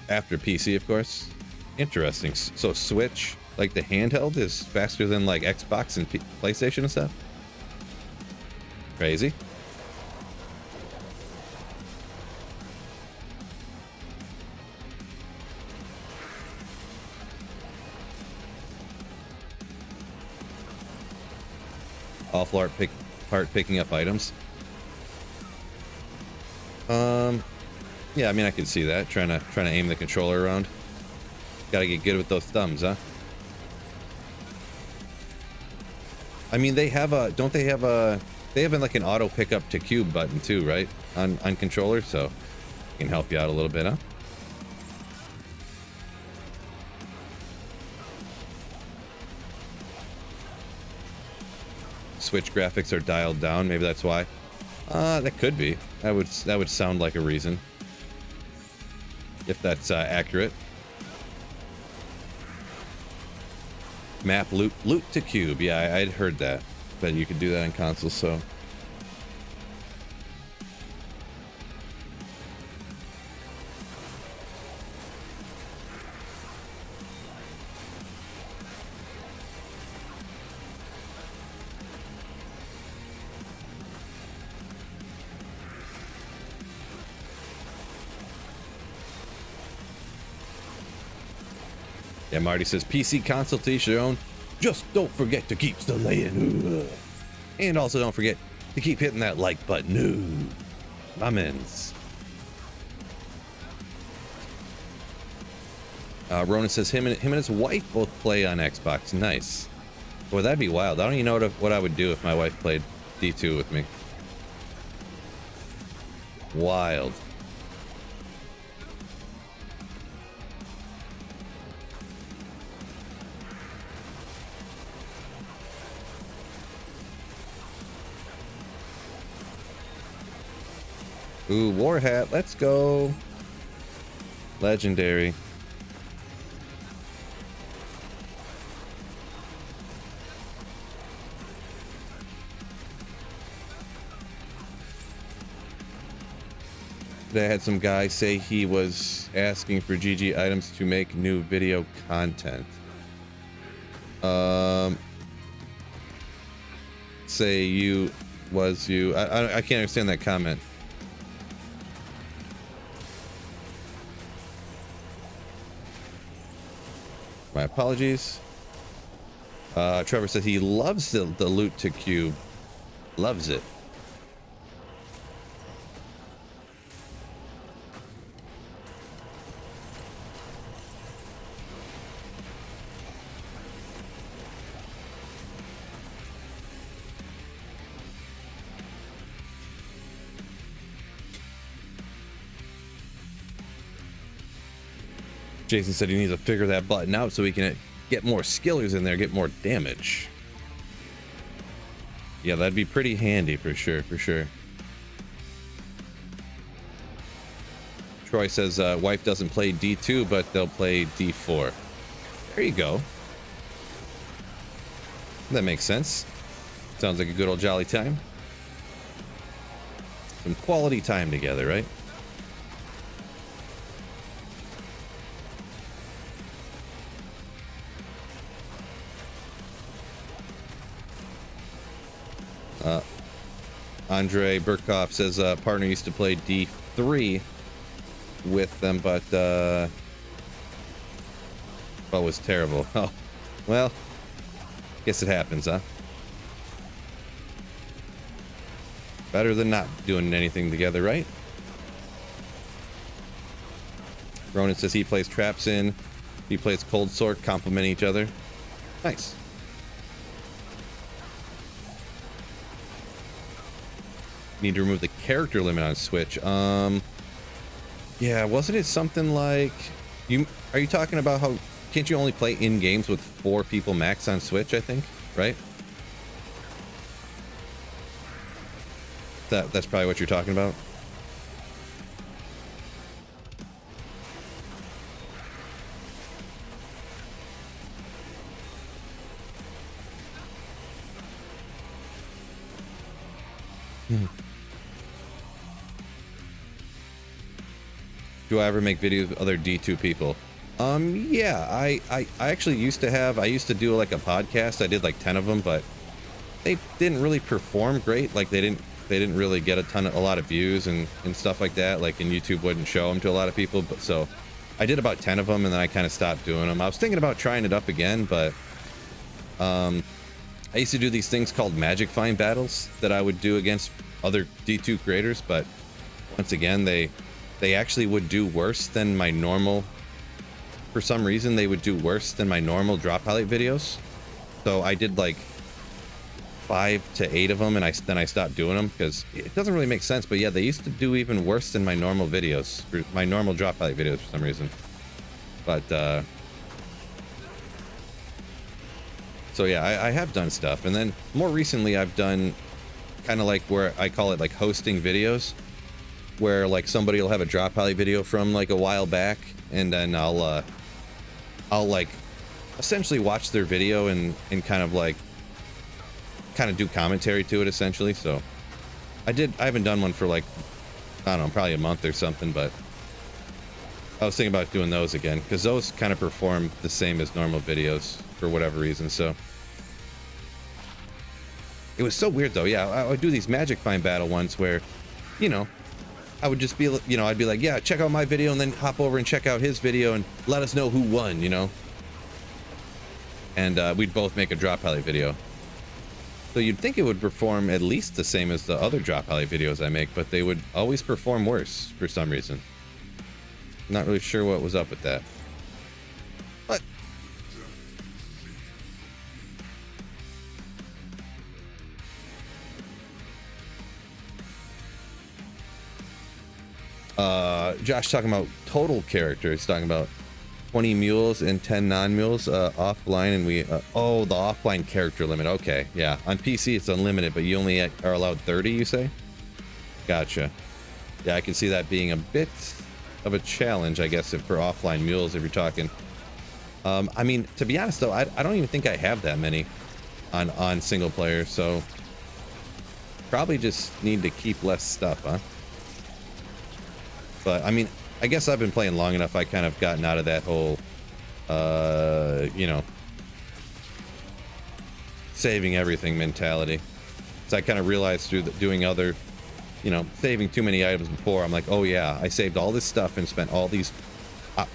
PC, of course. Interesting. So Switch, like the handheld, is faster than like Xbox and PlayStation and stuff. Crazy. Awful part picking up items. Yeah, I mean, I can see that. Trying to aim the controller around. Gotta get good with those thumbs, huh? I mean, they have don't they have like an auto pickup to cube button too, right? On controller, so it can help you out a little bit, huh? Switch graphics are dialed down, maybe that's why. That could be. That would sound like a reason. If that's accurate. Map loot to cube. Yeah, I'd heard that you could do that on console, so. Yeah, Marty says PC console to each their own. Just don't forget to keep slaying. And also don't forget to keep hitting that like button. My mens. Ronan says him and his wife both play on Xbox. Nice. Boy, that'd be wild. I don't even know what I would do if my wife played D2 with me. Wild. Ooh, war hat. Let's go. Legendary. They had some guy say he was asking for GG items to make new video content. Say you was you. I can't understand that comment. My apologies. Trevor said he loves the loot to cube. Loves it. Jason said he needs to figure that button out so he can get more skillers in there, get more damage. Yeah, that'd be pretty handy for sure, for sure. Troy says wife doesn't play D2, but they'll play D4. There you go. That makes sense. Sounds like a good old jolly time. Some quality time together, right? Andre Burkhoff says partner used to play D3 with them, but was terrible. Oh, well, guess it happens, huh? Better than not doing anything together, right? Ronan says he plays traps in, he plays cold sword, complement each other. Nice. Need to remove the character limit on Switch. Yeah, wasn't it something like are you talking about how can't you only play in games with 4 people max on Switch, I think, right? That's probably what you're talking about. Do I ever make videos with other D2 people? Yeah, I actually used to do like a podcast. I did like 10 of them, but they didn't really perform great. Like they didn't really get a lot of views and stuff like that. Like, and YouTube wouldn't show them to a lot of people. But so I did about 10 of them and then I kind of stopped doing them. I was thinking about trying it up again, but I used to do these things called magic find battles that I would do against other D2 creators. But once again, they actually would do worse than my normal. For some reason, they would do worse than my normal drop highlight videos. So I did like 5 to 8 of them, and then I stopped doing them because it doesn't really make sense. But yeah, they used to do even worse than my normal videos, my normal drop highlight videos for some reason. But so yeah, I have done stuff, and then more recently I've done kind of like where I call it like hosting videos, where like somebody will have a drop highlight video from like a while back, and then I'll like essentially watch their video and kind of do commentary to it essentially. So I haven't done one for like, I don't know, probably a month or something, but I was thinking about doing those again because those kind of perform the same as normal videos for whatever reason. So it was so weird though. Yeah, I would do these magic find battle ones where, you know, I would just be, you know, I'd be like, yeah, check out my video, and then hop over and check out his video and let us know who won, you know? And we'd both make a drop highlight video. So you'd think it would perform at least the same as the other drop highlight videos I make, but they would always perform worse for some reason. Not really sure what was up with that. But Josh talking about total character. He's talking about 20 mules and 10 non-mules offline, and we oh, the offline character limit. Okay, yeah, on PC it's unlimited, but you only are allowed 30, you say? Gotcha. Yeah, I can see that being a bit of a challenge, I guess, for offline mules if you're talking. I mean, to be honest though, I don't even think I have that many on single player, so probably just need to keep less stuff, huh? But I mean, I guess I've been playing long enough. I kind of gotten out of that whole, you know, saving everything mentality. So I kind of realized through doing other, you know, saving too many items before. I'm like, oh yeah, I saved all this stuff and spent all these,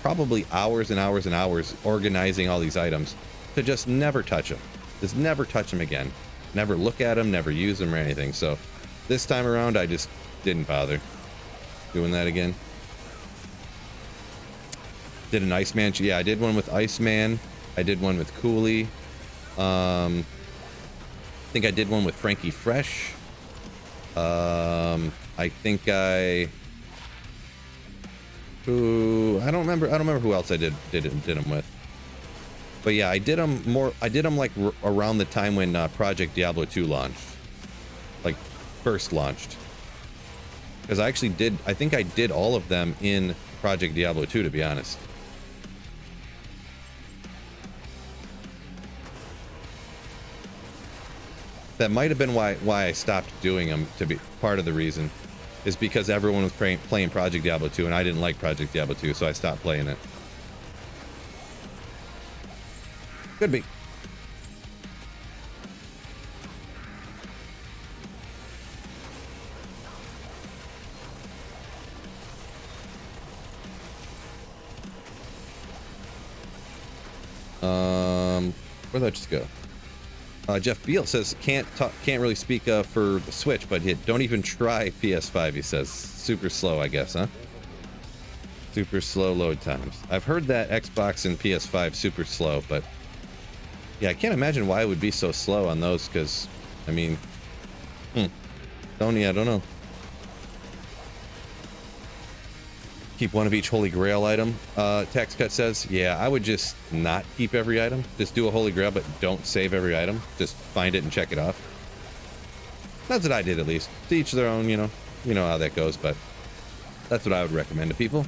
probably hours and hours and hours organizing all these items to just never touch them. Just never touch them again. Never look at them, never use them or anything. So this time around, I just didn't bother doing that again. Did an Iceman. Yeah, I did one with Iceman. I did one with Cooley. I think I did one with Frankie Fresh. I think I who I don't remember who else I did them with. But yeah, I did them like around the time when Project Diablo 2 launched. Like first launched. Because I think I did all of them in Project Diablo 2, to be honest. That might have been why I stopped doing them, to be part of the reason. Is because everyone was playing Project Diablo 2 and I didn't like Project Diablo 2, so I stopped playing it. Could be. Where'd that just go? Jeff Beal says can't really speak for the Switch, but don't even try PS5. He says super slow, I guess, huh? Super slow load times. I've heard that Xbox and PS5 super slow, but yeah, I can't imagine why it would be so slow on those. Because I mean, I don't know. Keep one of each Holy Grail item. Tax Cut says, yeah, I would just not keep every item. Just do a Holy Grail, but don't save every item. Just find it and check it off. That's what I did, at least. To each their own, you know how that goes, but that's what I would recommend to people.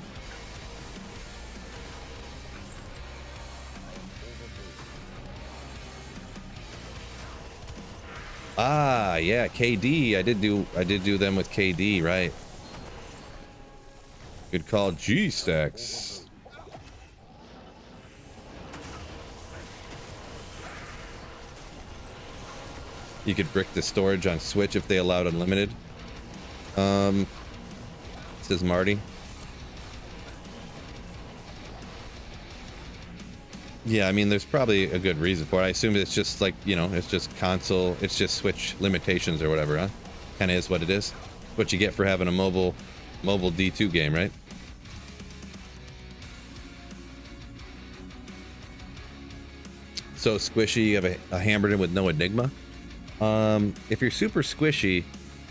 Ah, yeah, KD. I did do them with KD, right? Good call, G-Stacks. You could brick the storage on Switch if they allowed unlimited. Says Marty. Yeah, I mean, there's probably a good reason for it. I assume it's just like, it's just console, it's just Switch limitations or whatever, huh? Kind of is what it is. What you get for having a mobile D2 game, right? So squishy, you have a hammerdin with no enigma. If you're super squishy,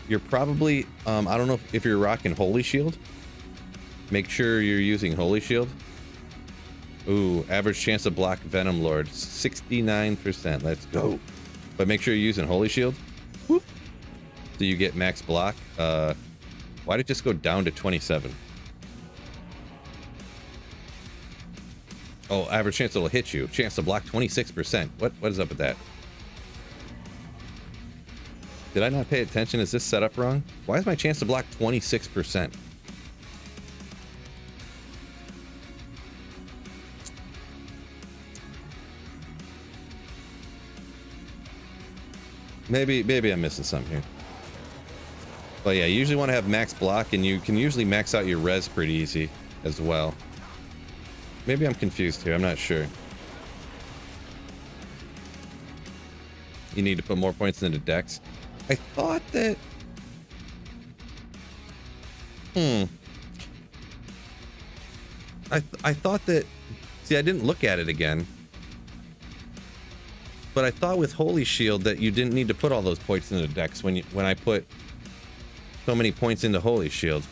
you're probably, I don't know if you're rocking Holy Shield. Make sure you're using Holy Shield. Ooh, average chance to block Venom Lord, 69%. Let's go. But make sure you're using Holy Shield. Whoop. So you get max block. Why'd it just go down to 27? Oh, average chance it'll hit you. Chance to block 26%. What is up with that? Did I not pay attention? Is this set up wrong? Why is my chance to block 26%? Maybe I'm missing something here. But yeah, you usually want to have max block, and you can usually max out your res pretty easy as well. Maybe I'm confused here. I'm not sure. You need to put more points into Dex. I thought that... I thought that... See, I didn't look at it again. But I thought with Holy Shield that you didn't need to put all those points into Dex when I put so many points into Holy Shield.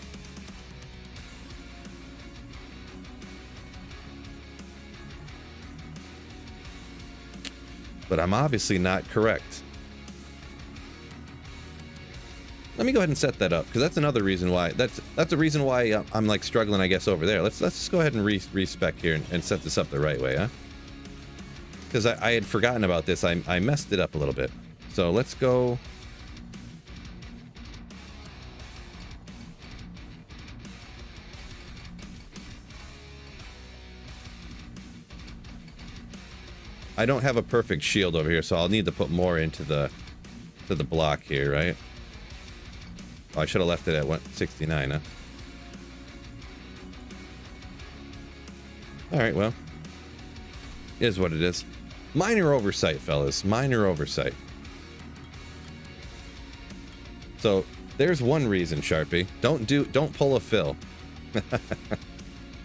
But I'm obviously not correct. Let me go ahead and set that up, because that's another reason why. That's a reason why I'm like struggling, I guess, over there. Let's just go ahead and respec here and set this up the right way, huh? Because I had forgotten about this. I messed it up a little bit. So let's go. I don't have a perfect shield over here, so I'll need to put more into the block here, right? Oh, I should have left it at 169, huh? All right, well, it is what it is. Minor oversight, fellas. Minor oversight. So there's one reason, Sharpie. Don't pull a fill.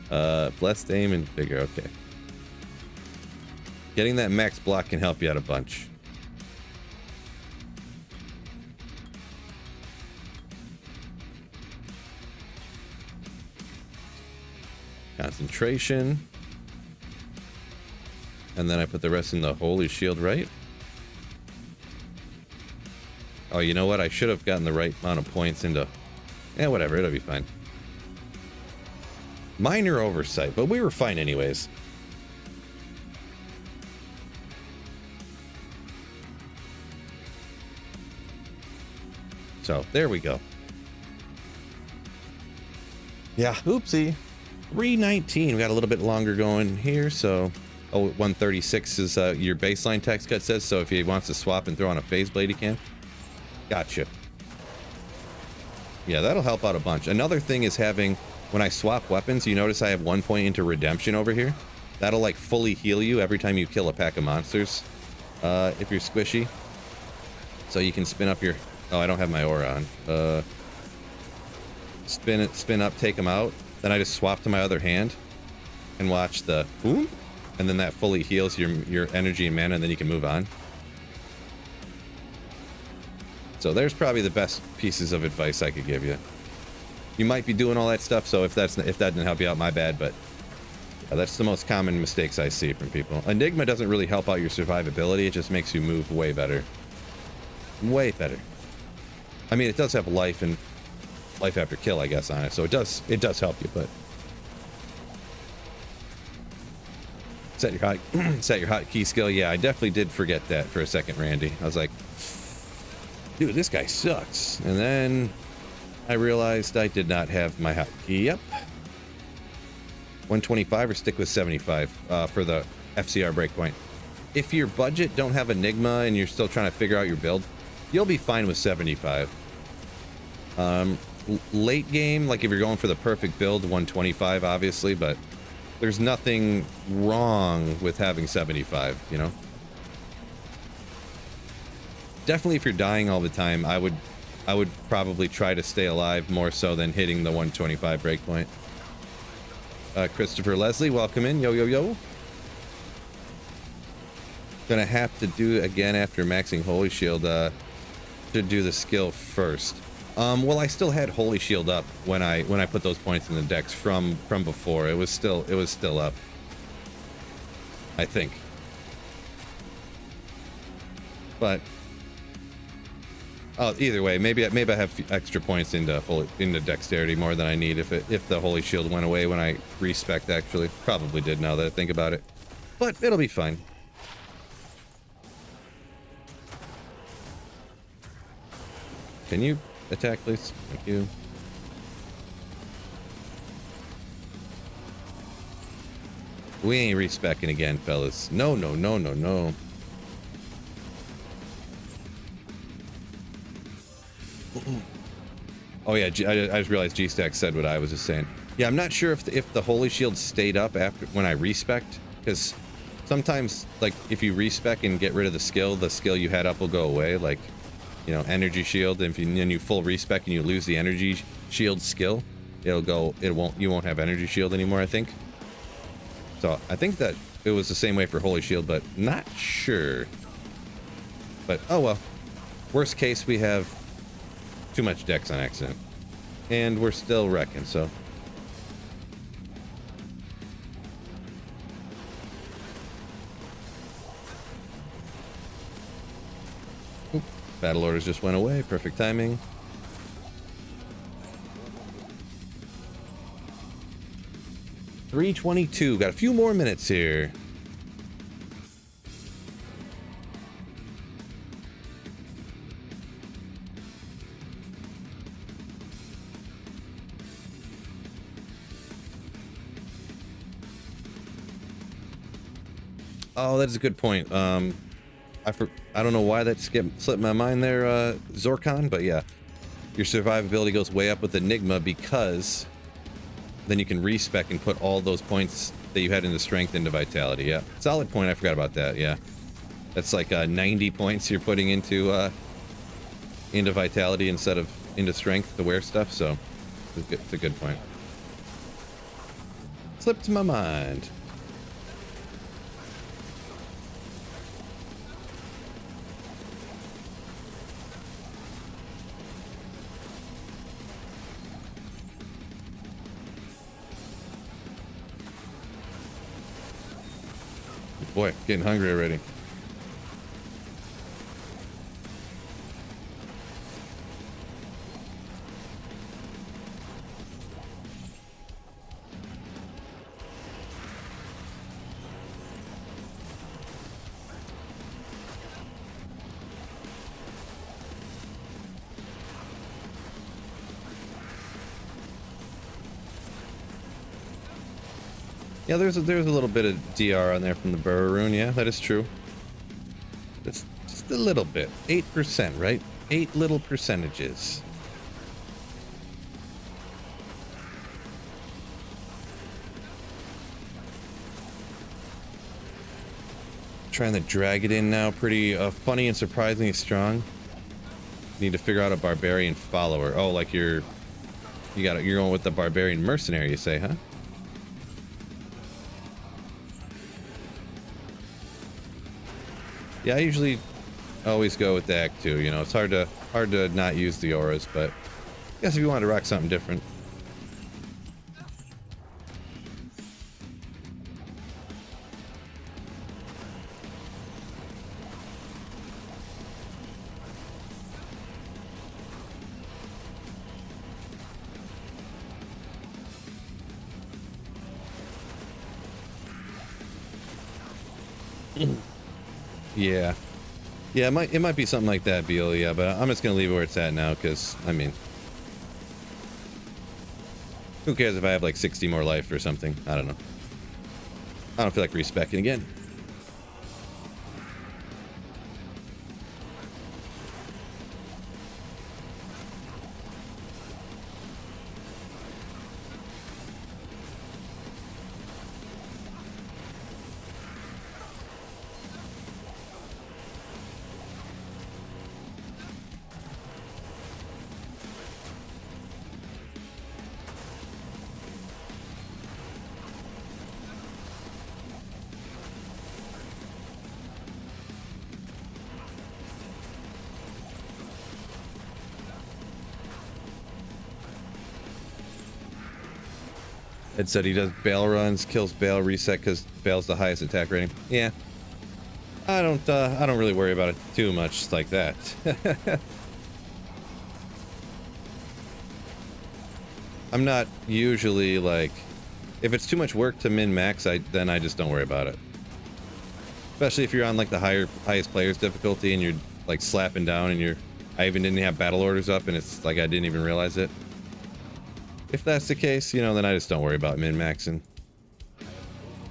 Blessed aim and bigger. Okay. Getting that max block can help you out a bunch. Concentration. And then I put the rest in the holy shield, right? Oh, you know what? I should have gotten the right amount of points into... Yeah, whatever. It'll be fine. Minor oversight, but we were fine anyways. So, there we go. Yeah, oopsie. 319. We got a little bit longer going here, so... Oh, 136 is your baseline text cut says, so if he wants to swap and throw on a phase blade, he can. Gotcha. Yeah, that'll help out a bunch. Another thing is having... When I swap weapons, you notice I have 1 point into redemption over here. That'll, like, fully heal you every time you kill a pack of monsters. If you're squishy. So you can spin up your... Oh, I don't have my aura on. Spin up, take them out. Then I just swap to my other hand. And watch the... Boom? And then that fully heals your energy and mana, and then you can move on. So there's probably the best pieces of advice I could give you. You might be doing all that stuff, so if that didn't help you out, my bad, but yeah, that's the most common mistakes I see from people. Enigma doesn't really help out your survivability, it just makes you move way better. Way better. I mean, it does have life and life after kill, I guess, on it, so it does help you, but set your hotkey skill. Yeah, I definitely did forget that for a second, Randy. I was like, dude, this guy sucks. And then I realized I did not have my hotkey. Yep. 125 or stick with 75 for the FCR breakpoint. If your budget don't have Enigma and you're still trying to figure out your build, you'll be fine with 75. Late game, like if you're going for the perfect build, 125 obviously, but there's nothing wrong with having 75, you know? Definitely if you're dying all the time, I would probably try to stay alive more so than hitting the 125 breakpoint. Christopher Leslie, welcome in. Yo, yo, yo. Gonna have to do again after maxing Holy Shield to do the skill first. Well, I still had Holy Shield up when I put those points in the decks from before. It was still up. I think. But oh, either way, maybe I have extra points into dexterity more than I need if the Holy Shield went away when I respec actually. Probably did now that I think about it. But it'll be fine. Can you attack, please? Thank you. We ain't respecking again, fellas. No, no, no, no, no. Oh yeah, I just realized G-Stack said what I was just saying. Yeah, I'm not sure if the Holy Shield stayed up after when I respec'd, because sometimes, like, if you respec and get rid of the skill you had up will go away, like, you know, energy shield. And if you full respec and you lose the energy shield skill, you won't have energy shield anymore, I think. So I think that it was the same way for Holy Shield, but not sure. But oh well. Worst case, we have too much dex on accident, and we're still wrecking, so. Oop, battle orders just went away. Perfect timing. $3:22. Got a few more minutes here. Oh, that's a good point. I don't know why that slipped my mind there, Zorkon, but yeah. Your survivability goes way up with Enigma because then you can respec and put all those points that you had into strength into vitality. Yeah, solid point. I forgot about that. Yeah, that's like 90 points you're putting into vitality instead of into strength to wear stuff. So it's a good point. Slipped my mind. Boy, getting hungry already. Yeah, there's a little bit of DR on there from the Burrow rune. Yeah, that is true. It's just a little bit. 8%, right? 8 little percentages. Trying to drag it in now. Pretty funny and surprisingly strong. Need to figure out a barbarian follower. Oh, like you're going with the barbarian mercenary, you say, huh? Yeah, I usually always go with the Act 2, you know. It's hard to not use the auras, but I guess if you want to rock something different. Yeah. Yeah, it might be something like that, Beal, yeah, but I'm just gonna leave it where it's at now, because, I mean, who cares if I have like 60 more life or something? I don't know. I don't feel like respecing again. Ed said he does bail runs, kills bail, reset because bail's the highest attack rating. Yeah, I don't really worry about it too much like that. I'm not usually like, if it's too much work to min max, then I just don't worry about it. Especially if you're on like the highest players difficulty and you're like slapping down and I even didn't have battle orders up and it's like I didn't even realize it. If that's the case, you know, then I just don't worry about min-maxing.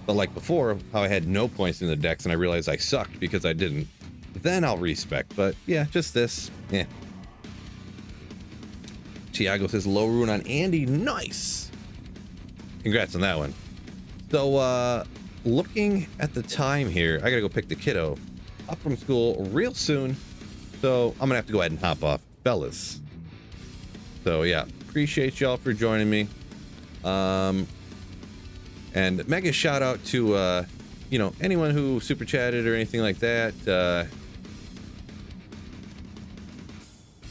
But like before, how I had no points in the decks and I realized I sucked because I didn't. Then I'll respec. But yeah, just this. Yeah. Tiago says low rune on Andy. Nice! Congrats on that one. So, looking at the time here, I gotta go pick the kiddo up from school real soon. So I'm gonna have to go ahead and hop off. Fellas. So yeah. Appreciate y'all for joining me, and mega shout out to you know, anyone who super chatted or anything like that.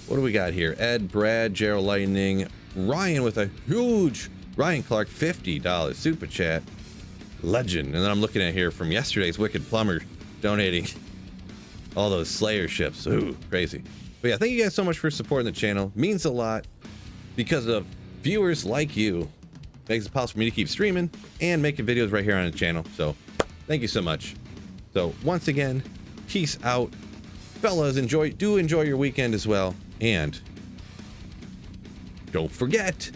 What do we got here? Ed, Brad, Gerald Lightning, Ryan with a huge Ryan Clark $50 super chat, legend. And then I'm looking at here from yesterday's Wicked Plumber donating all those Slayer ships. Ooh, crazy. But yeah, thank you guys so much for supporting the channel. Means a lot. Because of viewers like you, makes it possible for me to keep streaming and making videos right here on the channel. So thank you so much. So once again, peace out. Fellas, enjoy your weekend as well. And don't forget,